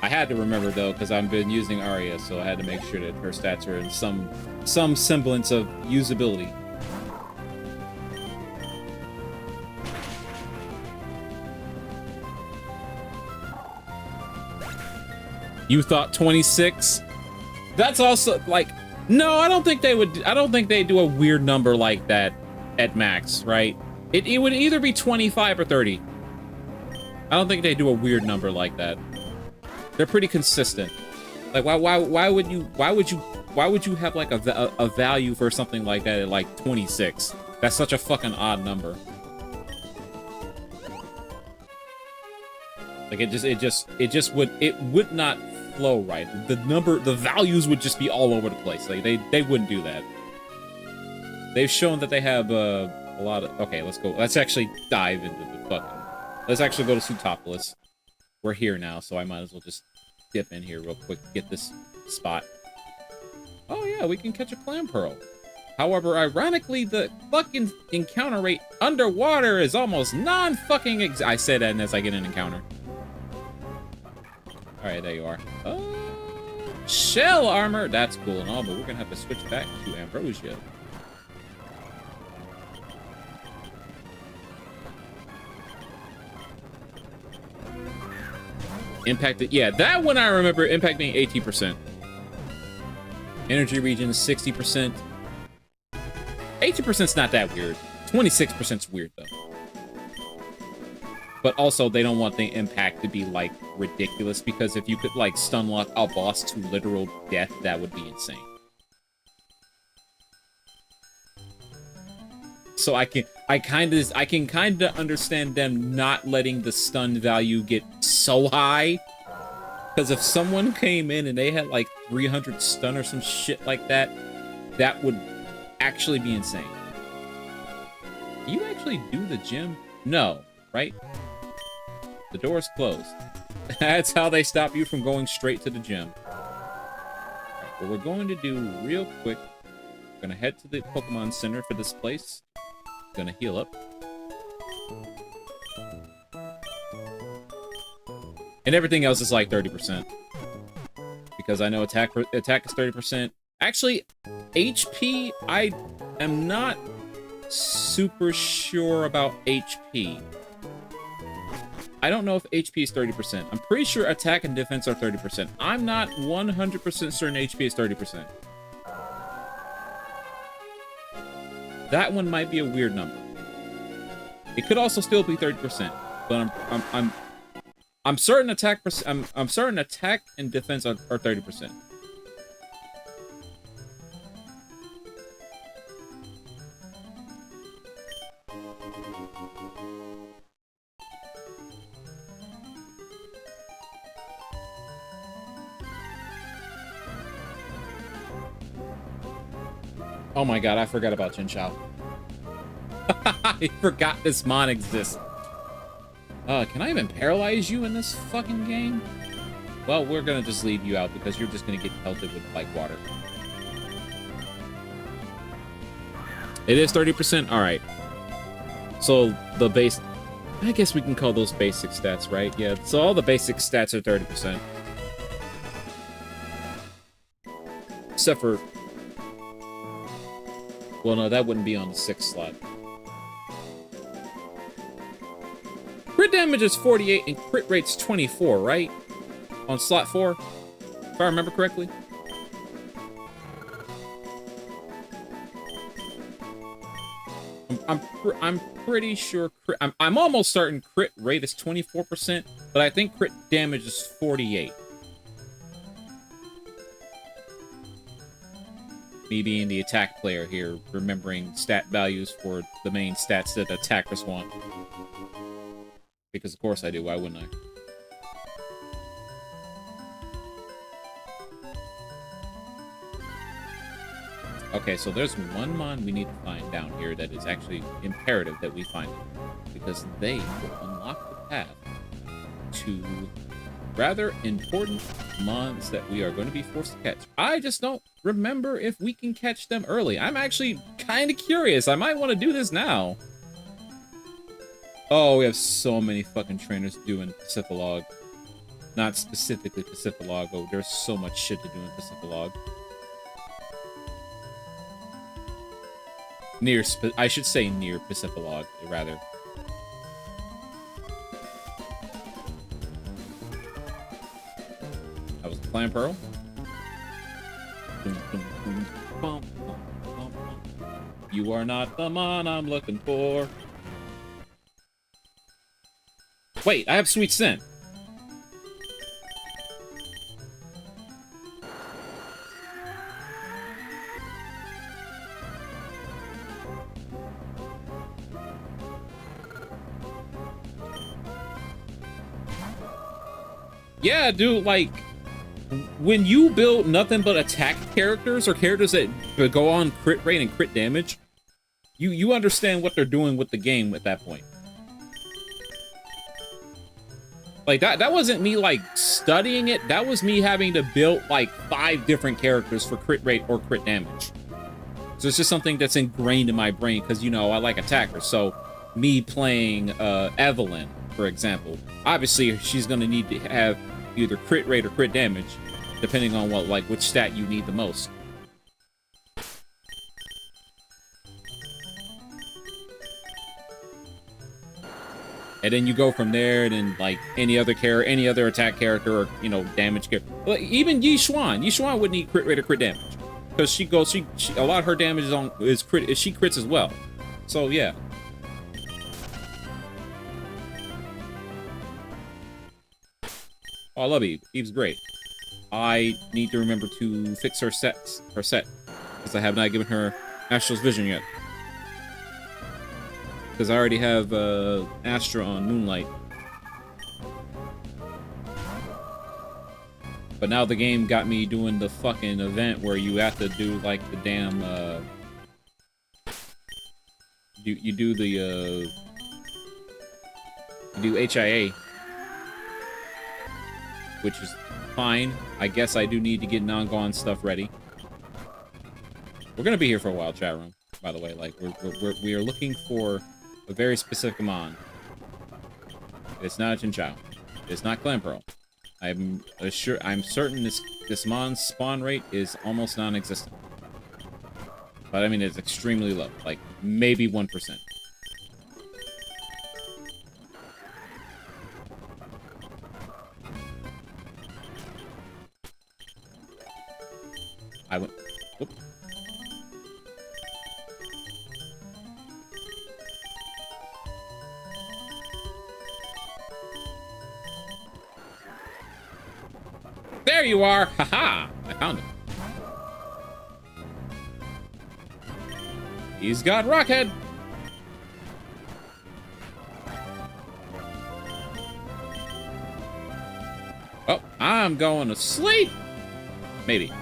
Speaker 1: I had to remember though, because I've been using Arya, so I had to make sure that her stats are in some semblance of usability. You thought 26? That's also like, no, I don't think they would. I don't think they do a weird number like that at max, right? It would either be 25 or 30. I don't think they do a weird number like that. They're pretty consistent. Like, why would you have like a value for something like that at like 26? That's such a fucking odd number. Like it would not flow right. The values would just be all over the place. Like they wouldn't do that. They've shown that they have a lot of. Okay, let's go. Let's actually dive into the fucking. Let's actually go to Sootopolis. We're here now, so I might as well just dip in here real quick, get this spot. Oh yeah, we can catch a clam pearl. However, ironically, the fucking encounter rate underwater is almost non-fucking I say that as I get an encounter. Alright, there you are. Oh, shell armor! That's cool and all, but we're gonna have to switch back to Ambrosia. Impacted, yeah, that one I remember impact being 18%. Energy region 60%. 18%'s not that weird. 26%'s weird though. But also, they don't want the impact to be, like, ridiculous, because if you could, like, stun lock a boss to literal death, that would be insane. So I can kind of understand them not letting the stun value get so high. Because if someone came in and they had, like, 300 stun or some shit like that, that would actually be insane. Do you actually do the gym? No, right? The door's closed. That's how they stop you from going straight to the gym. Right, what we're going to do real quick, we're going to head to the Pokemon Center for this place. Going to heal up. And everything else is like 30%. Because I know attack is 30%. Actually, HP, I am not super sure about HP. I don't know if HP is 30%. I'm pretty sure attack and defense are 30%. I'm not 100% certain HP is 30%. That one might be a weird number. It could also still be 30%, but I'm certain attack I'm certain attack and defense are 30%. Oh my god, I forgot about Jin Chao. I forgot this mon exists. Can I even paralyze you in this fucking game? Well, we're gonna just leave you out because you're just gonna get pelted with, like, water. It is 30%? Alright. So, the base... I guess we can call those basic stats, right? Yeah, so all the basic stats are 30%. Except for... Well, no, that wouldn't be on the 6th slot. Crit damage is 48 and crit rate's 24, right? On slot 4, if I remember correctly. I'm pretty sure I'm almost certain crit rate is 24%, but I think crit damage is 48. Me being the attack player here, remembering stat values for the main stats that attackers want. Because of course I do, why wouldn't I? Okay, so there's one mon we need to find down here that is actually imperative that we find it. Because they will unlock the path to rather important mons that we are going to be forced to catch. I just don't remember if we can catch them early. I'm actually kind of curious. I might want to do this now. Oh, we have so many fucking trainers doing Pacifilog. Not specifically Pacifilog, but there's so much shit to do in Pacifilog. I should say near Pacifilog, rather. That was the Clamperl. You are not the mon I'm looking for. Wait, I have Sweet Scent. Yeah, dude, like, when you build nothing but attack characters or characters that go on crit rate and crit damage, you understand what they're doing with the game at that point. Like, that wasn't me, like, studying it. That was me having to build, like, 5 different characters for crit rate or crit damage. So it's just something that's ingrained in my brain because, you know, I like attackers. So me playing Evelyn, for example, obviously she's going to need to have either crit rate or crit damage, depending on what, like, which stat you need the most. And then you go from there, and then, like, any other attack character or, you know, damage character. Like, even Yi Xuan. Yi Xuan would need crit rate or crit damage. Because she a lot of her damage she crits as well. So, yeah. Oh, I love Eve. Eve's great. I need to remember to fix her set, because I have not given her Astra's Vision yet. Because I already have Astra on Moonlight. But now the game got me doing the fucking event where you have to do like the damn you do the you do HIA, which is fine. I guess I do need to get non-gone stuff ready. We're gonna be here for a while, chat room. By the way, like we are looking for a very specific mon. It's not a Chinchou. It's not Clamperl. I'm certain this mon's spawn rate is almost non-existent. But I mean, it's extremely low, like maybe 1%. I went. Whoop. There you are! Haha! I found him. He's got Rockhead! Oh, I'm going to sleep! Maybe.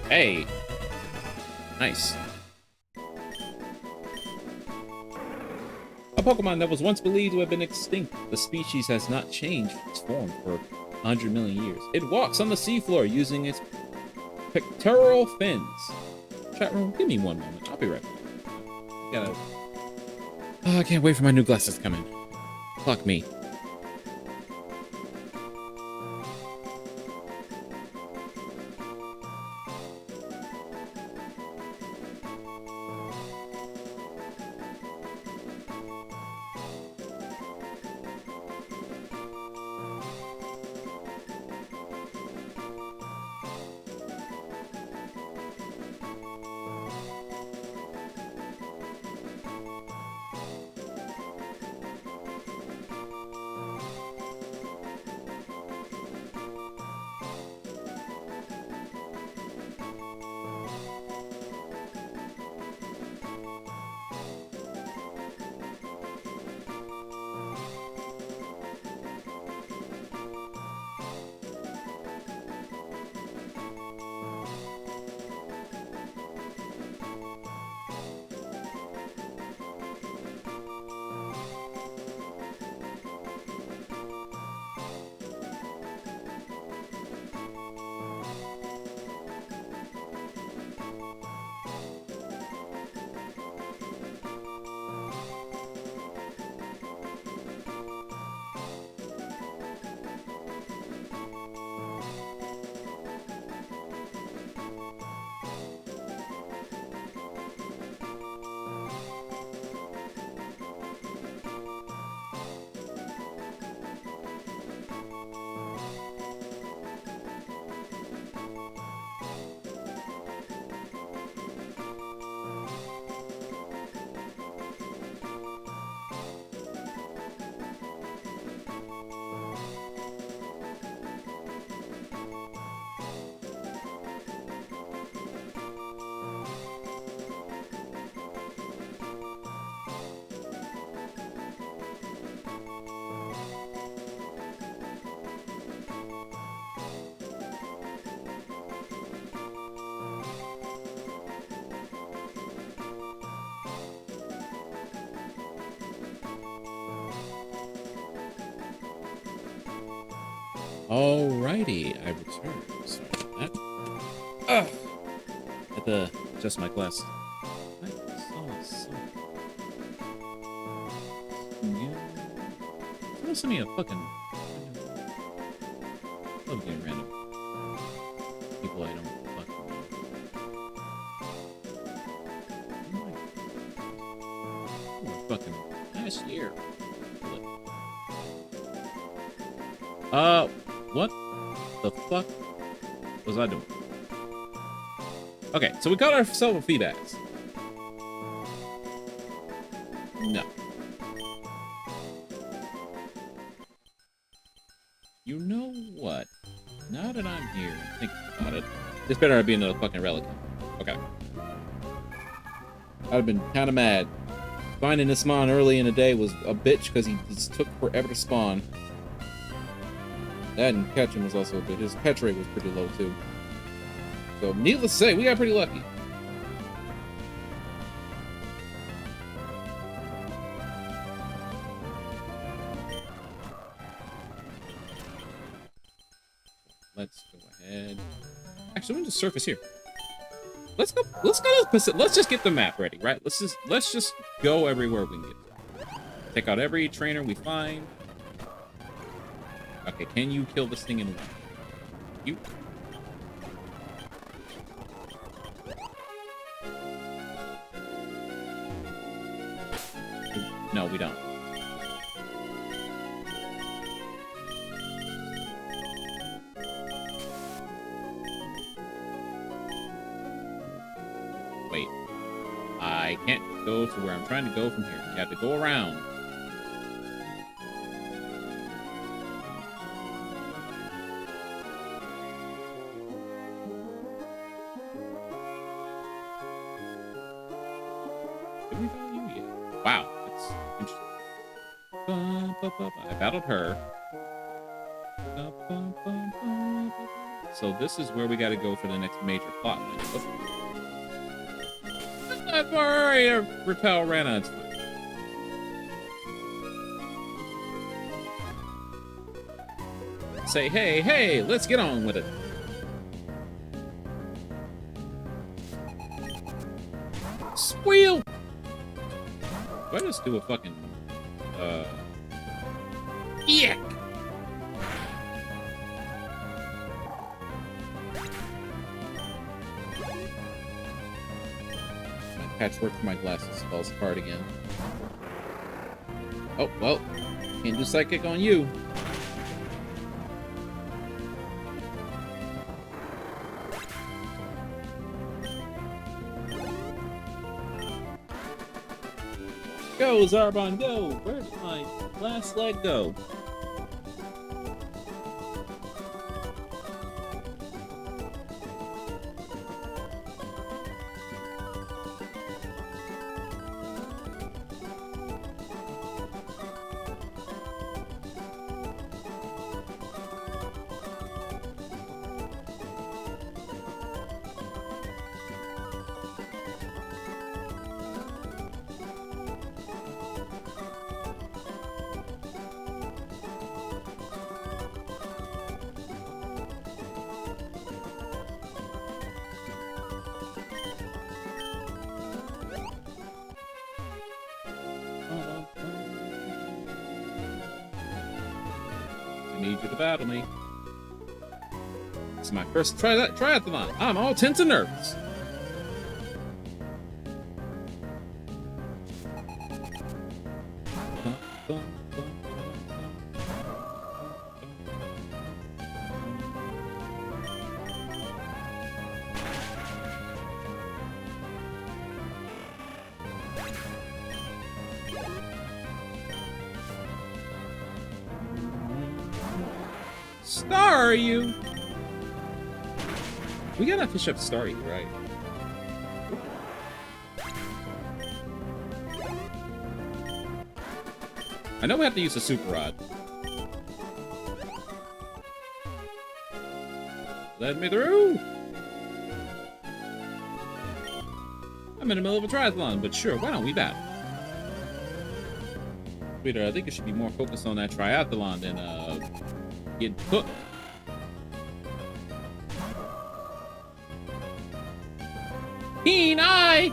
Speaker 1: Hey! Nice. A Pokemon that was once believed to have been extinct. The species has not changed its form for 100 million years. It walks on the seafloor using its pectoral fins. Chat room, give me one moment. I'll be right back. Gotta... Oh, I can't wait for my new glasses to come in. Fuck me. Alrighty, I returned. Sorry about that. Ugh. Had to adjust my glass. I saw something. Someone sent me a fucking... I love getting random people I don't fucking know. Oh, fucking... cashier. What the fuck was I doing? Okay, so we got ourselves a feedbacks. No. You know what? Now that I'm here and thinking about it, this better not be another fucking relic. Okay. I'd have been kind of mad. Finding this spawn early in the day was a bitch because he just took forever to spawn. That and catching was also a bit. His catch rate was pretty low too. So needless to say, we got pretty lucky. Let's go ahead. Actually, I'm gonna just surface here. Let's go to Pacific. Let's just get the map ready, right? Let's just go everywhere we can get. Take out every trainer we find. Okay, can you kill this thing in one? You. No, we don't. Wait. I can't go to where I'm trying to go from here. You have to go around. Did we battle you yet? Wow, that's interesting. I battled her. So this is where we got to go for the next major plot line. I've already repel Rana. It's fine. Say, hey, let's get on with it. Squeal! Do I just do a fucking, Yuck! My patchwork for my glasses falls apart again. Oh, well, can't do psychic on you. Go, Zarbon, go! Where'd my last leg go? I need you to battle me. This is my first triathlon. I'm all tense and nervous. Star, are you? We gotta fish up Starry, right? I know we have to use a super rod. Let me through! I'm in the middle of a triathlon, but sure, why don't we battle? Peter, I think you should be more focused on that triathlon than, getting cooked. Keen eye!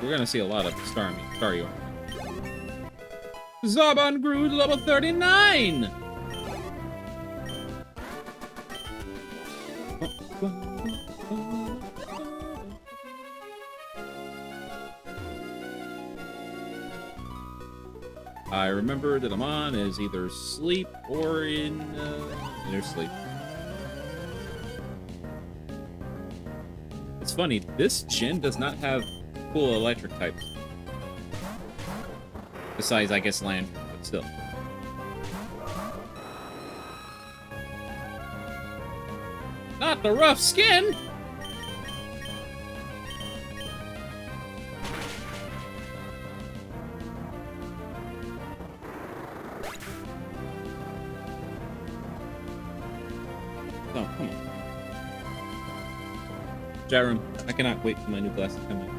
Speaker 1: We're gonna see a lot of Staryu. Zarbon grew to level 39! I remember that Amon is either asleep or in their sleep. It's funny, this gym does not have cool electric types. Besides, I guess, Lantern, but still. Not the rough skin! Oh, come on. Chat room, I cannot wait for my new glasses to come in.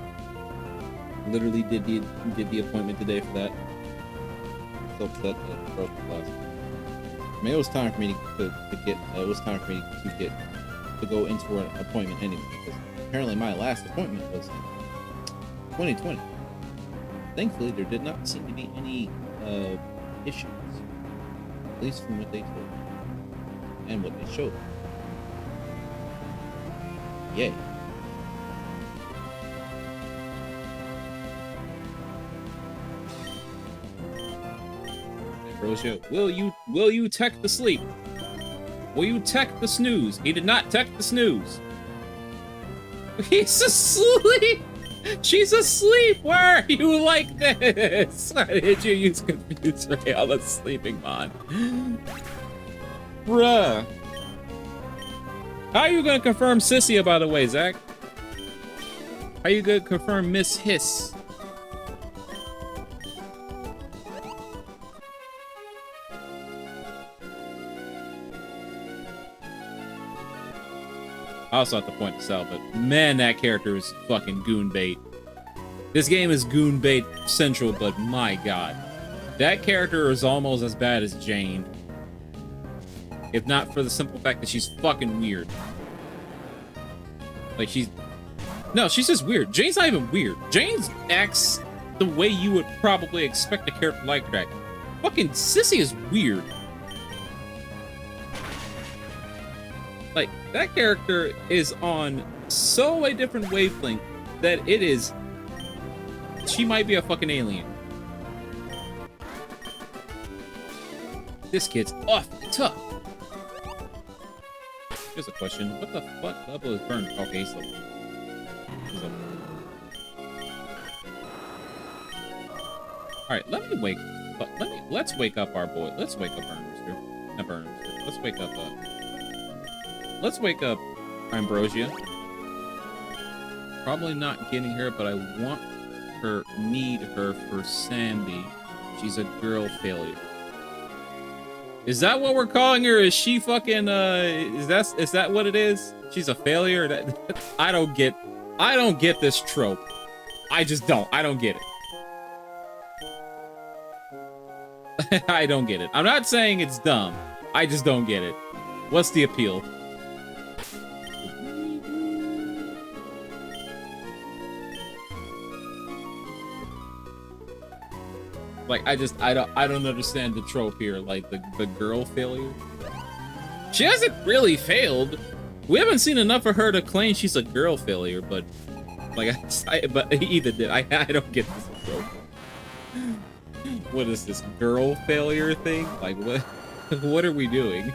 Speaker 1: Literally did the appointment today for that. So upset that I broke the glasses. I mean, it was time for me to go into an appointment anyway, because apparently my last appointment was in 2020. Thankfully, there did not seem to be any issues, at least from what they told me and what they showed me. Yay. Ambrosia, will you tech the sleep? Will you tech the snooze? He did not tech the snooze. He's asleep! She's asleep! Why are you like this? Why did you use Confuse Ray on the sleeping mon? Bruh. How are you gonna confirm Sissia, by the way, Zach? How are you gonna confirm Miss Hiss? I also have to point this out, but man, that character is fucking goon bait. This game is goon bait central, but my god. That character is almost as bad as Jane. If not for the simple fact that she's fucking weird. Like, she's just weird. Jane's not even weird. Jane acts the way you would probably expect a character like that. Fucking Sissy is weird. Like, that character is on so a different wavelength that it is... She might be a fucking alien. This kid's off the top. Here's a question. What the fuck level is Burn? Okay, he's level. Alright, let's wake up our boy. Let's wake up Burnrooster. Not Burnrooster. Let's wake up Ambrosia. Probably not getting her, but I need her for Sandy. She's a girl failure. Is that what we're calling her? Is she fucking is that what it is? She's a failure? I don't get this trope. I just don't. I don't get it. I don't get it. I'm not saying it's dumb. I just don't get it. What's the appeal? Like, I don't understand the trope here, like the girl failure. She hasn't really failed. We haven't seen enough of her to claim she's a girl failure, but like but either did. I don't get this trope. What is this girl failure thing? Like, what are we doing?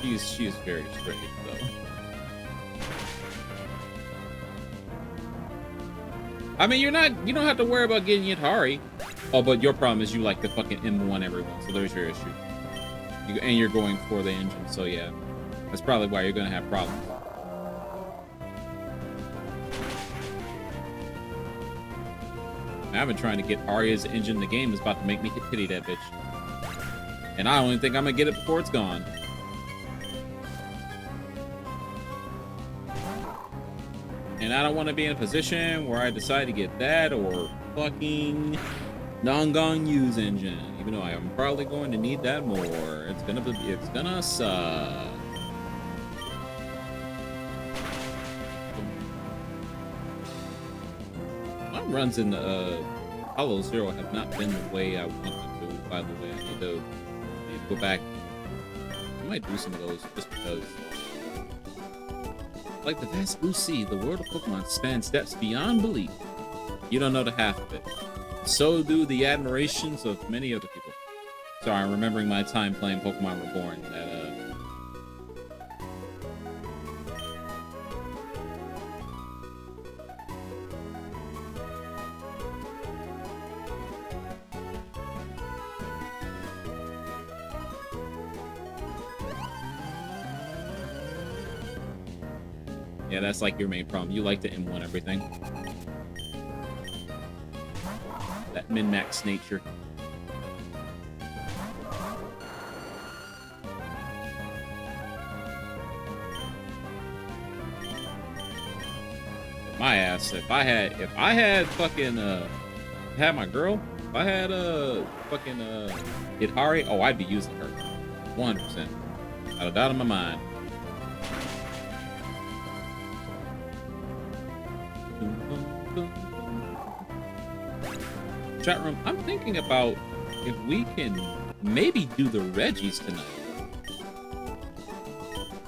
Speaker 1: She is very strange though. I mean, you don't have to worry about getting Yatari. Oh, but your problem is you like the fucking M1 everyone, so there's your issue. And you're going for the engine, so yeah. That's probably why you're gonna have problems. I've been trying to get Arya's engine. The game is about to make me pity that bitch. And I don't even think I'm gonna get it before it's gone. And I don't want to be in a position where I decide to get that or fucking Nongong Yu's engine, even though I am probably going to need that more. It's gonna suck. some runs in Hollow Zero have not been the way I want them to. By the way, I need to go back. I might do some of those just because. Like the vast blue sea, the world of Pokemon spans depths beyond belief. You don't know the half of it. So do the admirations of many other people. Sorry, I'm remembering my time playing Pokemon Reborn. Yeah, that's like your main problem. You like to M1 everything. That min-max nature. My ass. If I had fucking had my girl, if I had fucking Hidari, oh, I'd be using her 100%. Not a doubt in my mind. Chat room, I'm thinking about if we can maybe do the Reggies tonight.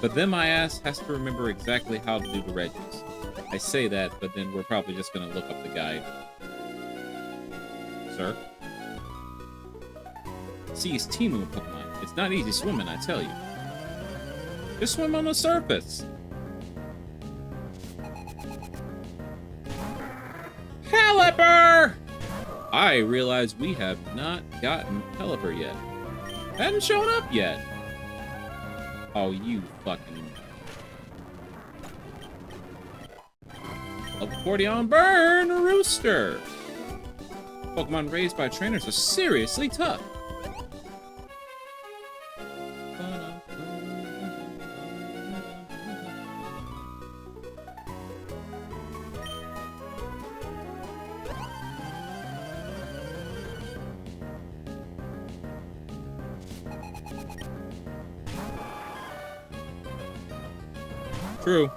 Speaker 1: But then my ass has to remember exactly how to do the Reggies. I say that, but then we're probably just gonna look up the guide. Sir? See, it's Teemu Pokemon. It's not easy swimming, I tell you. Just swim on the surface. Caliper! I realize we have not gotten Pelipper yet. Hadn't shown up yet. Oh, you fucking... Accordion burn, Rooster! Pokemon raised by trainers are seriously tough. True.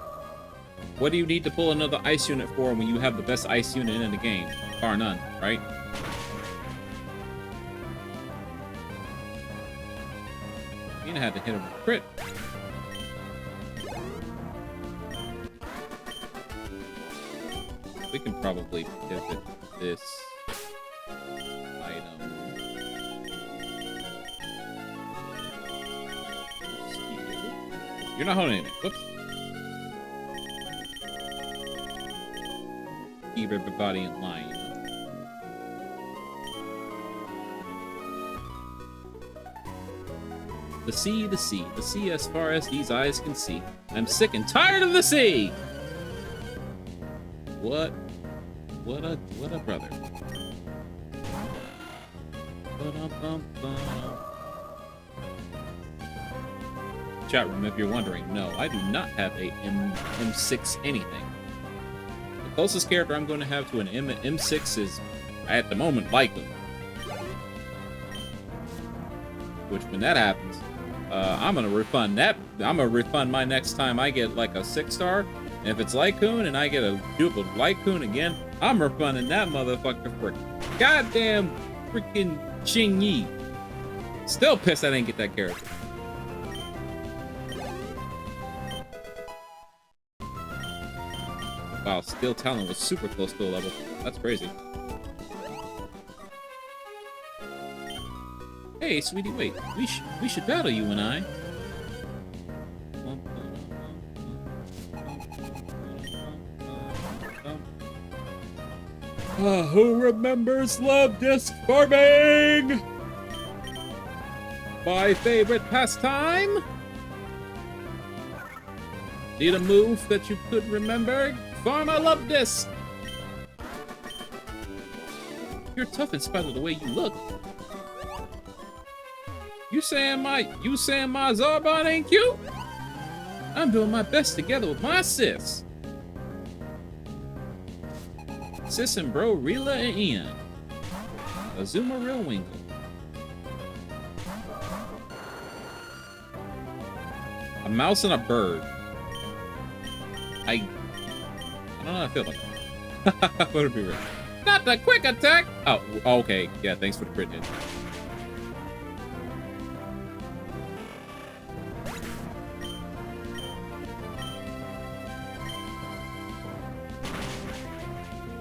Speaker 1: What do you need to pull another ice unit for when you have the best ice unit in the game? Bar none, right? You had to hit him with a crit. We can probably pivot this item. You're not holding it. Whoops. Keep everybody in line. The sea, the sea, the sea as far as these eyes can see. I'm sick and tired of the sea! What a brother. Chat room, if you're wondering, no, I do not have a M6 anything. The closest character I'm going to have to an M6 is, at the moment, Lycoon. Which, when that happens, I'm gonna refund that. I'm gonna refund my next time I get like a 6-star. And if it's Lycoon and I get a dupe of Lycoon again, I'm refunding that motherfucker for goddamn freaking Xingyi. Still pissed I didn't get that character. Wow, Steel Talon was super close to a level. That's crazy. Hey, sweetie, wait. We should battle, you and I. Who remembers Love Disc farming? My favorite pastime? Need a move that you could remember? Farm a Love Disc! You're tough in spite of the way you look. You saying my Zarbon ain't cute? I'm doing my best together with my sis. Sis and bro, Rila and Ian. Azuma Real Winkle. A mouse and a bird. I don't know how I feel about that. Would it be right? Not the quick attack! Oh, okay. Yeah, thanks for the crit hit.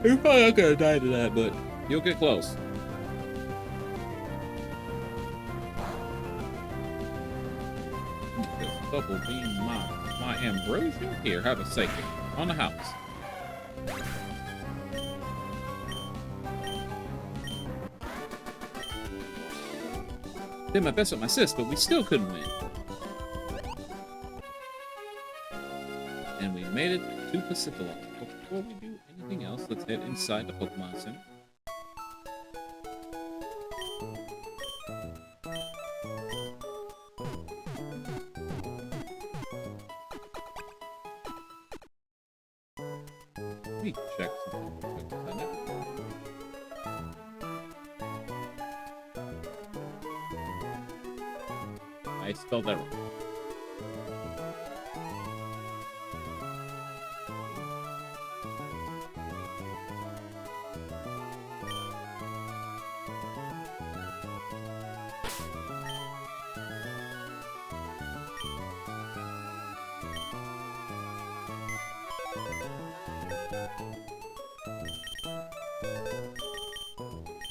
Speaker 1: You're probably not gonna die to that, but you'll get close. This double beam my ambrosia? Here, have a psychic. On the house. Did my best with my sis, but we still couldn't win. And we made it to Pacifica. Before we do anything else, let's head inside the Pokemon Center. Let me check something. I spelled that wrong.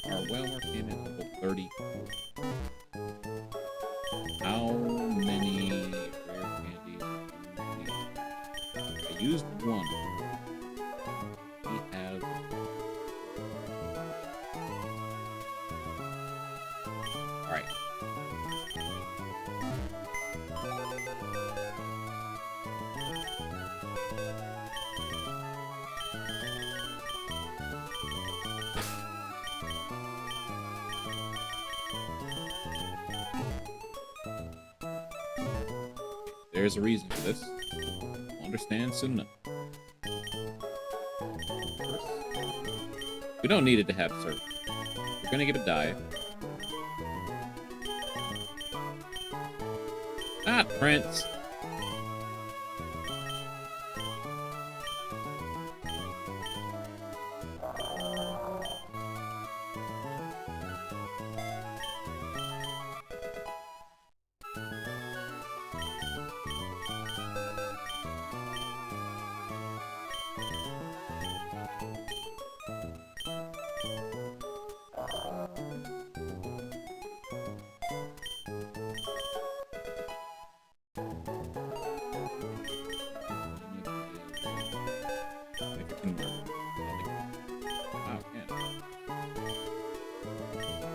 Speaker 1: Our Whalmer came in level 34. How many rare candies do we need? I used one. We have... Alright. There's a reason for this. We'll understand soon enough. First, we don't need it to have surf. We're gonna give it dive. Not Prince.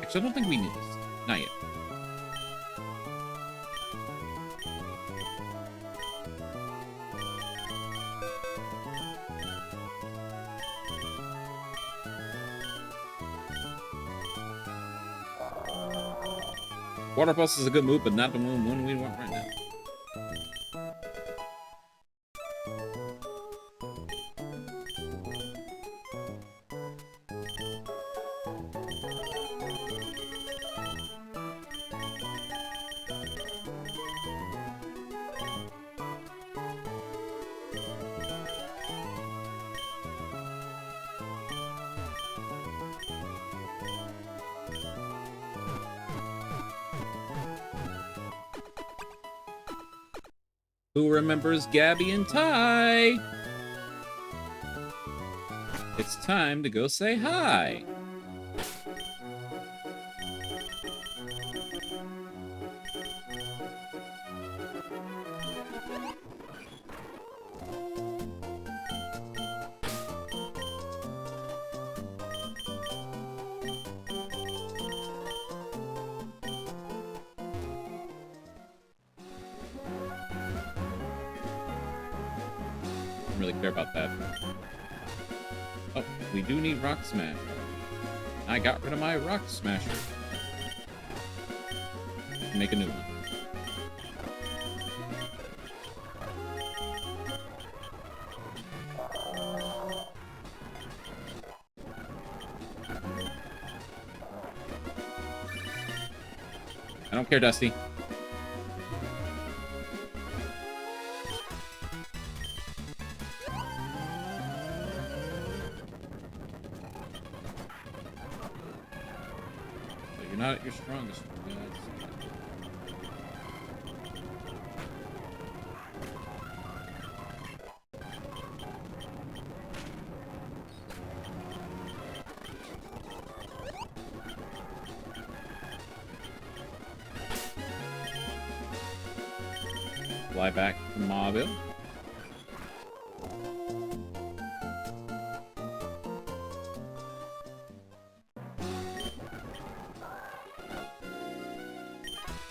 Speaker 1: Actually, I don't think we need this. Not yet. Water Pulse is a good move, but not the one we want right now. Who remembers Gabby and Ty? It's time to go say hi. Don't really care about that. Oh, we do need Rock Smash. I got rid of my Rock Smasher. Make a new one. I don't care, Dusty. You're not at your strongest. Fly back to Mauville.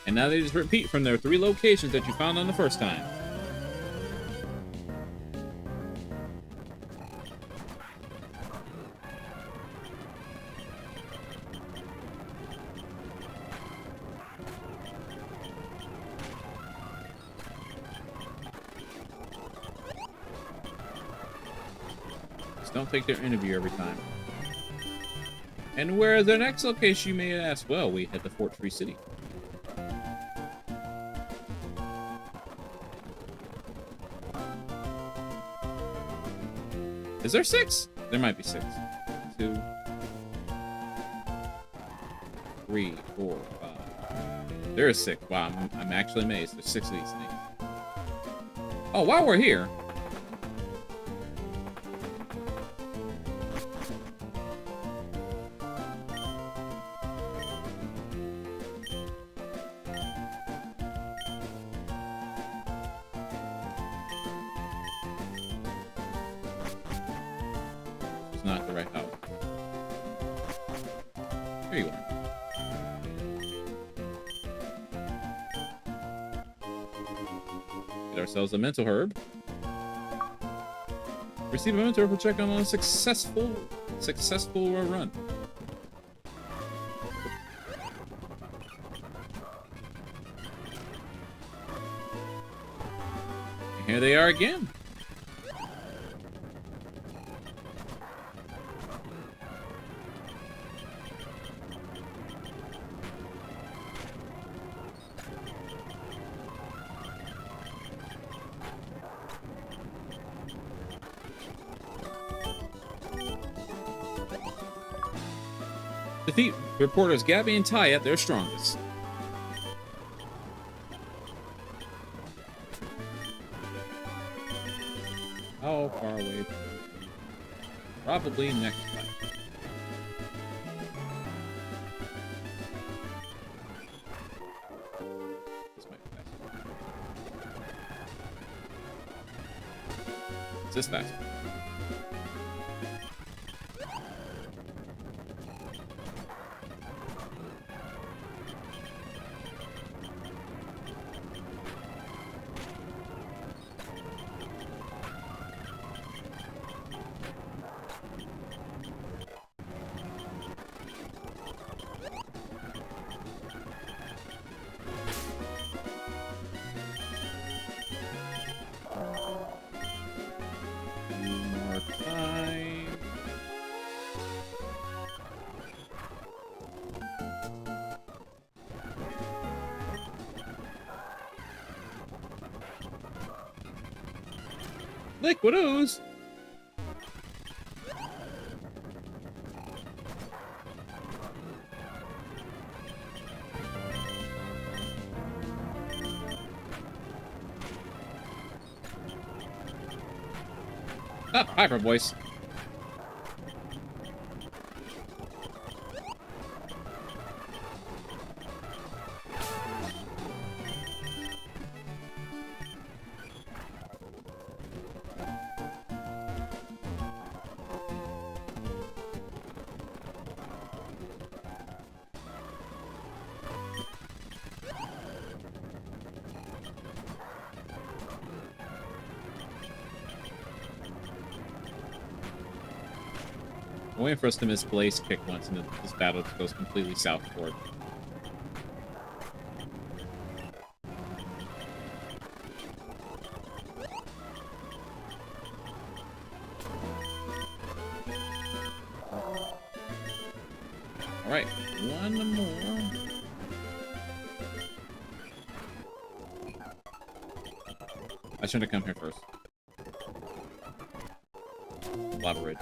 Speaker 1: And now they just repeat from their 3 locations that you found on the first time. Just don't take their interview every time. And where is their next location, you may ask? Well, we head to Fort Tree City. Is there 6? There might be 6. 2, 3, 4, 5. There is 6. Wow, I'm actually amazed. There's 6 of these things. Oh, while we're here. Not the right house. Here you are. Get ourselves a mental herb. Receive a mental herb for check on a successful run. And here they are again. Defeat reporters Gabby and Ty at their strongest. How far away? Probably next time. This might be faster. Is this faster? Liquid ooze. Ah, Hyper Voice. I'm waiting for us to miss Blaze kick once, and this battle goes completely southward. All right, one more. I shouldn't have come here first. Lava Ridge.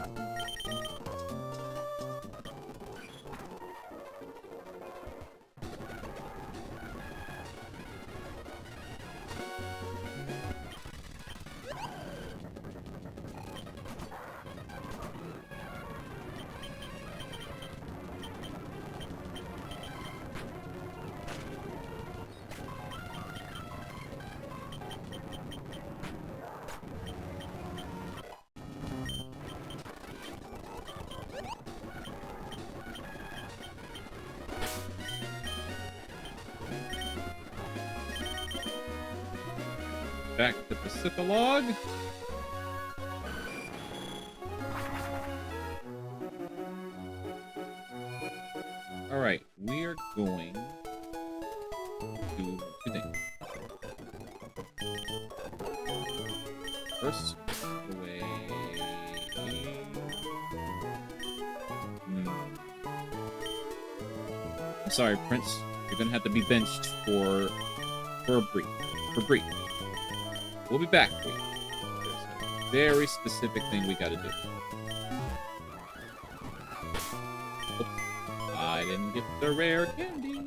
Speaker 1: back to Pacificlog. Alright, we are going to do two things. First, away. I'm sorry, Prince. You're gonna have to be benched for a brief. We'll be back for you. There's a very specific thing we gotta do. Oops. I didn't get the rare candies.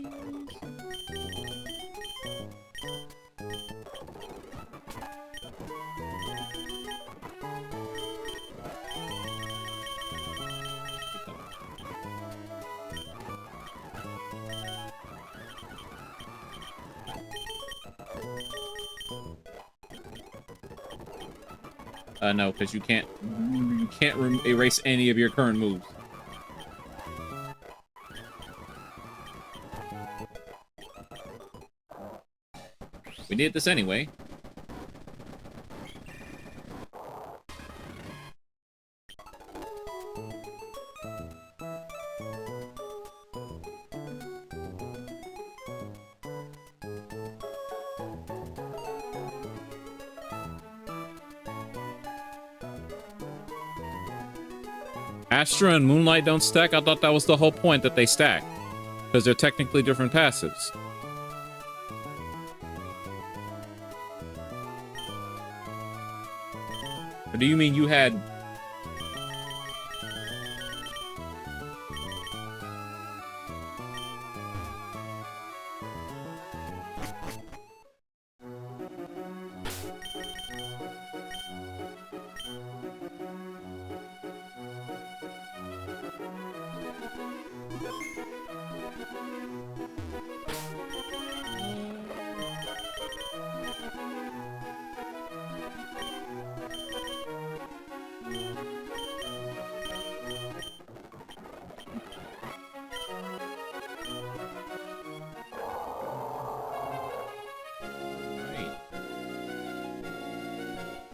Speaker 1: No, because you can't erase any of your current moves. We need this anyway. Astra and Moonlight don't stack? I thought that was the whole point, that they stack. Because they're technically different passives. Or do you mean you had...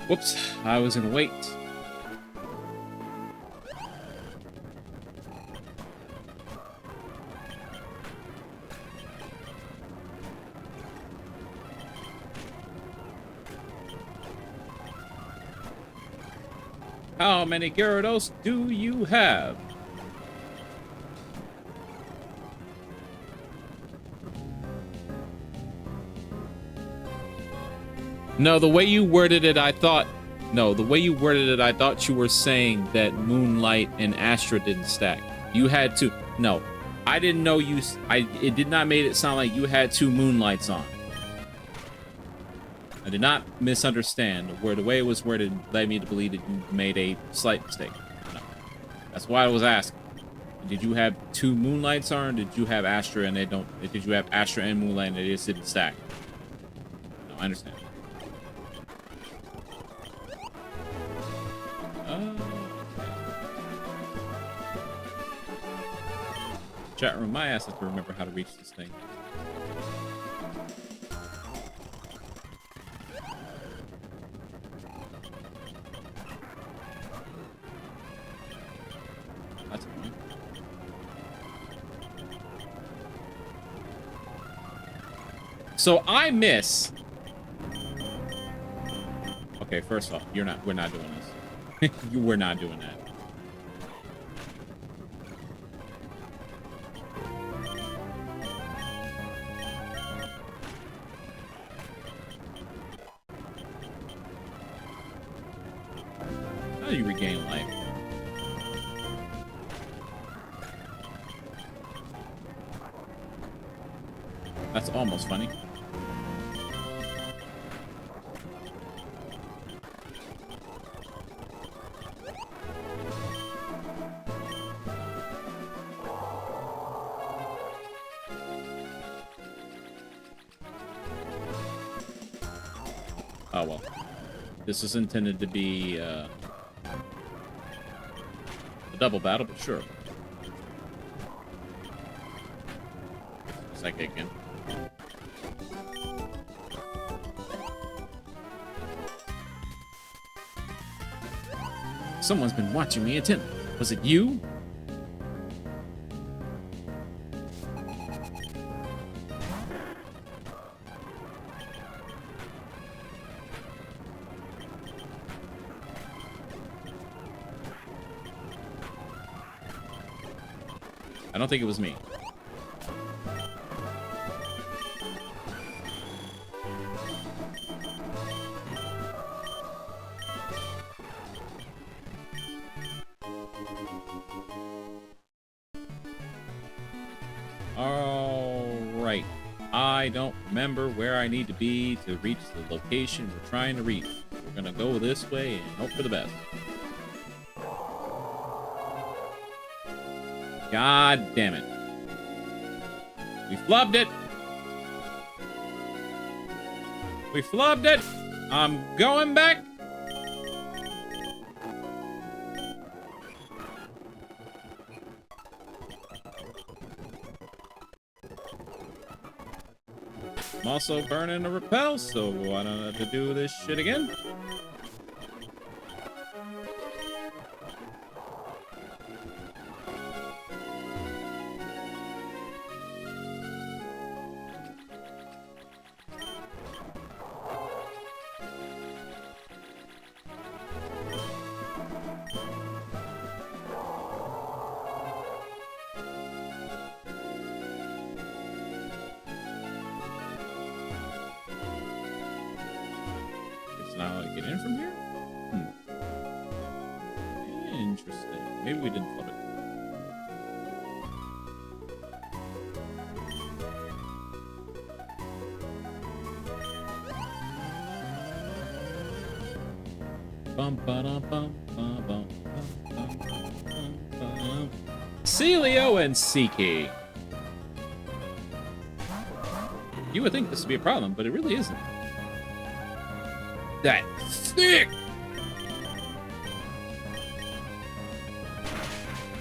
Speaker 1: Whoops, I was gonna wait. How many Gyarados do you have? No, the way you worded it, I thought... No, the way you worded it, I thought you were saying that Moonlight and Astra didn't stack. You had two... No, I didn't know you... It did not make it sound like you had two Moonlights on. I did not misunderstand. Where the way it was worded led me to believe that you made a slight mistake. No. That's why I was asking. Did you have two Moonlights on, or did you have Astra and they don't... Did you have Astra and Moonlight and they just didn't stack? No, I understand. Chat room, my ass has to remember how to reach this thing. That's fine. So I miss. Okay, first off, we're not doing this. We're not doing that. How do you regain life? That's almost funny. Oh well. This is intended to be a double battle, but sure. Psychic again. Someone's been watching me intently. Was it you? I don't think it was me. Alright. I don't remember where I need to be to reach the location we're trying to reach. We're gonna go this way and hope for the best. God damn it. We flubbed it. We flubbed it. I'm going back. I'm also burning a repel, so I don't have to do this shit again. Now I get in from here? Interesting. Maybe we didn't flip it. Bum ba dum bum bum bum bum bum bum. Celio and Seiki. You would think this would be a problem, but it really isn't. That sick.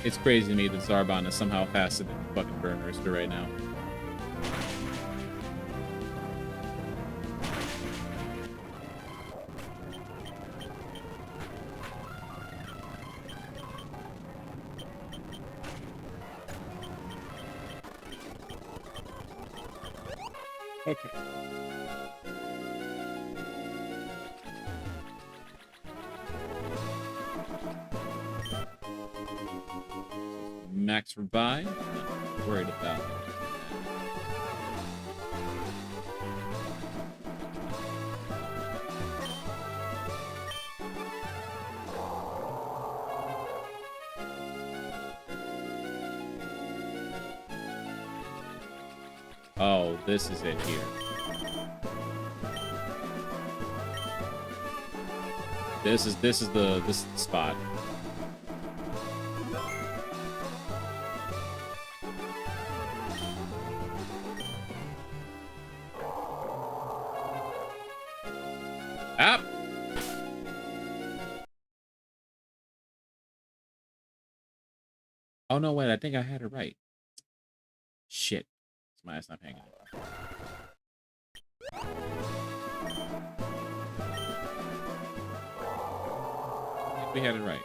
Speaker 1: It's crazy to me that Zarbon is somehow faster than fucking Burn Rooster right now. Okay. Max revive. Not worried about it. Oh, this is it here. This is the spot. Up. Oh no, wait, I think I had it right. Shit. It's my ass not hanging. I think we had it right.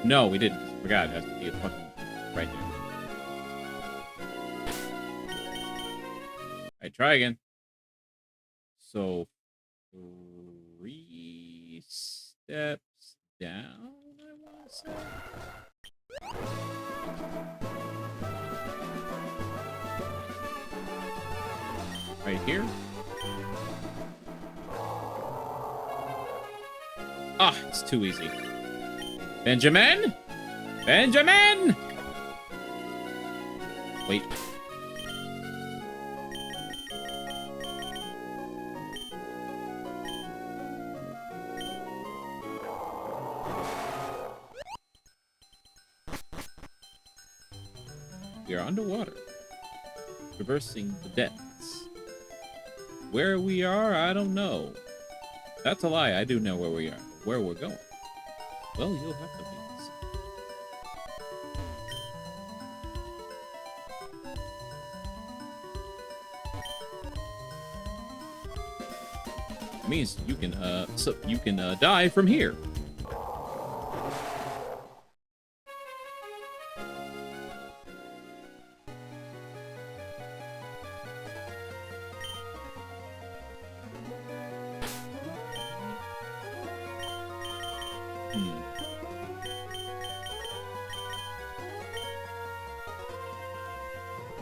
Speaker 1: No, we didn't. Forgot, it has to be a fucking right there. Alright, try again. So 3 steps down, I want to say. Right here. Ah, it's too easy. Benjamin? Benjamin! Wait. We are underwater, traversing the depths. Where we are, I don't know. That's a lie. I do know where we are. Where we're going. Well, you'll have to wait and see. It means you can dive from here. Hmm.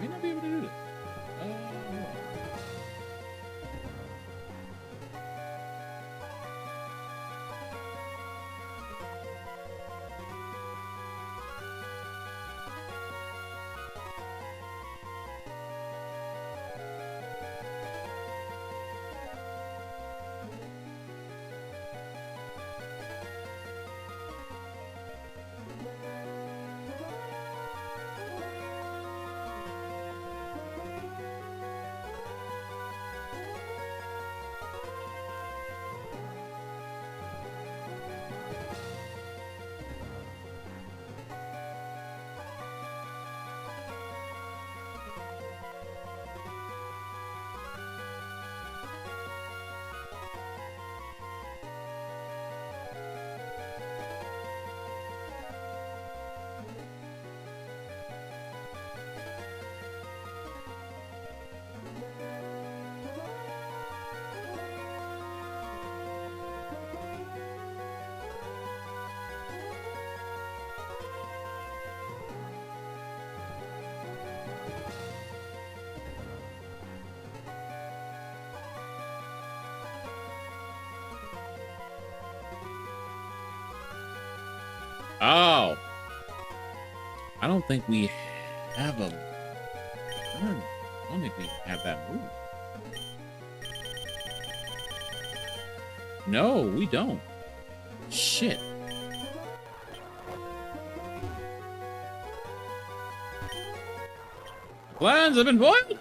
Speaker 1: May not be able to do this. Hold on. Oh, I don't think we have a. I don't think we have that move. No, we don't. Shit. Plans have been foiled.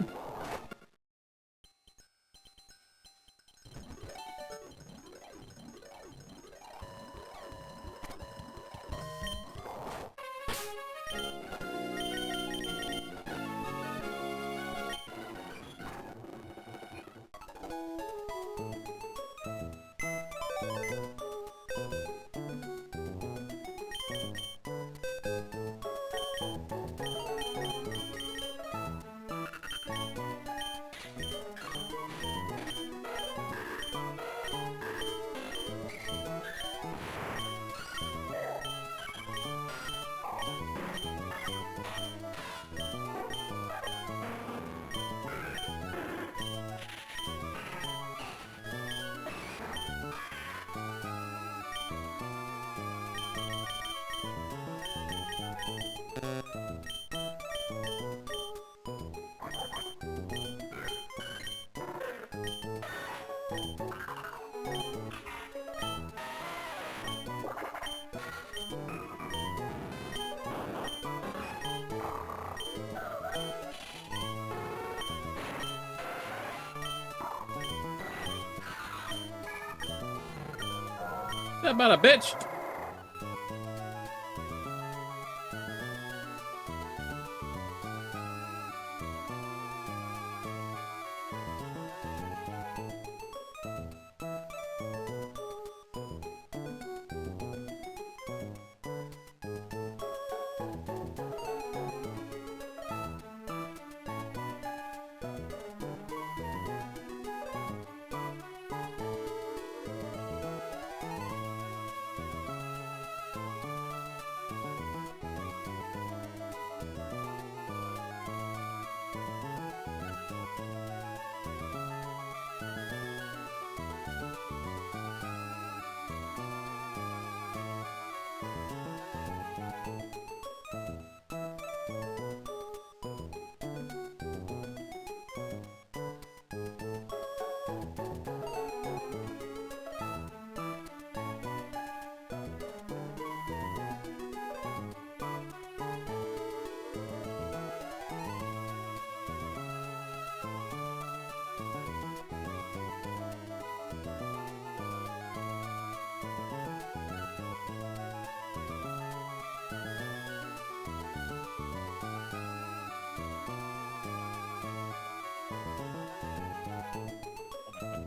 Speaker 1: That about a bitch.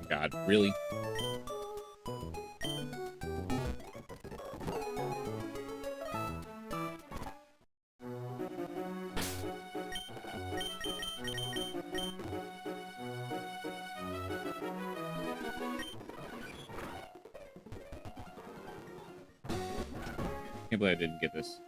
Speaker 1: God, really? Can't believe I didn't get this.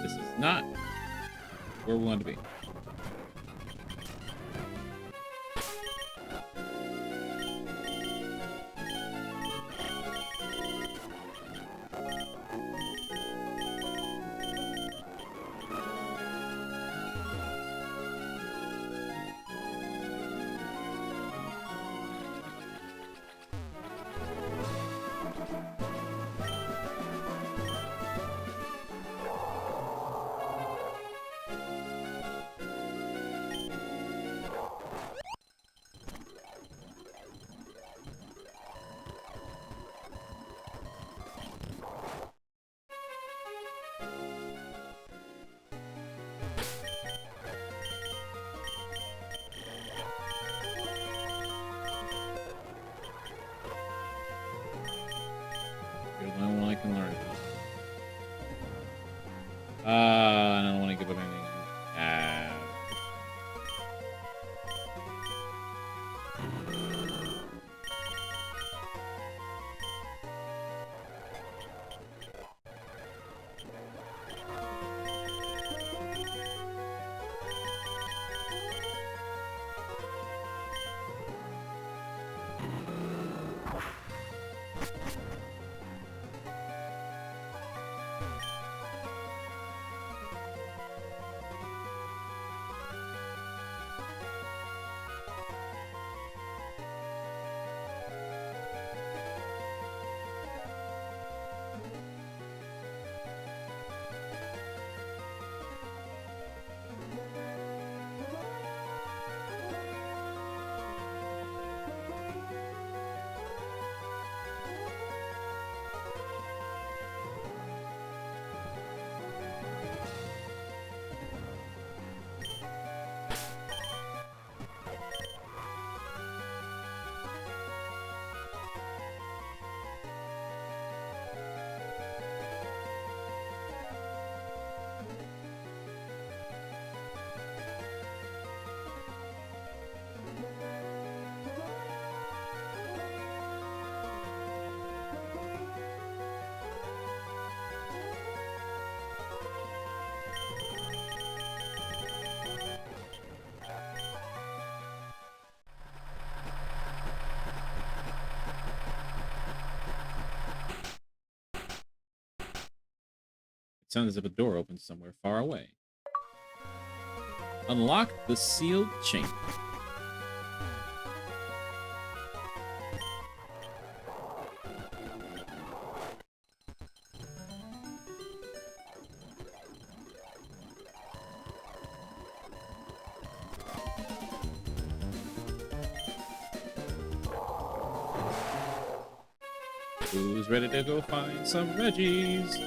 Speaker 1: This is not where we want to be. You're the only one I can learn. I don't want to give up anything. It sounds as if a door opens somewhere far away. Unlock the sealed chamber. Who's ready to go find some Reggies?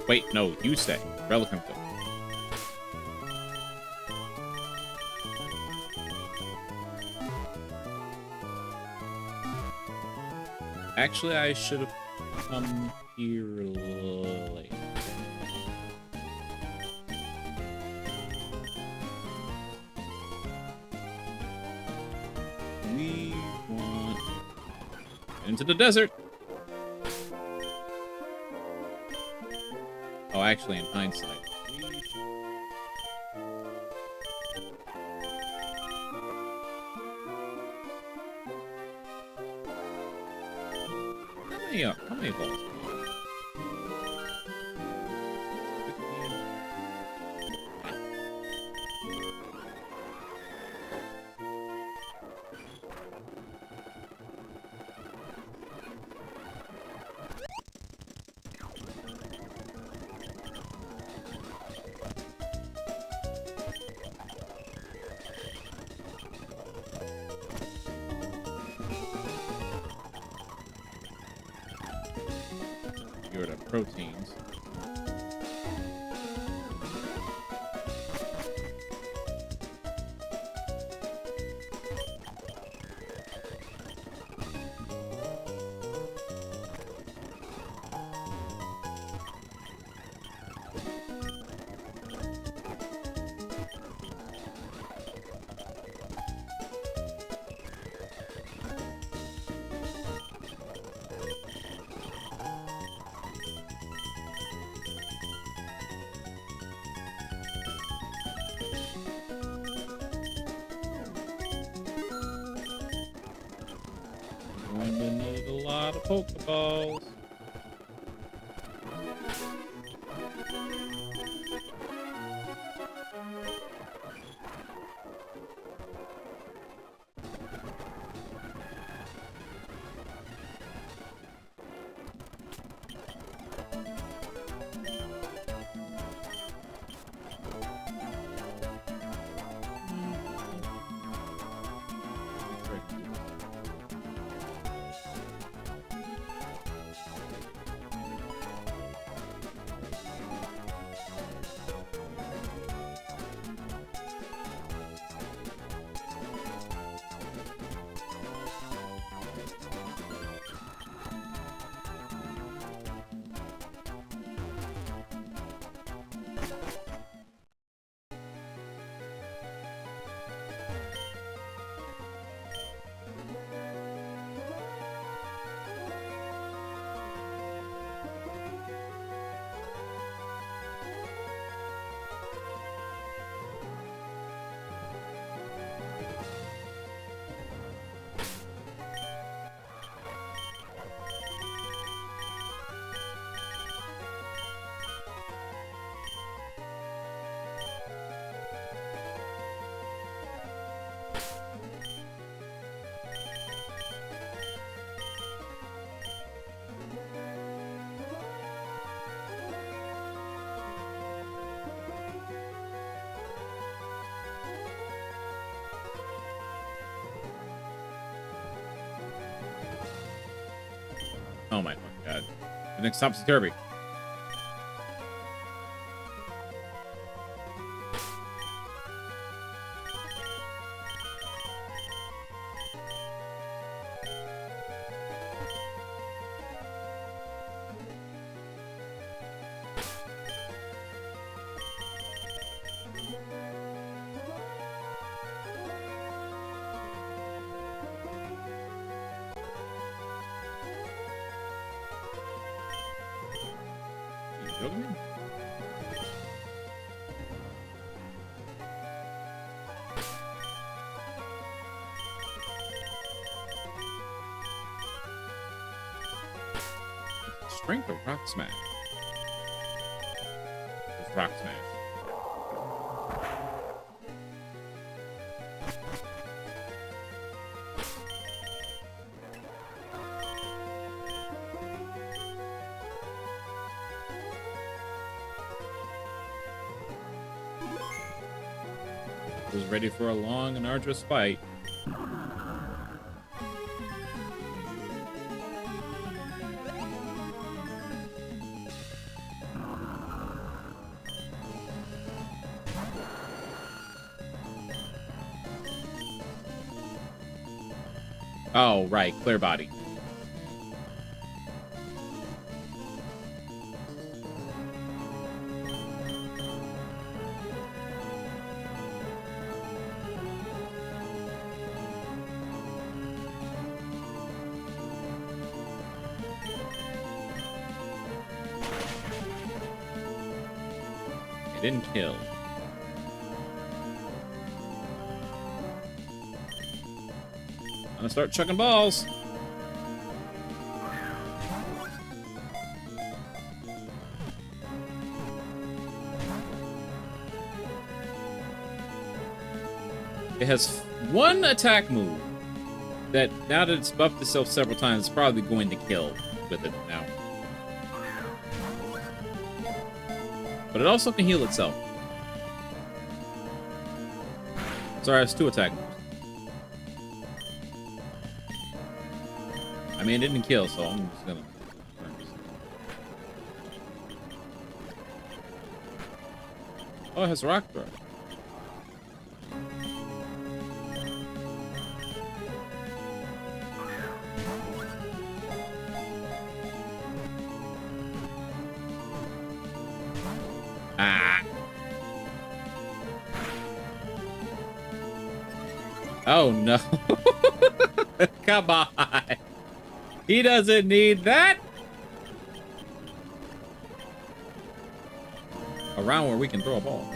Speaker 1: Wait, no, you stay. Relicanto. Actually, I should have come here late. We want into the desert. Oh, actually, in hindsight. How many balls? 15. Here are the proteins. Going to need a lot of Pokeballs. Oh my fucking god. The next stop's Kirby. Joking me? Strength of Rock Smash. It's Rock Smash. Was ready for a long and arduous fight. Oh, right, clear body. It didn't kill. I'm gonna start chucking balls. It has one attack move that, now that it's buffed itself several times, it's probably going to kill with it now. But it also can heal itself. Sorry, it's two attack moves. I mean, it didn't kill, so I'm just gonna... Oh, it has rock throw. Ah. Oh no. Come on. He doesn't need that. Around where we can throw a ball.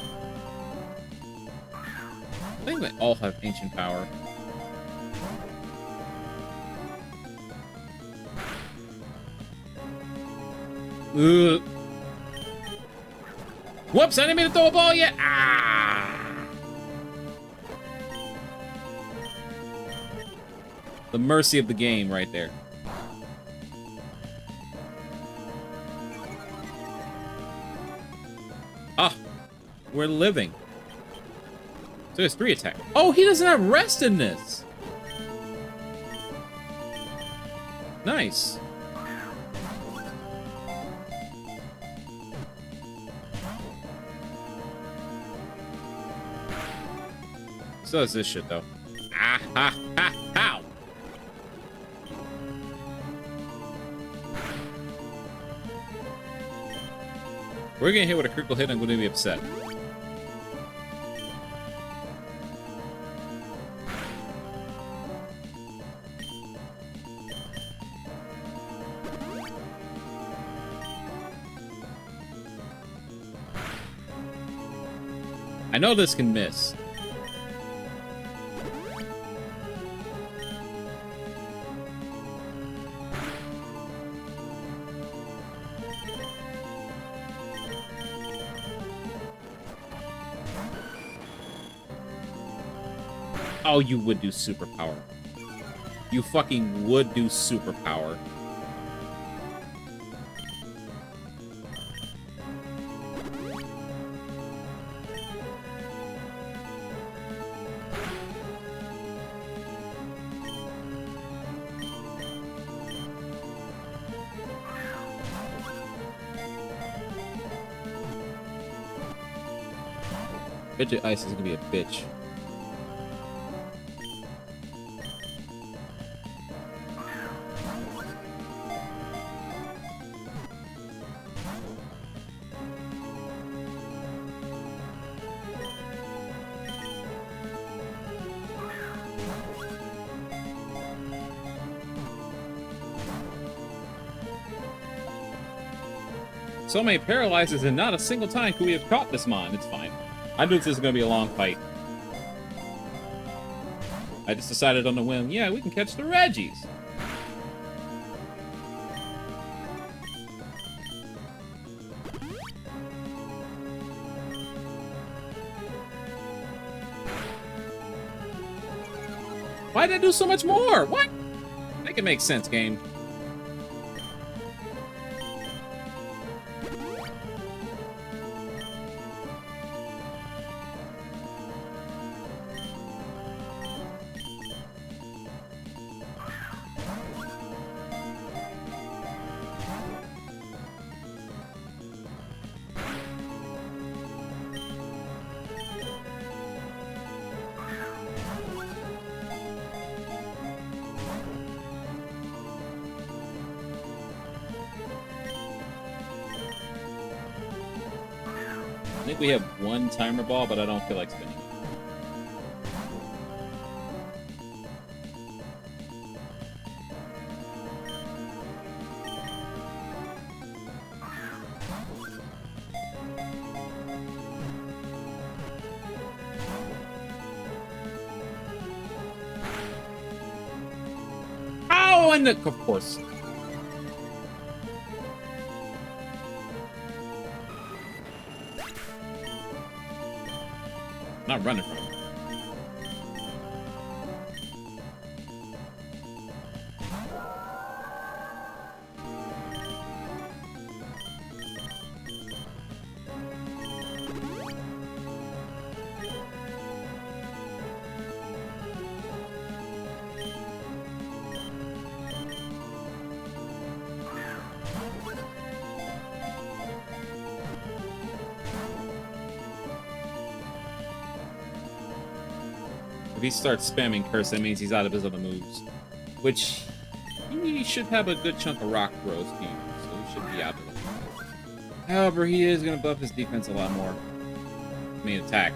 Speaker 1: I think they all have ancient power. Ugh. Whoops, I didn't mean to throw a ball yet. Ah. The mercy of the game right there. Ah, we're living. So there's 3 attack. Oh, he doesn't have rest in this. Nice. So does this shit though. Ah ha ha ha. We're getting hit with a critical hit, I'm going to be upset. I know this can miss. Oh, you would do superpower. You fucking would do superpower. Fidget Ice is gonna be a bitch. So many paralyzes and not a single time could we have caught this mon. It's fine. I knew this was going to be a long fight. I just decided on a whim, yeah, we can catch the Reggies. Why did I do so much more? What? Make it make sense, game. I think we have one timer ball, but I don't feel like spinning it. Oh, and of course. Not running from him. If he starts spamming curse, that means he's out of his other moves. Which, he should have a good chunk of rock throws to use, so he should be out of it. However, he is going to buff his defense a lot more. I mean, attack.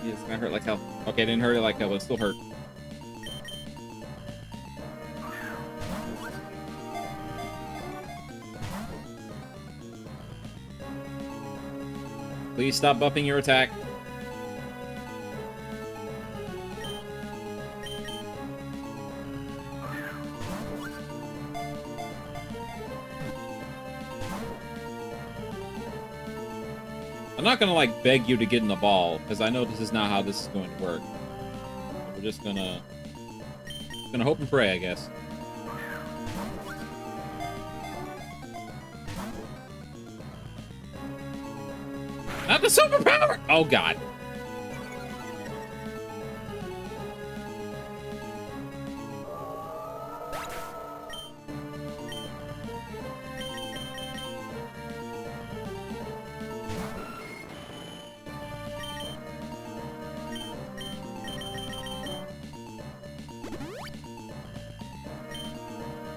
Speaker 1: Yeah, it's gonna hurt like hell. Okay, it didn't hurt it like hell, but it still hurt. Please stop buffing your attack. I'm not gonna, like, beg you to get in the ball, because I know this is not how this is going to work. We're just gonna hope and pray, I guess. Not the superpower! Oh, God.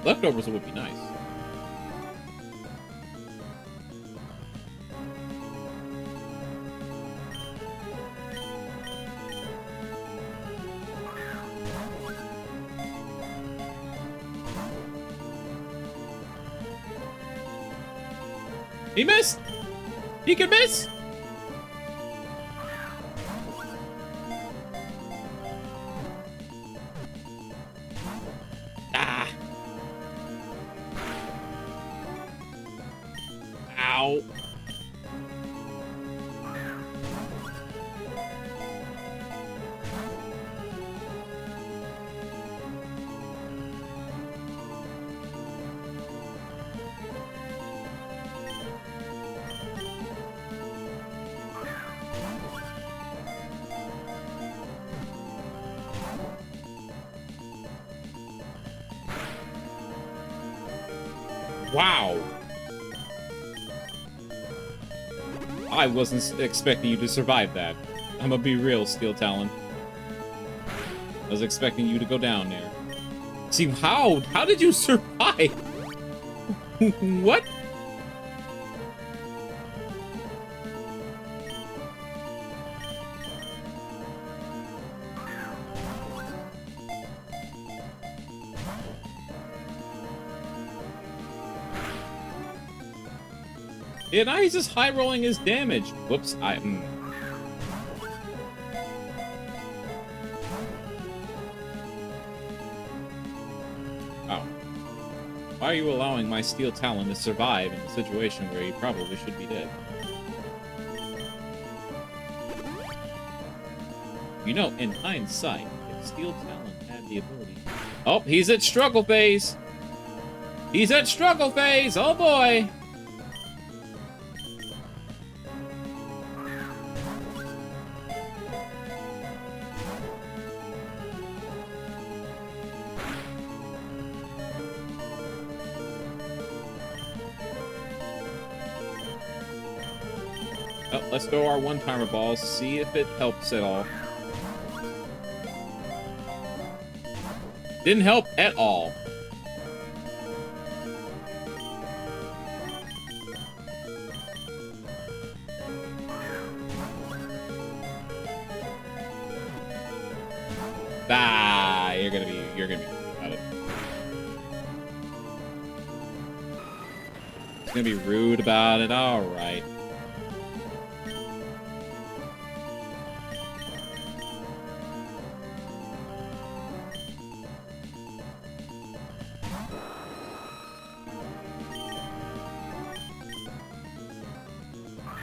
Speaker 1: Leftovers would be nice. He missed! He can miss! Ah! Ow! Wow! I wasn't expecting you to survive that. I'm gonna be real, Steel Talon. I was expecting you to go down there. See, how did you survive? What? Yeah, now he's just high rolling his damage. Whoops, Oh. Why are you allowing my Steel Talon to survive in a situation where he probably should be dead? You know, in hindsight, if Steel Talon had the ability... Oh, he's at struggle phase! He's at struggle phase! Oh boy! Oh, let's throw our one-timer balls, see if it helps at all. Didn't help at all. Ah, you're gonna be about it. It's gonna be rude about it, alright.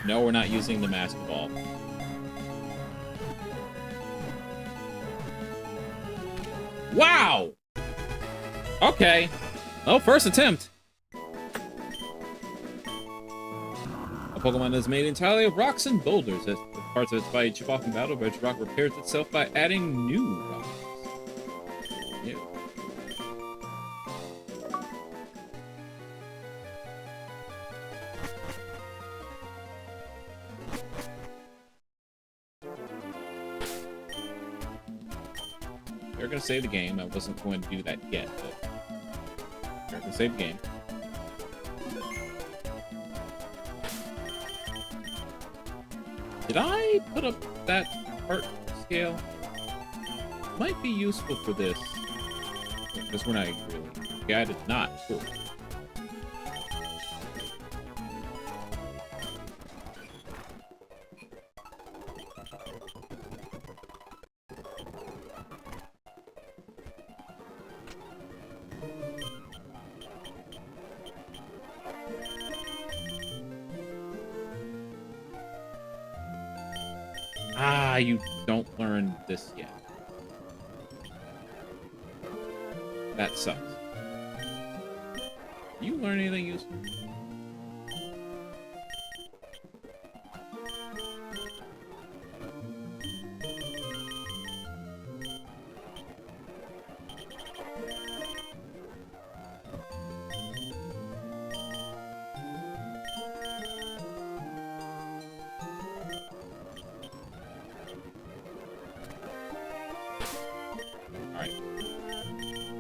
Speaker 1: No, we're not using the Master Ball. Wow! Okay. Oh, first attempt. A Pokemon is made entirely of rocks and boulders. parts of its body chip off in battle, Regirock repairs itself by adding new rocks. Yeah. They're gonna save the game. I wasn't going to do that yet, but they're gonna save the game. Did I put up that art scale? Might be useful for this. Because we're not really. Yeah, I did not. Cool. Ah, you don't learn this yet. That sucks. You learn anything useful?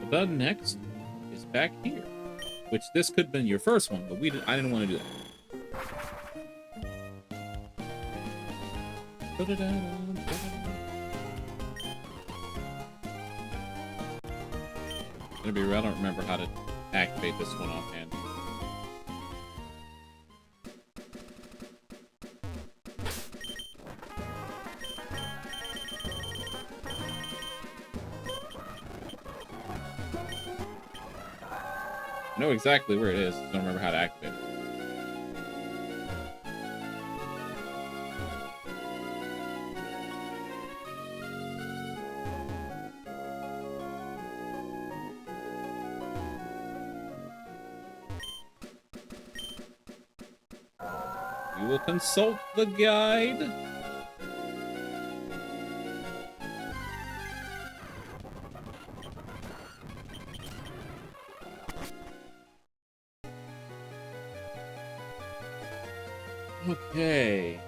Speaker 1: The next is back here, which this could have been your first one, but I didn't want to do that. Gonna be real, I don't remember how to activate this one offhand. I know exactly where it is. I don't remember how to activate it. We will consult the guide. Okay.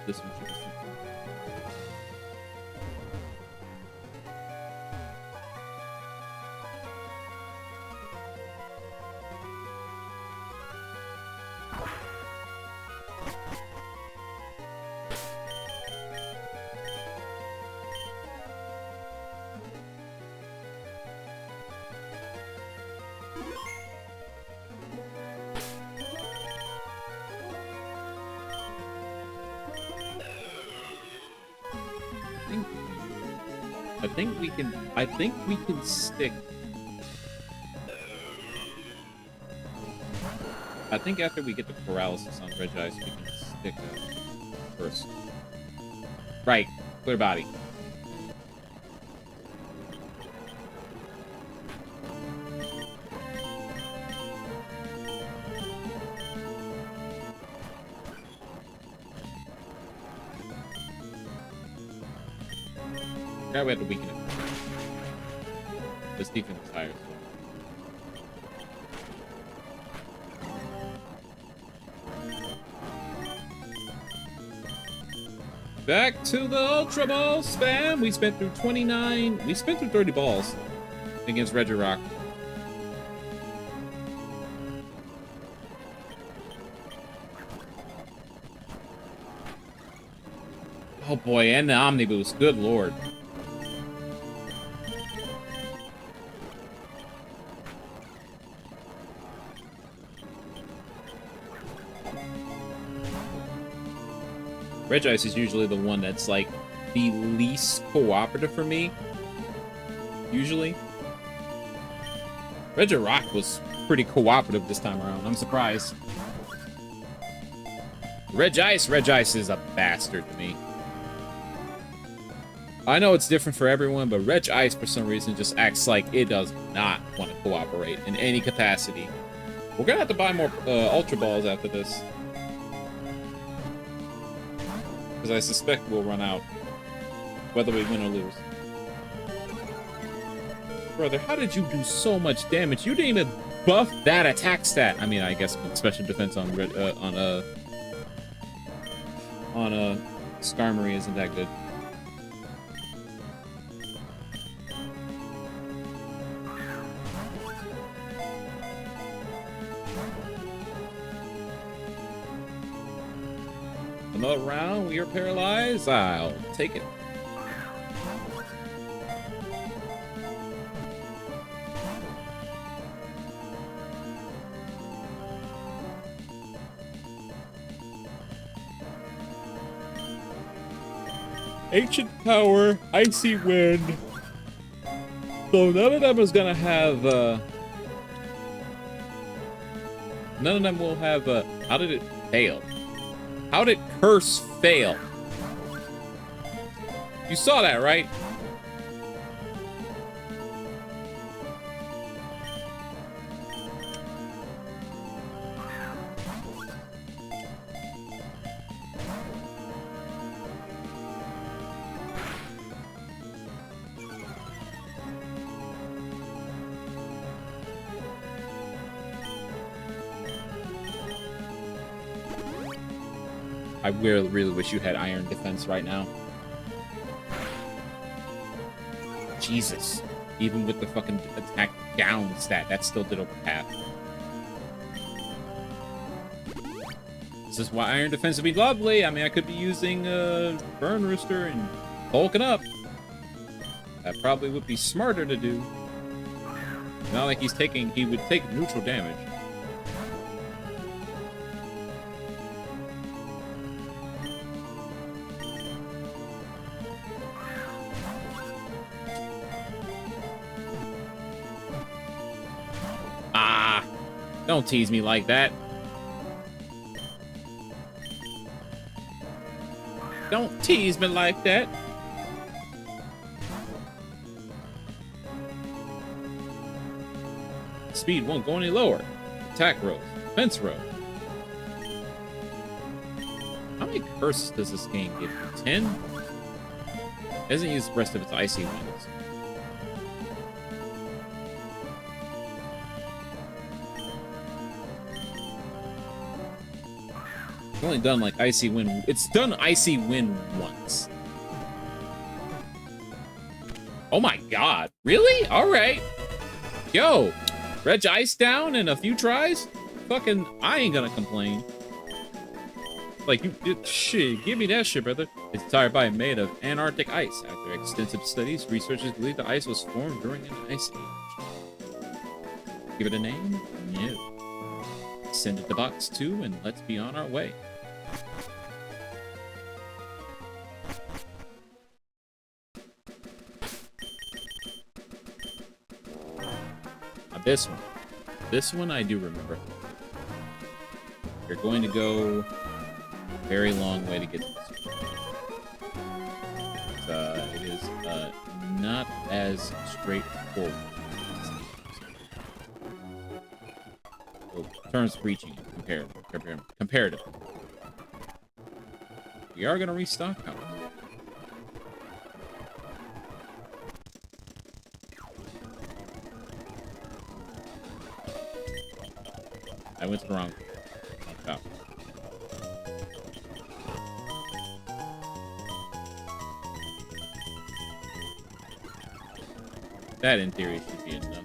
Speaker 1: This one should be simple. I think we can stick. I think after we get the paralysis on Regice, we can stick first. Right, clear body. Yeah, we have to weaken it. This defense is higher. Back to the Ultra Ball spam. We spent through 29. We spent through 30 balls against Regirock. Oh boy, and the Omniboost. Good lord. Regice is usually the one that's like the least cooperative for me. Usually. Regirock was pretty cooperative this time around. I'm surprised. Regice is a bastard to me. I know it's different for everyone, but Reg Ice, for some reason, just acts like it does not want to cooperate in any capacity. We're gonna have to buy more Ultra Balls after this. Because I suspect we'll run out, whether we win or lose. Brother, how did you do so much damage? You didn't even buff that attack stat. I mean, I guess special defense on Skarmory isn't that good. Another round, we are paralyzed. I'll take it. Ancient Power, Icy Wind. So none of them is gonna have, none of them will have, how did it fail? How did Curse fail? You saw that, right? I really wish you had Iron Defense right now. Jesus. Even with the fucking attack down stat, that still did over half. This is why Iron Defense would be lovely. I mean, I could be using Burn Rooster and bulking up. That probably would be smarter to do. Not like he would take neutral damage. Don't tease me like that. Don't tease me like that. Speed won't go any lower. Attack rose. Defense rose. How many curses does this game give you? 10? It doesn't use the rest of its icy ones. It's only done like Icy Wind. It's done Icy Wind once. Oh my god. Really? Alright. Yo. Reg Ice down in a few tries? Fucking, I ain't gonna complain. Like, shit, give me that shit, brother. It's entirely by made of Antarctic ice. After extensive studies, researchers believe the ice was formed during an ice age. Give it a name? No. Send it to box 2 and let's be on our way. Now this one I do remember. You're going to go a very long way to get this one. It is not as straightforward. Well, in terms of reaching it, comparatively. We are going to restock, however. I went to the wrong. Oh. That, in theory, should be enough.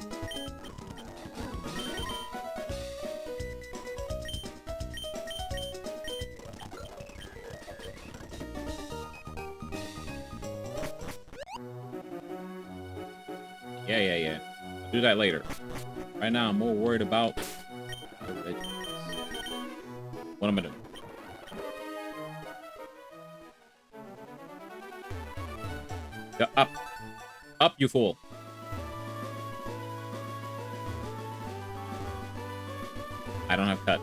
Speaker 1: Yeah. I'll do that later. Right now, I'm more worried about what am I doing? Yeah, up. Up, you fool. I don't have cut.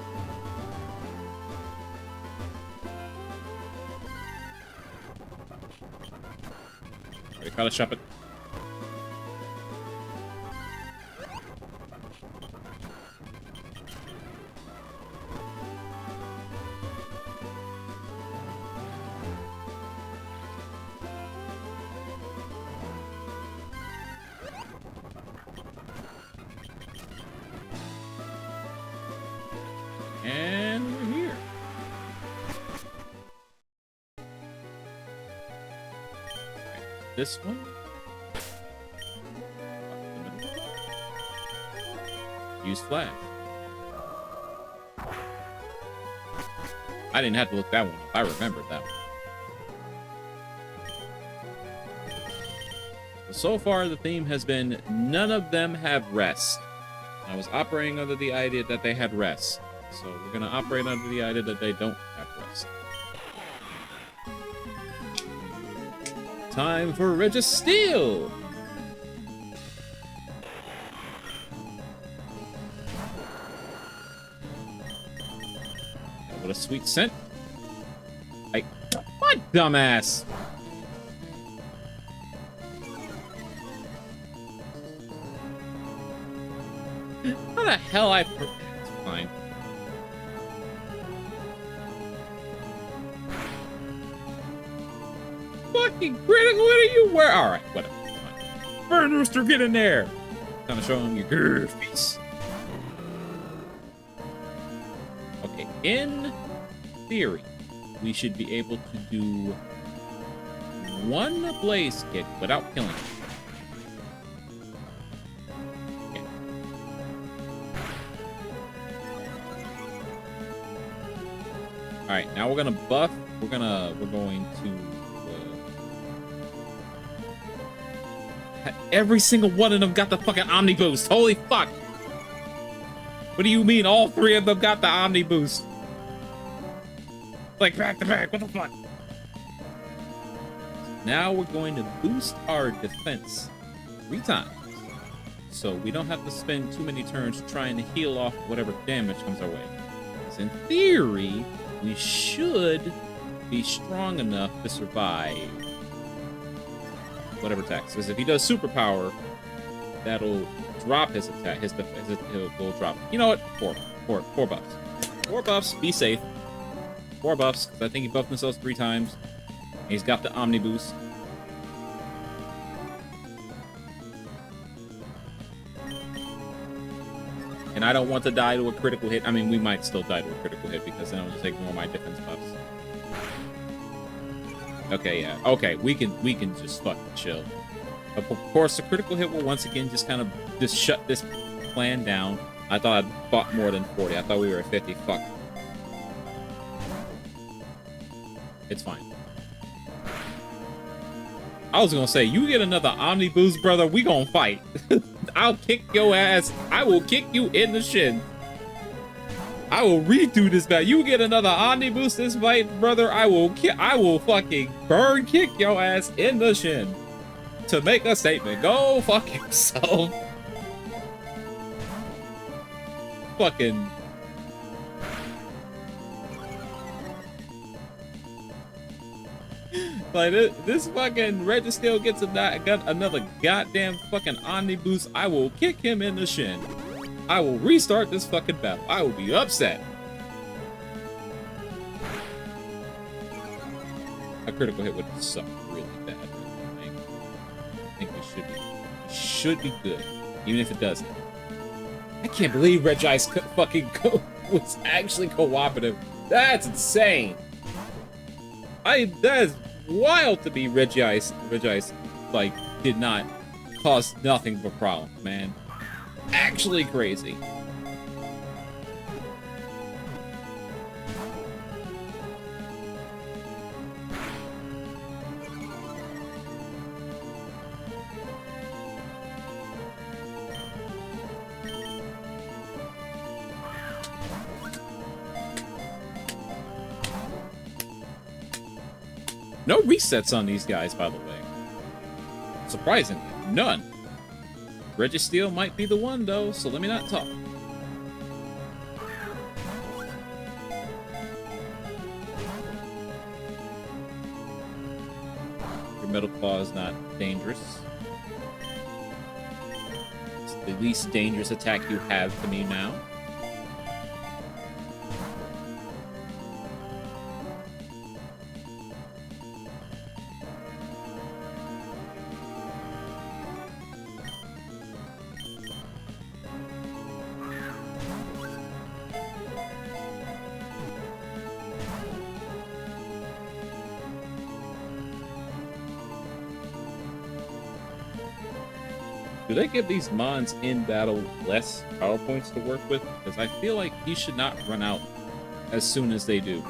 Speaker 1: gotta shop it. And we're here. Right, this one. Use flash. I didn't have to look that one up. I remembered that one. So far, the theme has been none of them have rest. I was operating under the idea that they had rest. So we're gonna operate under the idea that they don't have rest. Time for Registeel! What a sweet scent. What, dumbass? How the hell it's fine. Fucking critical, what are you wearing? Alright, whatever. Fine. Burn Rooster, get in there! Kind of show him your good face. Okay, in theory, we should be able to do one blaze kick without killing him. Okay. Alright, now we're gonna buff. We're going to every single one of them got the fucking Omni Boost. Holy fuck! What do you mean all three of them got the Omni Boost? Like back to back, what the fuck? Now we're going to boost our defense 3 times. So we don't have to spend too many turns trying to heal off whatever damage comes our way. Because in theory, we should be strong enough to survive whatever attacks. Because if he does superpower, that'll drop his attack. He'll drop. You know what? Four buffs. 4 buffs. Be safe. 4 buffs. Because I think he buffed himself 3 times. And he's got the Omni Boost. And I don't want to die to a critical hit. I mean, we might still die to a critical hit because then I'll just ignore my defense buffs. Okay, yeah. Okay, we can just fucking chill. Of course, the critical hit will once again just kind of just shut this plan down. I thought I'd bought more than 40. I thought we were at 50. Fuck. It's fine. I was gonna say, you get another Omni Boost, brother, we gonna fight. I'll kick your ass. I will kick you in the shin. I will redo this battle. You get another Omni Boost this fight, brother. I will fucking burn kick your ass in the shin to make a statement. Go fuck yourself. Fucking. Like this fucking Registeel gets another goddamn fucking Omni Boost. I will kick him in the shin. I will restart this fucking battle. I will be upset. A critical hit would suck really bad. I think we should be good, even if it doesn't. I can't believe Regice was actually cooperative. That's insane. That is wild to be Regice, like, did not cause nothing but problems, man. Actually crazy. No resets on these guys, by the way. Surprisingly, none. Registeel might be the one, though, so let me not talk. Metal Claw is not dangerous. It's the least dangerous attack you have to me now. Do they give these mons in battle less power points to work with? Because I feel like he should not run out as soon as they do.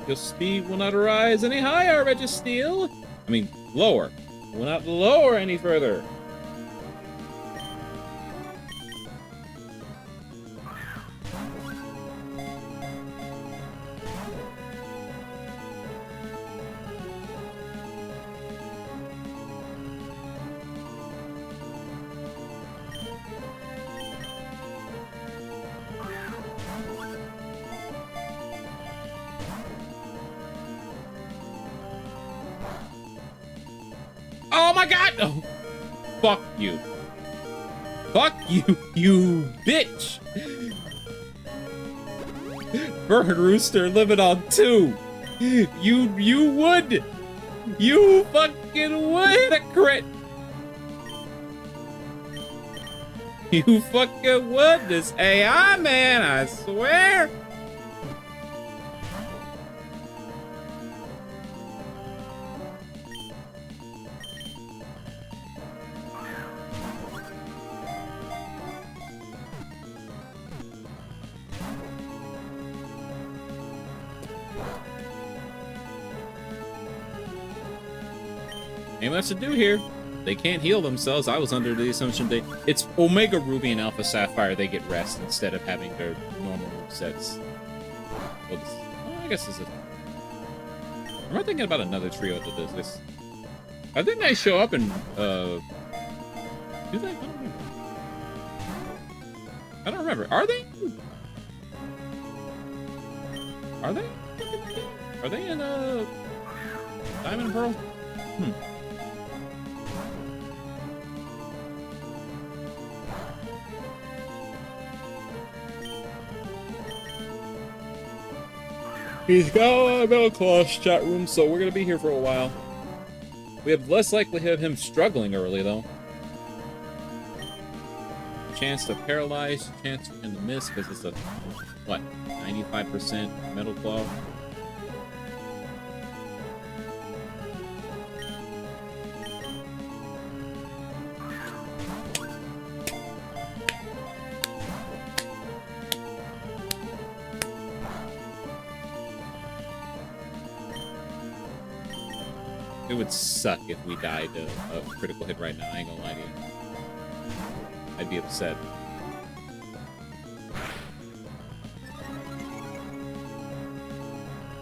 Speaker 1: Your speed will not rise any higher, Registeel. I mean, lower. Will not lower any further. Oh my god! Oh, fuck you. Fuck you, you bitch! Bird Rooster living on 2. You would! You fucking would! A crit! You fucking would! This AI, man, I swear! Ain't much to do here. They can't heal themselves. I was under the assumption it's Omega Ruby and Alpha Sapphire. They get rest instead of having their normal movesets. Well, I guess this is. Am I thinking about another trio that does this? I think they show up in. Do they? I don't remember. Are they? Are they? Are they in Diamond and Pearl? He's got a Metal Claw's chat room, so we're gonna be here for a while. We have less likelihood of him struggling early, though. Chance to paralyze, chance for him to miss, because it's a, what, 95% Metal Claw? It would suck if we died to a critical hit right now. I ain't gonna lie to you. I'd be upset.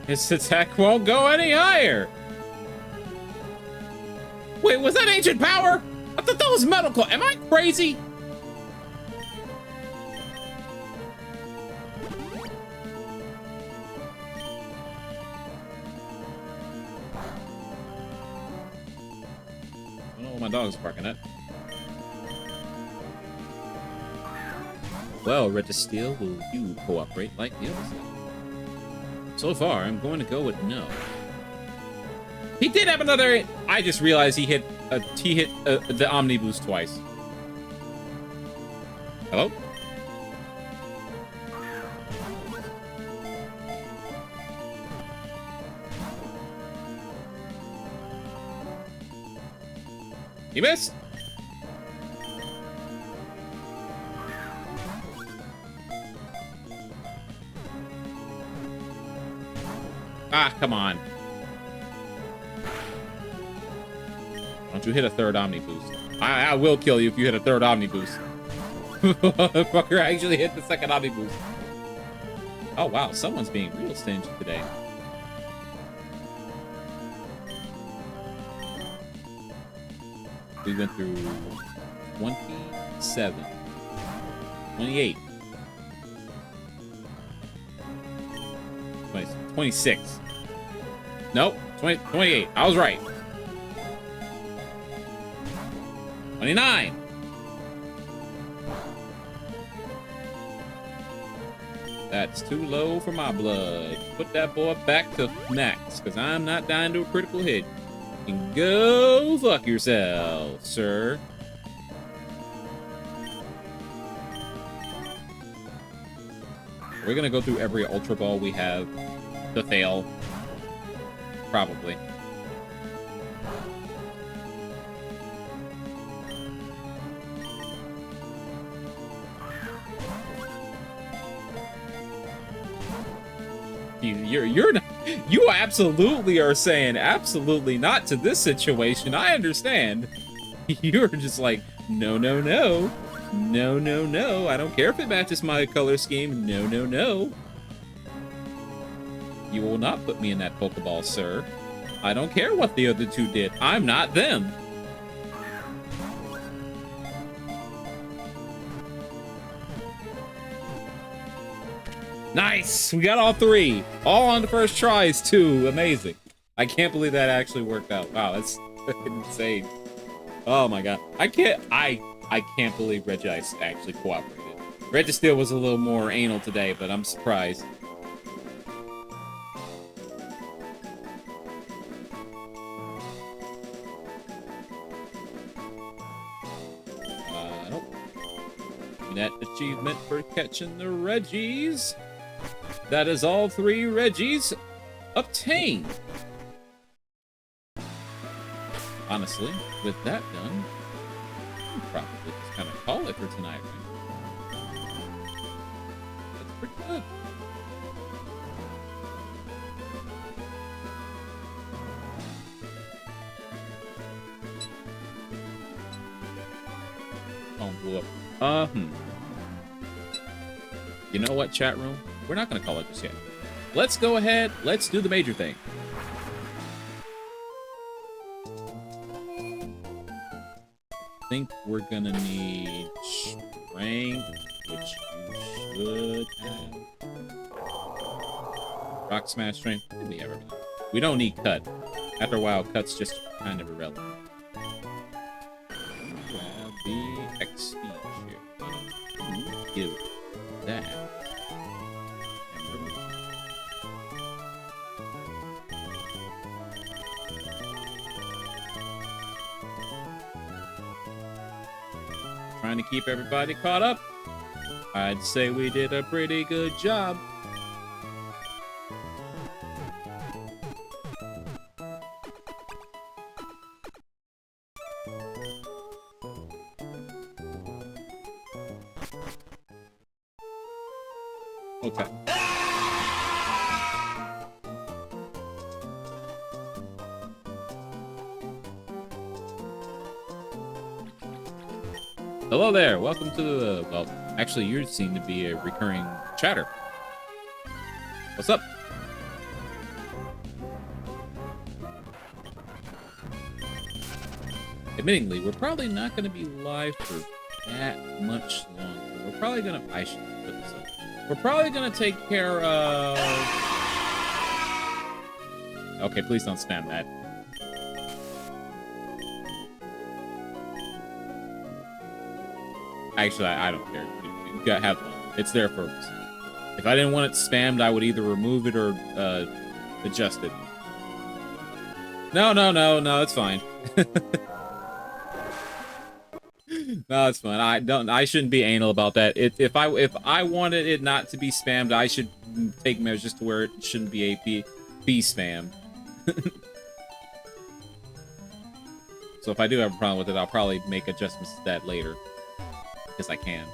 Speaker 1: His attack won't go any higher. Wait, was that Ancient Power? I thought that was Metal Claw. Am I crazy? My dog's barking at. Well, Registeel, will you cooperate like the others? So far, I'm going to go with no. He did have another. I just realized he hit the Omni Boost twice. Hello? He missed. Ah, come on. Why don't you hit a third Omni Boost? I will kill you if you hit a third Omni Boost. Fucker actually hit the second Omni Boost. Oh, wow. Someone's being real stingy today. We went through 27, 28, 20, 26. Nope, 28. I was right. 29. That's too low for my blood. Put that boy back to max, because I'm not dying to a critical hit. You can go fuck yourself, sir. We're gonna go through every Ultra Ball we have to fail. Probably. You're not, you absolutely are saying absolutely not to this situation. I understand. You're just like, no, no, no. No, no, no. I don't care if it matches my color scheme. No, no, no. You will not put me in that Pokeball, sir. I don't care what the other two did. I'm not them. Nice! We got all three. All on the first tries, too. Amazing. I can't believe that actually worked out. Wow, that's insane. Oh my god. I can't believe Regice actually cooperated. Registeel was a little more anal today, but I'm surprised. Nope. Net achievement for catching the Reggies. That is all three Reggies obtained. Honestly, with that done, I'll probably just kind of call it for tonight, right? That's pretty good. Oh, blew up. You know what, chat room? We're not going to call it just yet. Let's go ahead. Let's do the major thing. I think we're going to need strength, which you should have. Rock smash strength. Maybe ever. We don't need cut. After a while, cut's just kind of irrelevant. Grab the XP here. Give that. Trying to keep everybody caught up. I'd say we did a pretty good job. Okay. Hello there. Welcome to the, well, actually, you seem to be a recurring chatter. What's up? Admittingly, we're probably not going to be live for that much longer. We're probably going to, I should put this up. We're probably going to take care of... Okay, please don't spam that. Actually, I don't care. You gotta have fun. It's there for us. If I didn't want it spammed, I would either remove it or adjust it. No, it's fine. No, it's fine. I shouldn't be anal about that. If I wanted it not to be spammed, I should take measures to where it shouldn't be spammed. So if I do have a problem with it, I'll probably make adjustments to that later. Because I can.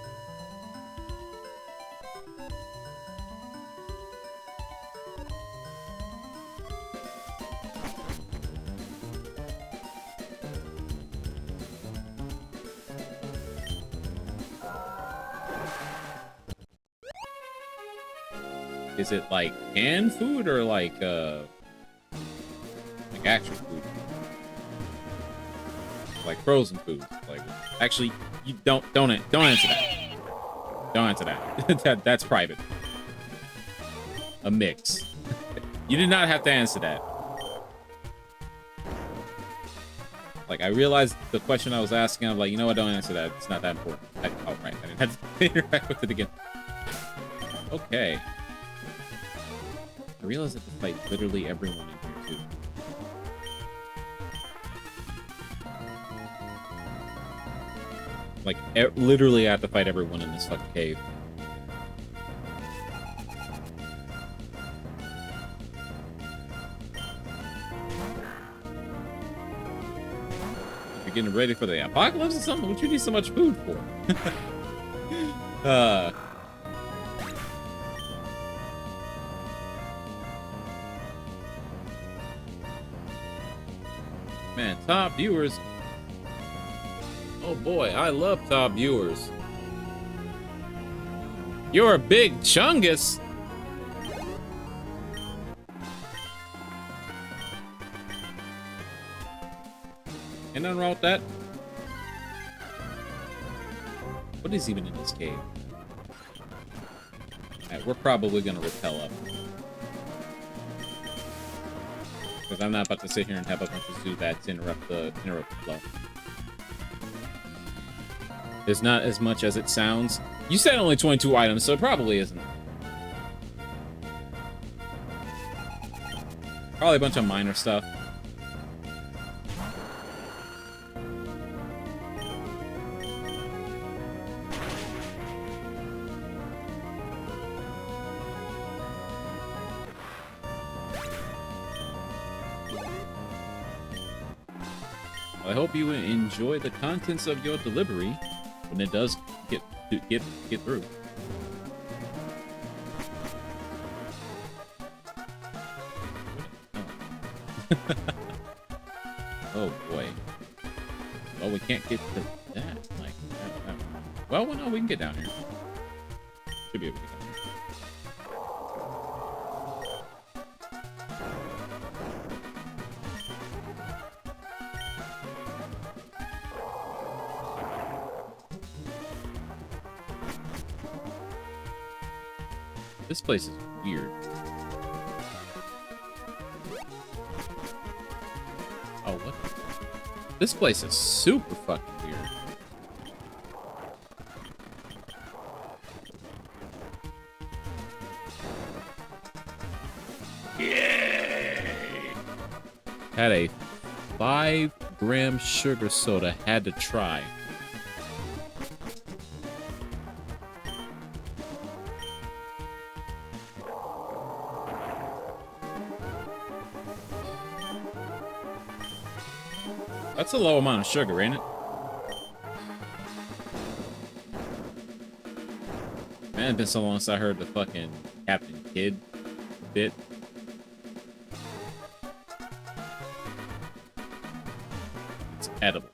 Speaker 1: Is it like canned food or like actual food? Like frozen food? Like actually, you don't answer that. Don't answer that. That's private. A mix. You did not have to answer that. Like, I realized the question I was asking, I'm like, you know what, don't answer that. It's not that important. Oh, right. I didn't have to interact with it again. Okay. I realized I have to fight literally everyone in here, too. Like, literally I have to fight everyone in this fucking cave. Getting ready for the apocalypse or something? What you need so much food for? Man, top viewers. Oh boy, I love top viewers. You're a big chungus. Ain't nothing wrong with that. What is even in this cave? Alright, we're probably gonna rappel up. Because I'm not about to sit here and have a bunch of Zubats interrupt the flow. There's not as much as it sounds. You said only 22 items, so it probably isn't. Probably a bunch of minor stuff. I hope you enjoy the contents of your delivery when it does get through. Oh boy. Well, we can't get to that. Like, well, no, we can get down here. Should be able to get down here. This place is weird. Oh, what? This place is super fucking weird. Yay! Had a 5-gram sugar soda. Had to try. That's a low amount of sugar, ain't it? Man, it's been so long since I heard the fucking Captain Kidd bit. It's edible.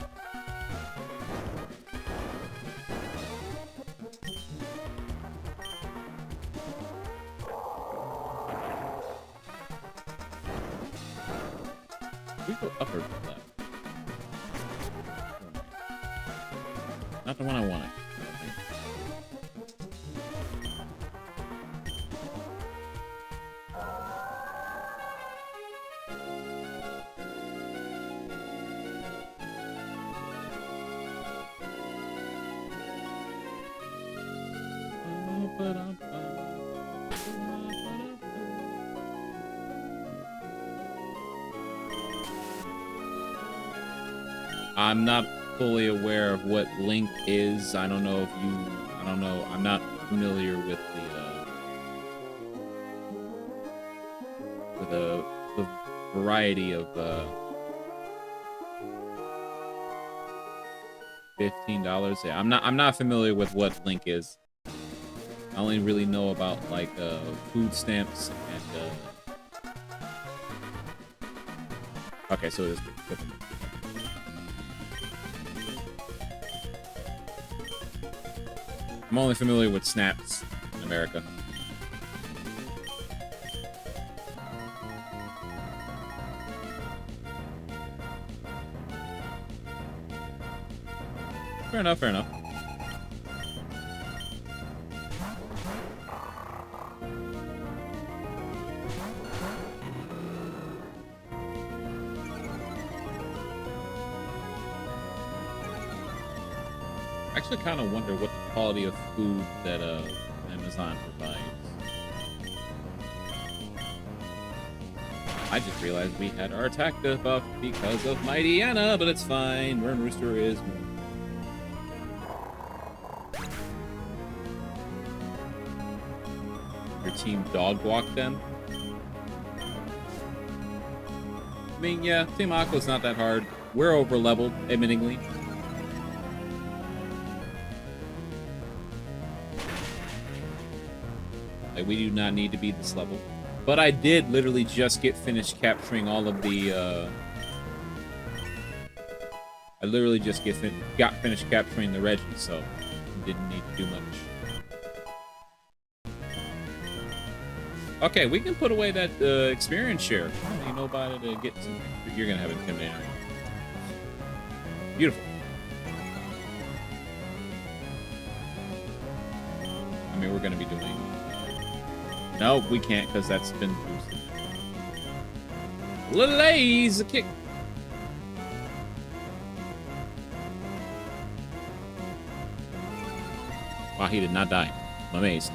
Speaker 1: We go up or left? Not the one I wanted. I'm not fully aware of what Link is. I don't know if you... I don't know. I'm not familiar with the variety of $15. Yeah, I'm not familiar with what Link is. I only really know about like food stamps and okay, so it is different. I'm only familiar with snaps in America. Fair enough, fair enough. I actually kind of wonder what the quality of food that Amazon provides. I just realized we had our attack buff because of Mighty Anna, but it's fine. Worm Rooster is more. Your team dog walked them. I mean, yeah, Team Aqua's not that hard. We're over leveled, admittingly. Like, we do not need to be this level. But I did literally just get finished capturing all of the, I literally just got finished capturing the Reggie, so didn't need to do much. Okay, we can put away that experience share. I don't need nobody to get some. You're gonna have Intimidator. Beautiful. I mean, we're gonna be doing. No, we can't because that's been boosted. Laser kick. Wow, he did not die. I'm amazed.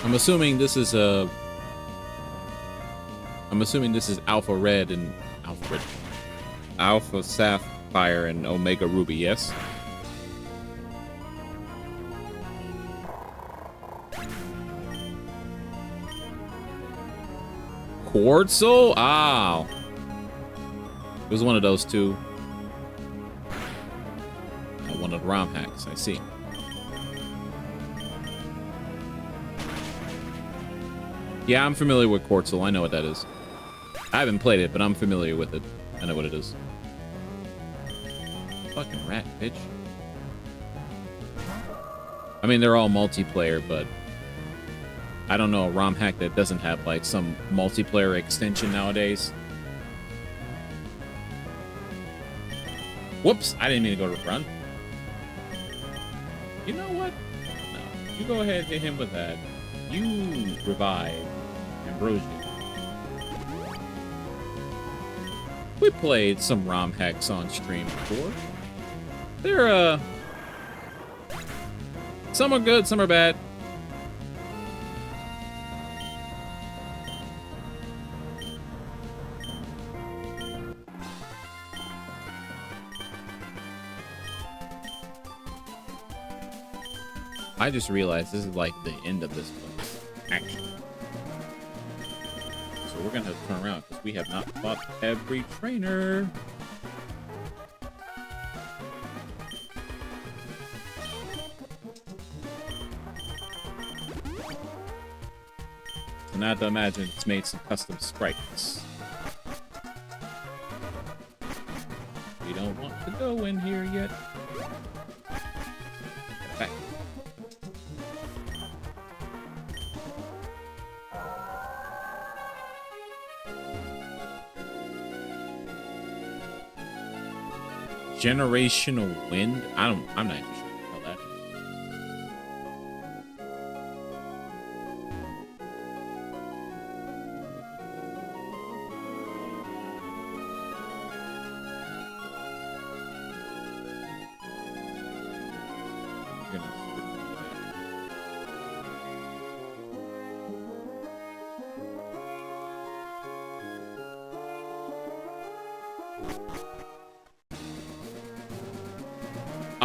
Speaker 1: I'm assuming this is Alpha Red and Alpha Sapphire and Omega Ruby, yes? Quartzel? Oh. It was one of those two. One of the ROM hacks, I see. Yeah, I'm familiar with Quartzel. I know what that is. I haven't played it, but I'm familiar with it. I know what it is. Fucking rat, bitch. I mean, they're all multiplayer, but I don't know a ROM hack that doesn't have, like, some multiplayer extension nowadays. Whoops! I didn't mean to go to run. You know what? No. You go ahead and hit him with that. You revive Ambrosia. We played some ROM hacks on stream before. They're, some are good, some are bad. I just realized this is like the end of this place, actually. So we're gonna have to turn around because we have not fought every trainer. And I have to imagine it's made some custom sprites. We don't want to go in here yet. Get back. Generational wind? I'm not even sure what the hell that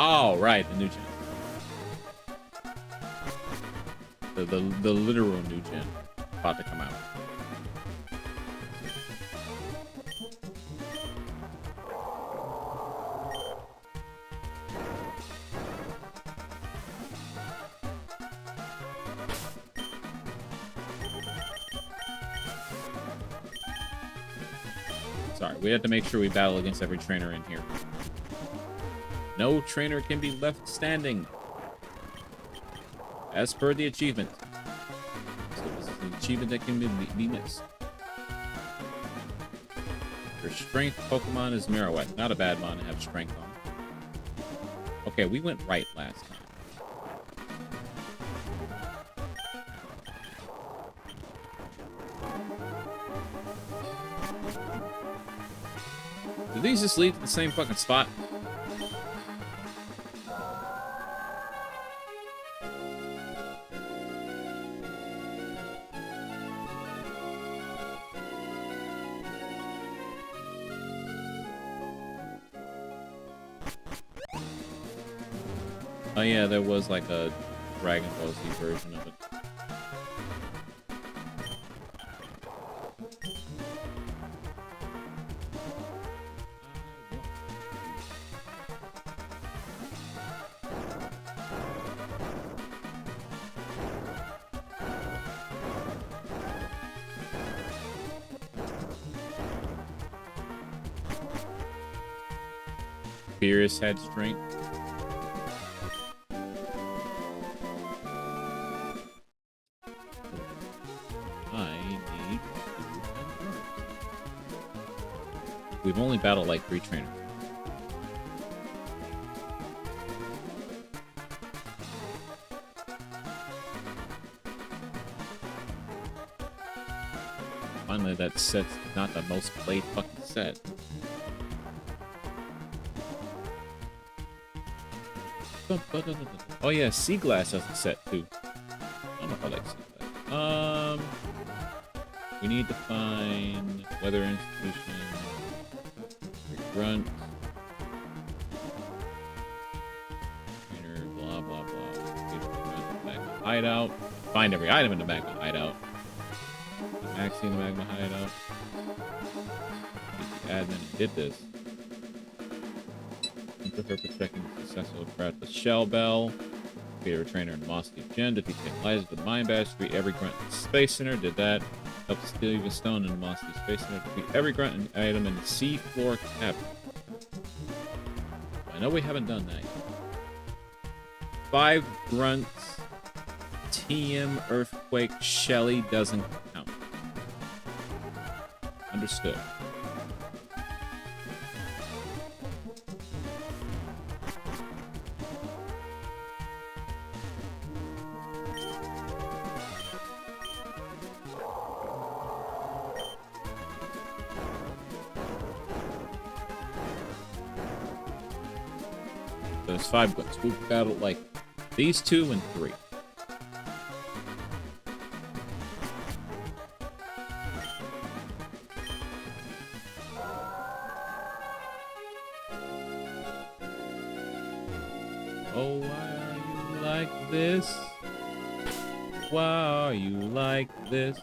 Speaker 1: Oh, right, the new gen. The literal new gen about to come out. Sorry, we have to make sure we battle against every trainer in here. No trainer can be left standing. As per the achievement. So this is an achievement that can be missed. Your strength Pokemon is Marowak. Not a bad mon to have strength on. Okay, we went right last time. Do these just lead to the same fucking spot? Oh yeah, there was like a Dragon Ball Z version of it. Beerus had strength. We've only battled like 3 trainers. Finally, that set's not the most played fucking set. Oh yeah, Sea Glass has a set too. I don't know if I like Sea Glass. We need to find Weather Institution. Grunt. Trainer, blah, blah, blah. Get the Magma Hideout. Find every item in the Magma Hideout. Maxi in the Magma Hideout. The admin did this. Thank you for protecting the successful threat. The Shell Bell. Create a trainer in Moss Deep Gym. Defeat Liza with the Mind Bash. Defeat every grunt in the Space Center. Did that. Help steal a stone in the Moss Deep Space Center. Defeat every grunt and item in the sea floor cavern. I know we haven't done that yet. 5 grunts. TM Earthquake Shelly doesn't count. Understood. There's 5 grunts. We've battled like these 2 and 3. Oh, why are you like this? Why are you like this?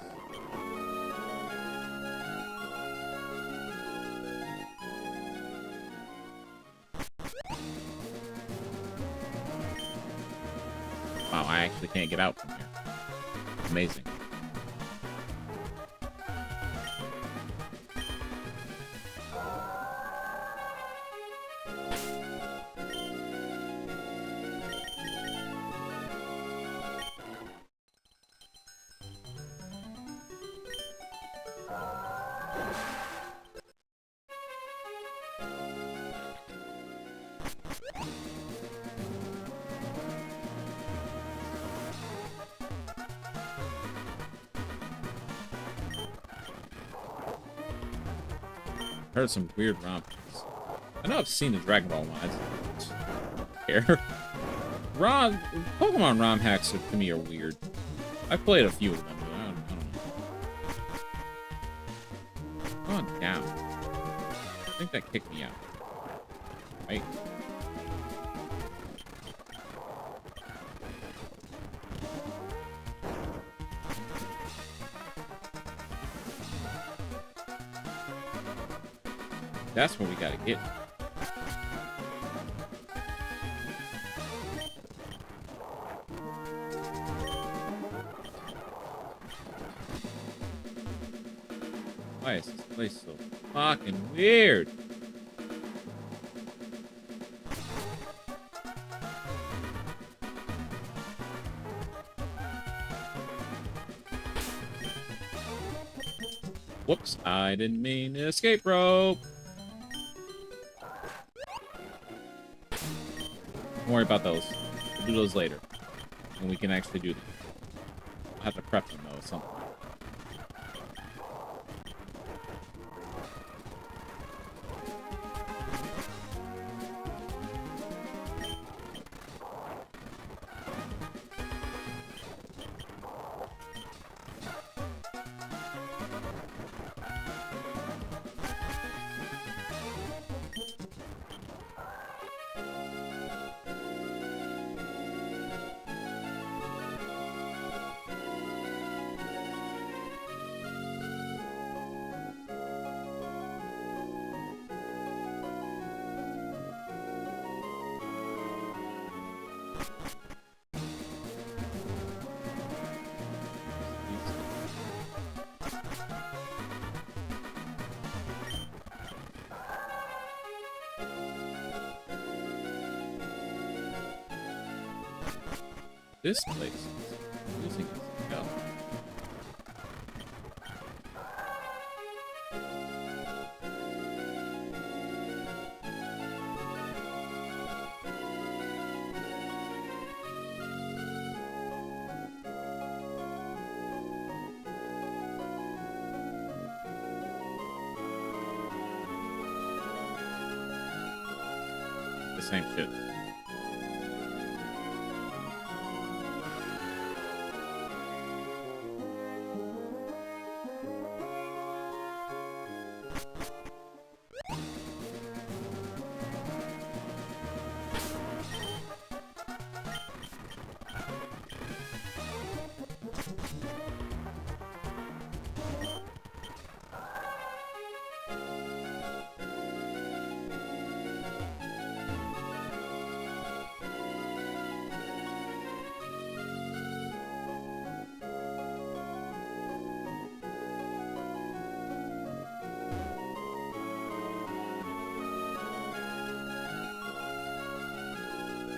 Speaker 1: Wow, I actually can't get out from here. Amazing. Heard some weird ROM hacks. I know I've seen the Dragon Ball one. I don't care. Pokemon ROM hacks to me are weird. I've played a few of them, but I don't know. Gone down. I think that kicked me out. Right? That's what we gotta get. Why is this place so fucking weird? Whoops, I didn't mean to escape rope. Don't worry about those. We'll do those later. And we can actually do them. I'll have to prep them, though, at some point. This place is losing its hell. The same shit.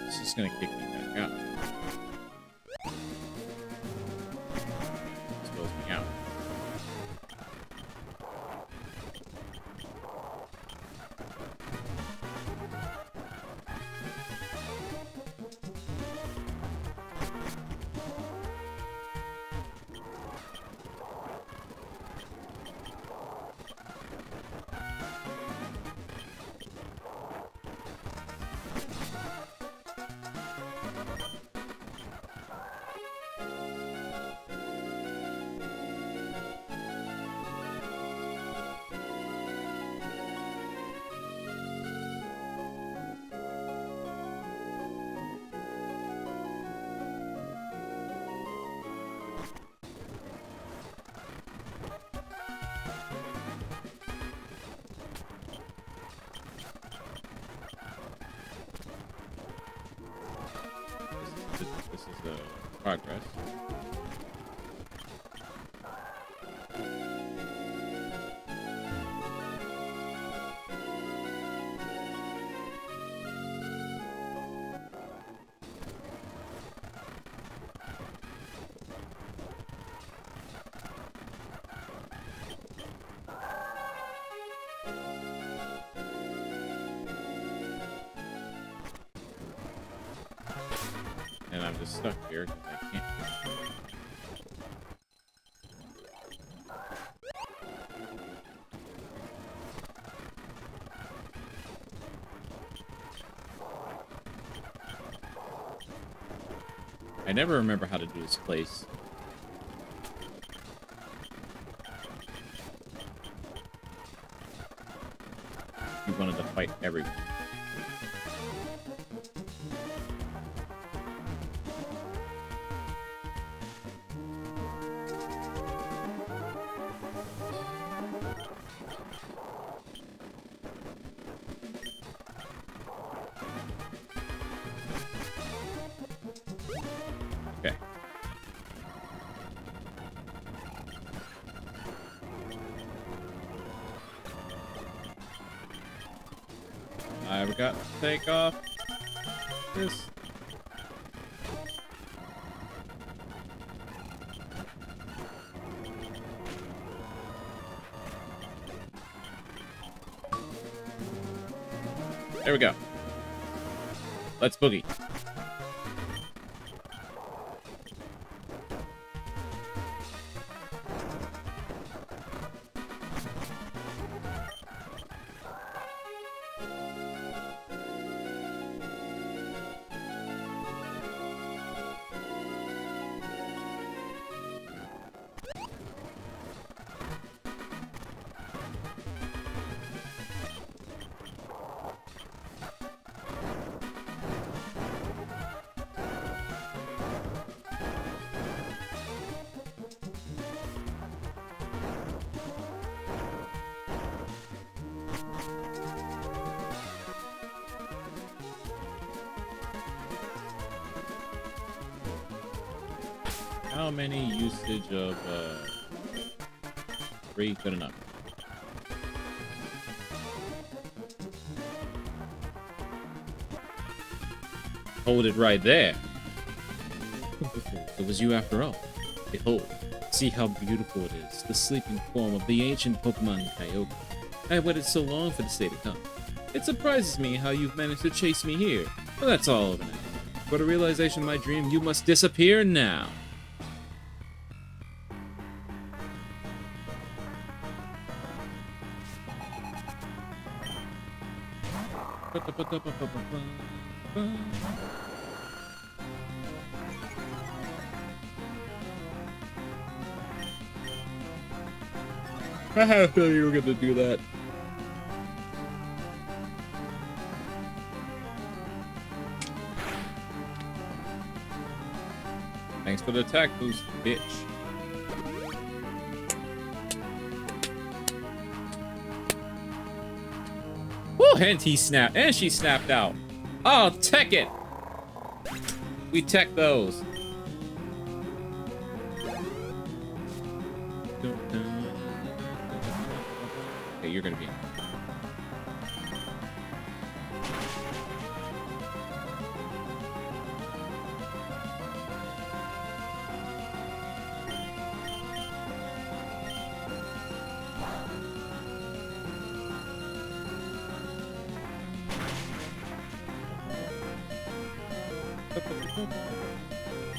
Speaker 1: It's just gonna kick me back out. This throws me out. This is the progress. And I'm just stuck here because I can't. I never remember how to do this place. You wanted to fight everyone. Okay. I've got to take off this. There we go. Let's boogie. How many usage of 3 good enough? Hold it right there. It was you after all. Behold, see how beautiful it is, the sleeping form of the ancient Pokemon Kyogre. I waited so long for this day to come. It surprises me how you've managed to chase me here. But that's all over now. For the realization of my dream, you must disappear now. I had a feeling you were gonna do that. Thanks for the attack boost, bitch. Woo, and he snapped, and she snapped out. Oh, tech it! We tech those. Okay, you're gonna be in.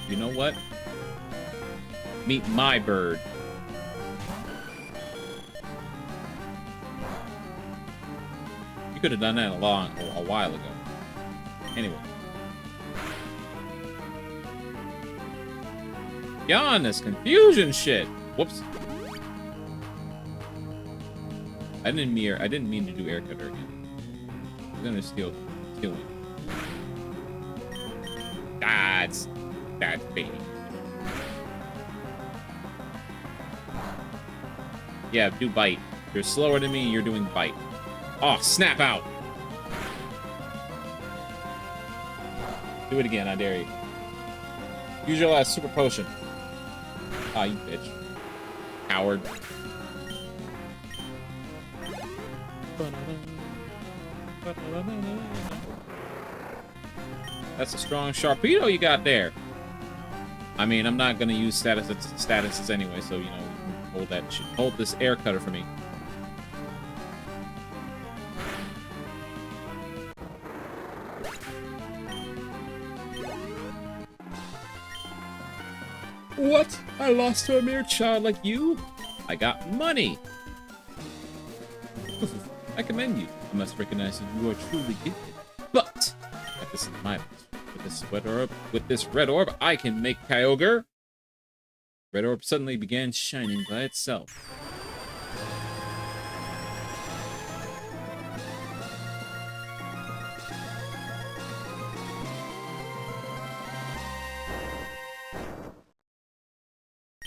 Speaker 1: You know what? Meet my bird. You could have done that a while ago. Anyway. Yawn, this confusion shit. Whoops. I didn't mean to do air cutter again. I'm gonna steal one. That's baby. Yeah, do bite. You're slower than me, you're doing bite. Oh, snap out! Do it again, I dare you. Use your last super potion. Ah, you bitch. Coward. That's a strong Sharpedo you got there. I mean, I'm not gonna use statuses anyway, so you know, hold that shit. Hold this air cutter for me. What? I lost to a mere child like you? I got money. I commend you. I must recognize that you are truly gifted. But this is my with this red orb, I can make Kyogre. Red orb suddenly began shining by itself.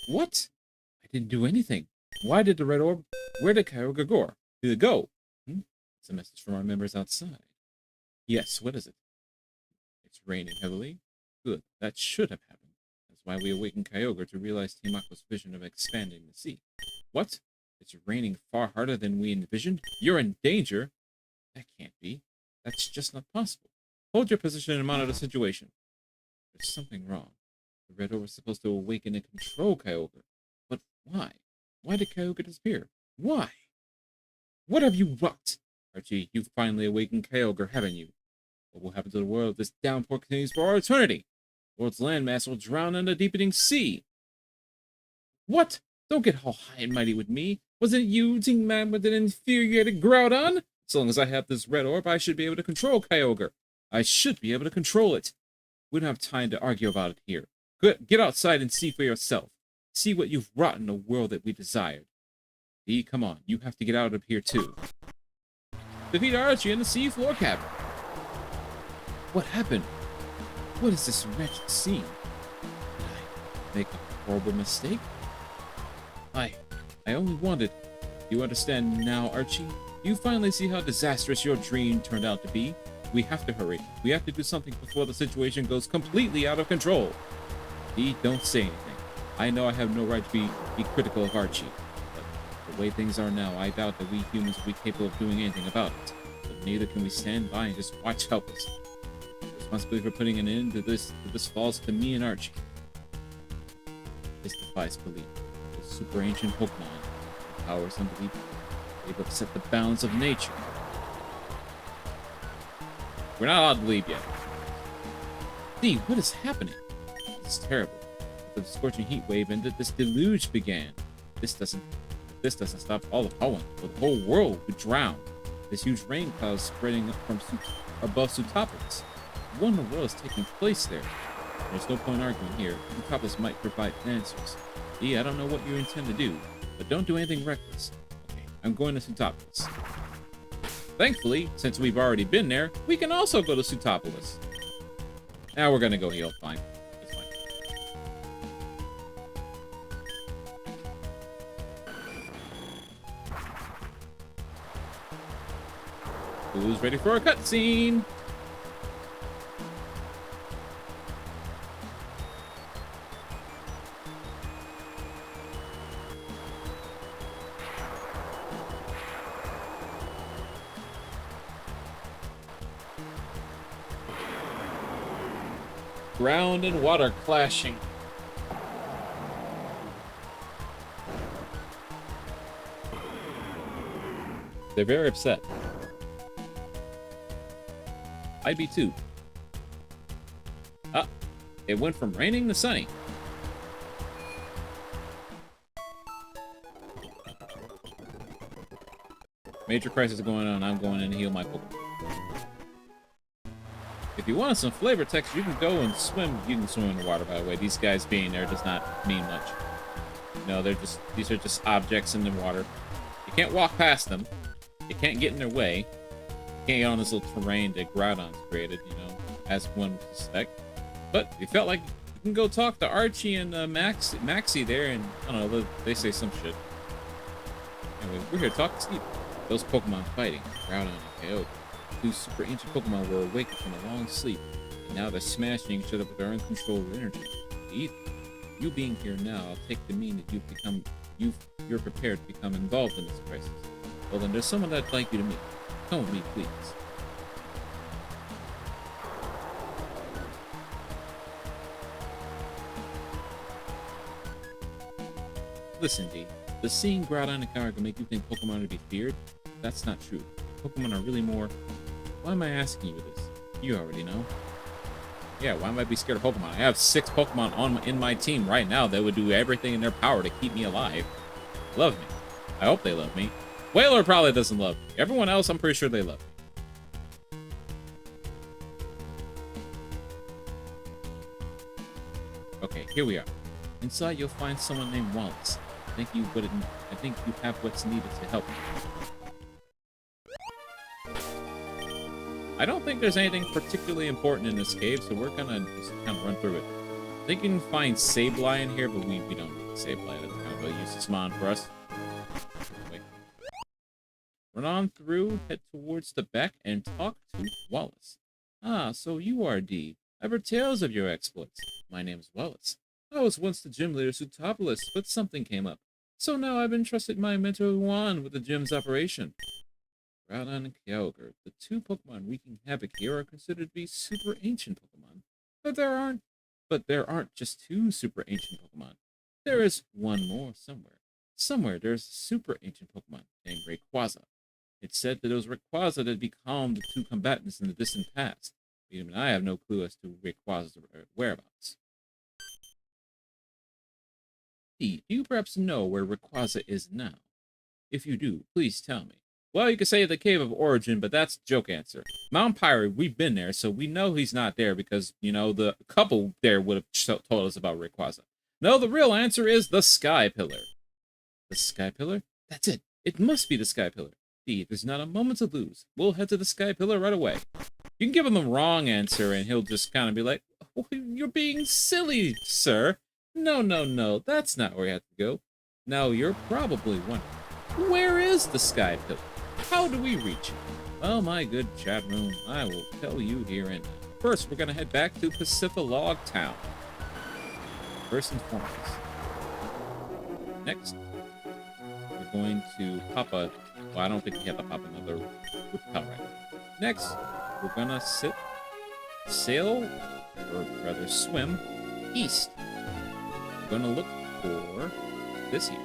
Speaker 1: What? I didn't do anything. Why did the red orb? Where did Kyogre go? Did it go? It's a message from our members outside. Yes, what is it? It's raining heavily. Good, that should have happened. That's why we awakened Kyogre to realize Timako's vision of expanding the sea. What? It's raining far harder than we envisioned? You're in danger? That can't be. That's just not possible. Hold your position and monitor the situation. There's something wrong. The red orb was supposed to awaken and control Kyogre. But why? Why did Kyogre disappear? Why? What have you wrought? Archie, you've finally awakened Kyogre, haven't you? What will happen to the world if this downpour continues for all eternity? The world's landmass will drown in the deepening sea. What? Don't get all high and mighty with me. Wasn't it you, Team Man, with an infuriated Groudon? As long as I have this red orb, I should be able to control Kyogre. I should be able to control it. We don't have time to argue about it here. Get outside and see for yourself. See what you've wrought in the world that we desired. Dee, come on. You have to get out of here, too. Defeat Archie in the seafloor cavern. What happened? What is this wretched scene? Did I make a horrible mistake? I only wanted... You understand now, Archie? You finally see how disastrous your dream turned out to be? We have to hurry. We have to do something before the situation goes completely out of control. Dee, don't say anything. I know I have no right to be critical of Archie, but the way things are now, I doubt that we humans will be capable of doing anything about it. But neither can we stand by and just watch helpless. The responsibility for putting an end to this falls to me and Archie. This defies belief. The super ancient Pokemon, the powers unbelievable. They've upset the balance of nature. We're not allowed to leave yet. Dee, what is happening? It's terrible. The scorching heat wave ended, this deluge began. If this doesn't stop all of Hoenn, the whole world would drown. This huge rain cloud spreading up from above Sootopolis. What in the world is taking place there? There's no point arguing here. Sootopolis might provide answers. Dee, I don't know what you intend to do, but don't do anything reckless. Okay, I'm going to Sootopolis. Thankfully, since we've already been there, we can also go to Sootopolis. Now we're gonna go heal. Fine. It's fine. Who's ready for a cutscene? Ground and water clashing. They're very upset. I'd be too. Ah, it went from raining to sunny. Major crisis going on. I'm going in to heal my Pokemon. If you want some flavor text, you can go and swim. You can swim in the water, by the way. These guys being there does not mean much. No, these are just objects in the water. You can't walk past them. You can't get in their way. You can't get on this little terrain that Groudon's created, you know, as one would suspect. But you felt like you can go talk to Archie and Maxie there, and I don't know, they say some shit. Anyway, we're here to talk to Steve. Those Pokemon fighting, Groudon and Kyogre. Two super ancient Pokemon were awakened from a long sleep, and now they're smashing each other with their uncontrolled energy. You being here now, I'll take to mean that you're prepared to become involved in this crisis. Well then, there's someone I'd like you to meet. Come with me, please. Listen, Dee. Does seeing Groudon and Kyogre make you think Pokemon are to be feared? That's not true. Pokemon are really more... Why am I asking you this? You already know. Yeah, why might I be scared of Pokemon? I have 6 Pokemon in my team right now that would do everything in their power to keep me alive. Love me. I hope they love me. Whaler probably doesn't love me. Everyone else, I'm pretty sure they love me. Okay, here we are. Inside, you'll find someone named Wallace. I think you have what's needed to help you. I don't think there's anything particularly important in this cave, so we're gonna just kind of run through it. I think you can find Sableye in here, but we don't need Sableye. That's kind of a useless mon for us. Wait. Run on through, head towards the back, and talk to Wallace. Ah, so you are Dee. I've heard tales of your exploits. My name's Wallace. I was once the gym leader of Sootopolis, but something came up. So now I've entrusted my mentor Juan with the gym's operation. Groudon and Kyogre, the 2 Pokemon wreaking havoc here, are considered to be super ancient Pokemon. But there aren't just 2 super ancient Pokemon. There is one more somewhere. Somewhere there's a super ancient Pokemon named Rayquaza. It said that it was Rayquaza that had becalmed the two combatants in the distant past. Even I have no clue as to Rayquaza's whereabouts. Do you perhaps know where Rayquaza is now? If you do, please tell me. Well, you could say the Cave of Origin, but that's joke answer. Mount Pyre, we've been there, so we know he's not there because, you know, the couple there would have told us about Rayquaza. No, the real answer is the Sky Pillar. The Sky Pillar? That's it. It must be the Sky Pillar. There's not a moment to lose. We'll head to the Sky Pillar right away. You can give him the wrong answer, and he'll just kind of be like, oh, you're being silly, sir. No, that's not where you have to go. Now, you're probably wondering, where is the Sky Pillar? How do we reach it? Well, my good chat room, I will tell you here and now. First, we're going to head back to Pacifilog Town. First and foremost. Next, we're going to pop a... Well, I don't think we have to pop another Whippow right now. Next, we're going to sail, or rather swim, east. We're going to look for this here.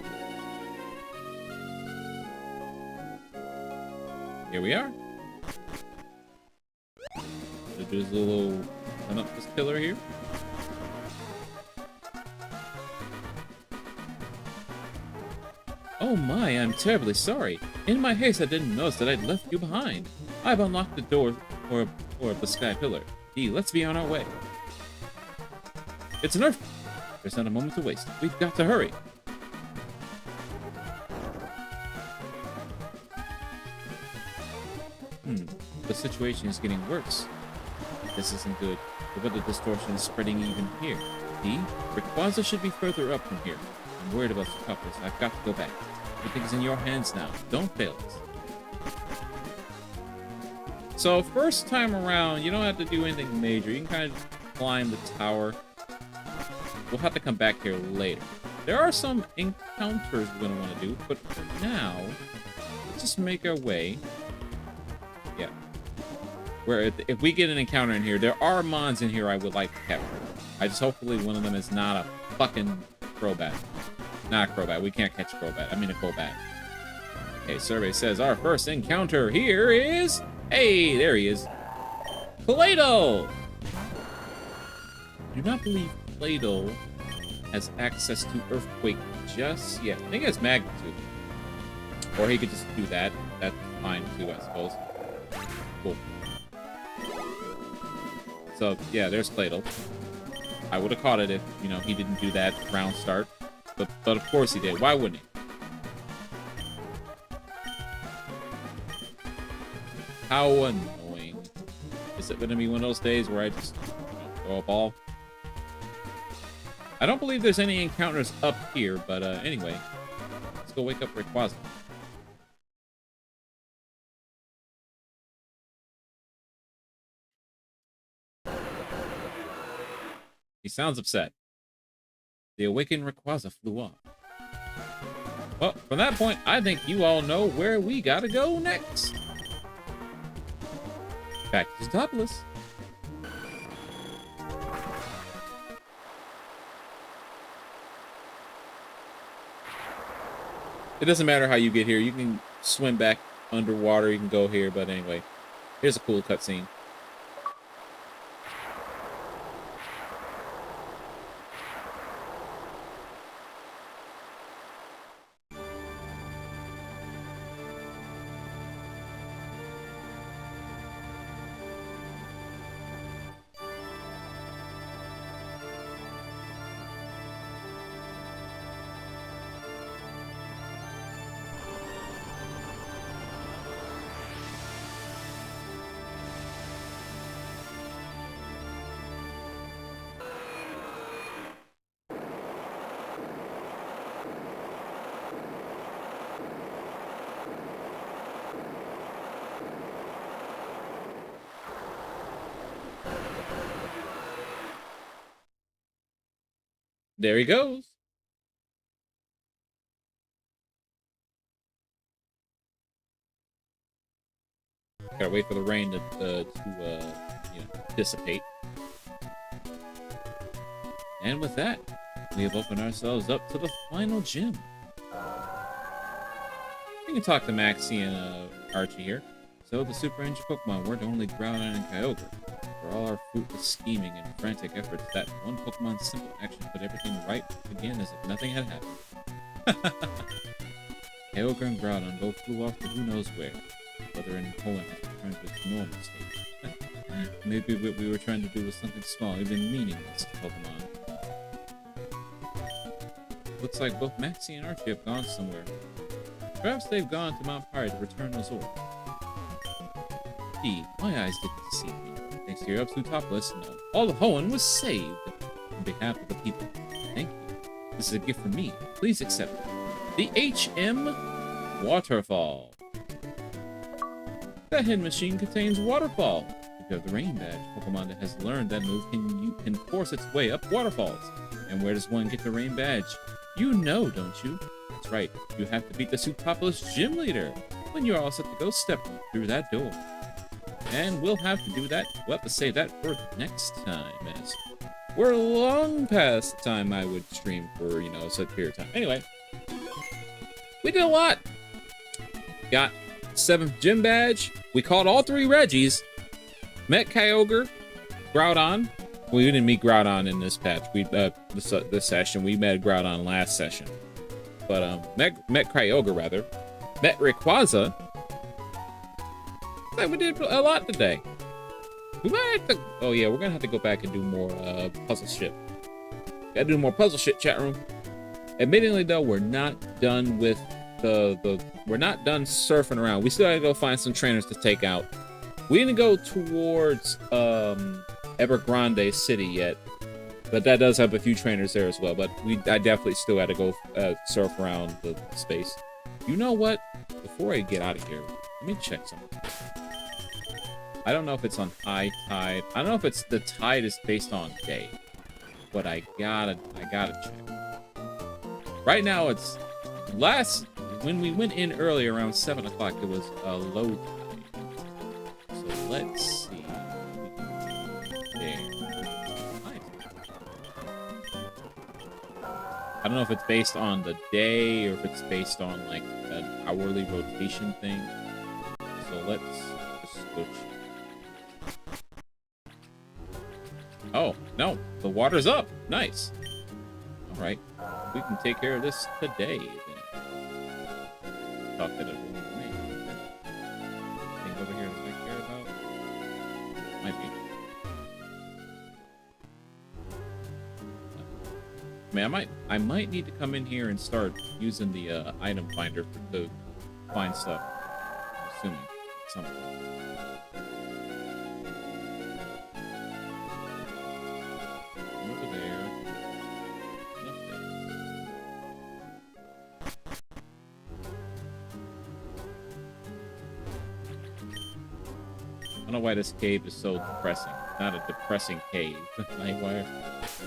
Speaker 1: Here we are. There's a little run up this pillar here. Oh my, I'm terribly sorry. In my haste, I didn't notice that I'd left you behind. I've unlocked the door for the Sky Pillar. Let's be on our way. It's an earth. There's not a moment to waste. We've got to hurry. The situation is getting worse. This isn't good. The weather distortion is spreading even here. Rayquaza should be further up from here. I'm worried about the couples. I've got to go back. Everything's in your hands now. Don't fail us. So, first time around, you don't have to do anything major. You can kind of just climb the tower. We'll have to come back here later. There are some encounters we're going to want to do, but for now, let's just make our way. Yeah. Where if we get an encounter in here, there are mons in here I would like to capture. I just hopefully one of them is not a fucking Crobat. Not a Crobat. We can't catch Crobat. I mean a Crobat. Okay, survey says our first encounter here is... Hey, there he is. Play-Doh! Do not believe Play-Doh has access to Earthquake just yet. I think it's Magnitude. Or he could just do that. That's fine too, I suppose. Cool. So, yeah, there's Play-Doh. I would have caught it if, you know, he didn't do that round start. But of course he did. Why wouldn't he? How annoying. Is it going to be one of those days where I just throw a ball? I don't believe there's any encounters up here, but anyway. Let's go wake up Rayquaza. He sounds upset. The awakened Rayquaza flew off. Well, from that point, I think you all know where we gotta go next. Back to Stopolis. It doesn't matter how you get here. You can swim back underwater. You can go here. But anyway, here's a cool cutscene. There he goes. Gotta wait for the rain to you know, dissipate. And with that, we have opened ourselves up to the final gym. You can talk to Maxie and Archie here. So the Super Ninja Pokemon weren't only Groudon and Kyogre. For all our fruitless scheming and frantic efforts, that one Pokemon's simple action put everything right again as if nothing had happened. Kyogre and Groudon both flew off to who knows where. Whether in Hoenn has returned to its normal state. Maybe what we were trying to do was something small, even meaningless to Pokemon. Looks like both Maxie and Archie have gone somewhere. Perhaps they've gone to Mount Pyre to return Azor. Gee, my eyes didn't deceive me. Thanks to your absolute top list, all of Hoenn was saved. On behalf of the people, thank you. This is a gift from me. Please accept it. The HM Waterfall. That hidden machine contains Waterfall. If you have the Rain Badge, Pokemon that has learned that move can force its way up waterfalls. And where does one get the Rain Badge? You know, don't you? That's right. You have to beat the Superpolis Gym Leader. When you're all set to go, step through that door. And we'll have to do that. We'll have to save that for next time, as we're long past the time I would stream for, a set period of time. Anyway, we did a lot. Got 7th gym badge. We caught all 3 Reggies. Met Kyogre, Groudon. We didn't meet Groudon in this patch. This session. We met Groudon last session. But met Kyogre rather. Met Rayquaza. We did a lot today. We might have to. Oh yeah, we're gonna have to go back and do more puzzle shit. Gotta do more puzzle shit, chat room. Admittingly though, we're not done with we're not done surfing around. We still gotta go find some trainers to take out. We didn't go towards Evergrande City yet, but that does have a few trainers there as well. But I definitely still gotta go surf around the space. You know what? Before I get out of here, let me check something. I don't know if it's on high tide. I don't know if it's the tide is based on day, but I gotta check. Right now, it's when we went in early around 7 o'clock, it was a low tide. So let's see. I don't know if it's based on the day or if it's based on like an hourly rotation thing. So let's just switch. Oh, no, the water's up. Nice. All right, we can take care of this today then. Thought that it would be me. Anything over here that I care about? Might be. I mean, I might need to come in here and start using the item finder to find stuff. I'm assuming something. Over there. Nothing. I don't know why this cave is so depressing. Not a depressing cave. Like,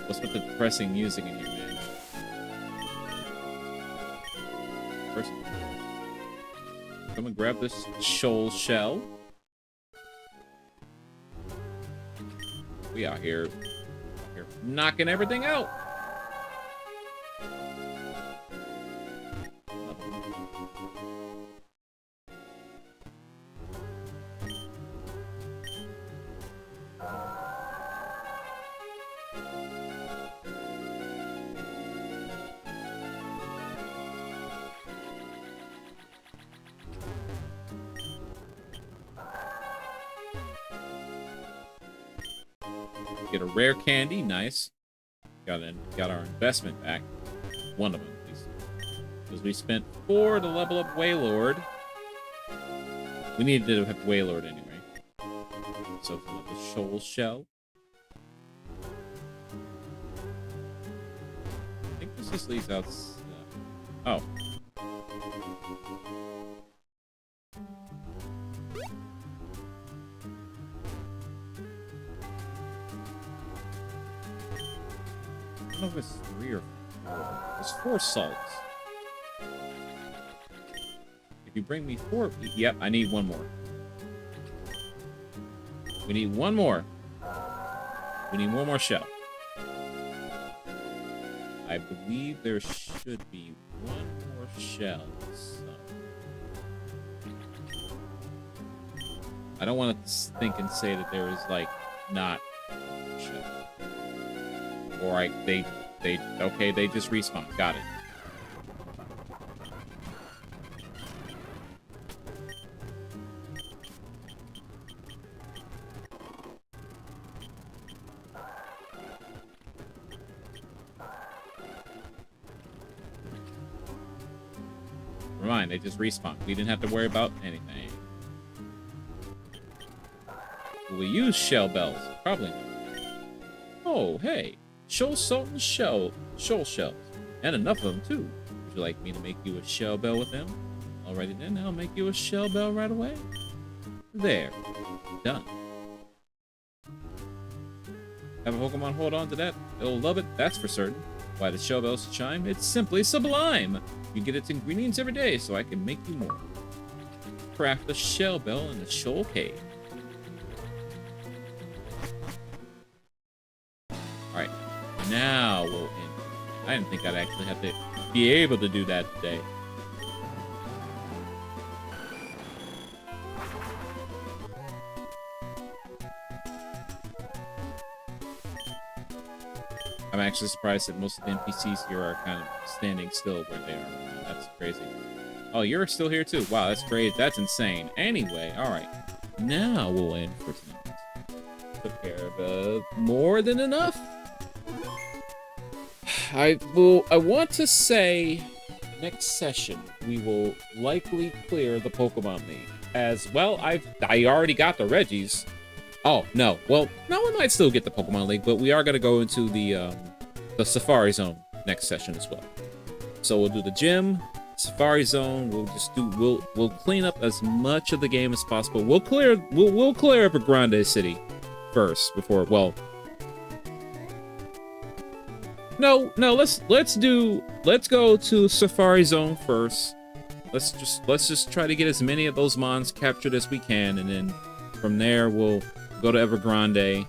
Speaker 1: what's with the depressing music in here, man? First, come and grab this shoal shell. We out here knocking everything out. Get a rare candy, nice. Got our investment back. One of them, at least. Because we spent 4 to level up Wailord. We needed to have Wailord anyway. So for the shoal shell. I think this just leaves out. Oh. I don't know if it's 3 or 4. It's 4 salts. If you bring me 4... Yep, I need 1 more. We need 1 more. We need 1 more shell. I believe there should be 1 more shell. So. I don't want to think and say that there is like not shit. Or they okay, they just respawn. Got it. They just respawn. We didn't have to worry about anything. Will we use shell bells? Probably not. Oh, hey. Shoal salt and shoal shells. And enough of them, too. Would you like me to make you a shell bell with them? Alrighty then, I'll make you a shell bell right away. There. Done. Have a Pokemon hold on to that? It'll love it, that's for certain. Why the shell bells chime? It's simply sublime! You get its ingredients every day, so I can make you more. Craft a shell bell in the Shoal Cave. Alright, now we'll end. I didn't think I'd actually have to be able to do that today. I'm actually surprised that most of the NPCs here are kind of standing still where they are. That's crazy. Oh, you're still here too. Wow, that's great. That's insane. Anyway, all right. Now we'll end for tonight. Took care of more than enough. I want to say next session we will likely clear the Pokemon League. As well, I already got the Reggies. Oh, no. Well, no, we might still get the Pokemon League, but we are going to go into the Safari Zone next session as well. So we'll do the gym, Safari Zone. We'll clean up as much of the game as possible. We'll clear Evergrande City first before, well, no, let's go to Safari Zone first. Let's just try to get as many of those mons captured as we can, and then from there we'll go to Evergrande.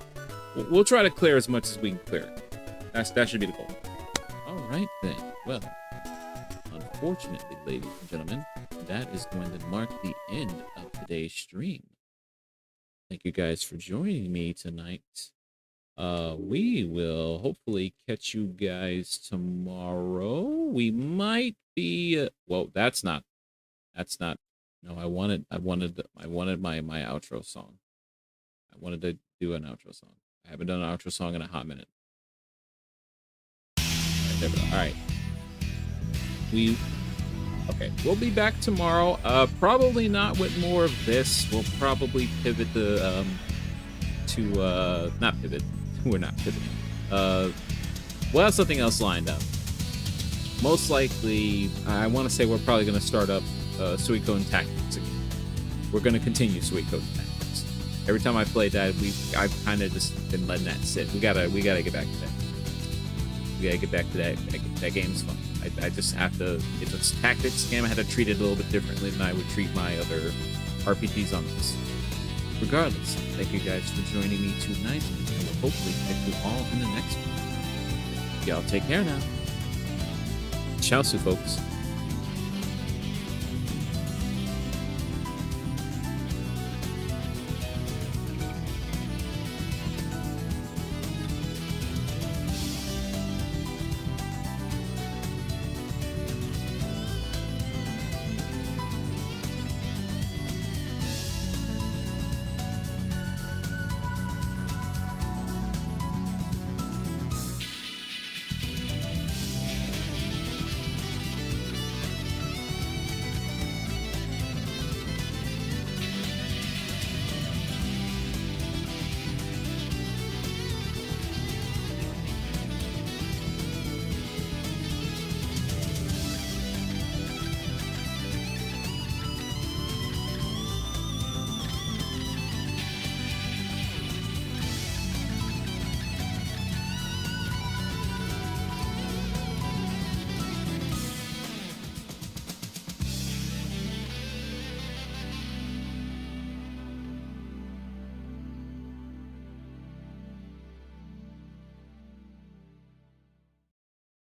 Speaker 1: We'll try to clear as much as we can clear. That should be the goal. All right then. Well, unfortunately, ladies and gentlemen, that is going to mark the end of today's stream. Thank you guys for joining me tonight. We will hopefully catch you guys tomorrow. We might be well, that's not no, I wanted my outro song. I wanted to do an outro song. I haven't done an outro song in a hot minute. All right, there we go. All right. We'll be back tomorrow. Probably not with more of this. We'll probably pivot not pivot. We're not pivoting. We'll have something else lined up. Most likely, I want to say we're probably going to start up Suicune Tactics again. We're going to continue Suicune Tactics. Every time I play that, I've kind of just been letting that sit. We gotta get back to that. We gotta get back to that. That game's fun. I just have to. It's a tactics game. I had to treat it a little bit differently than I would treat my other RPGs on this. Regardless, thank you guys for joining me tonight, and we'll hopefully catch you all in the next one. Y'all take care now. Ciao, folks.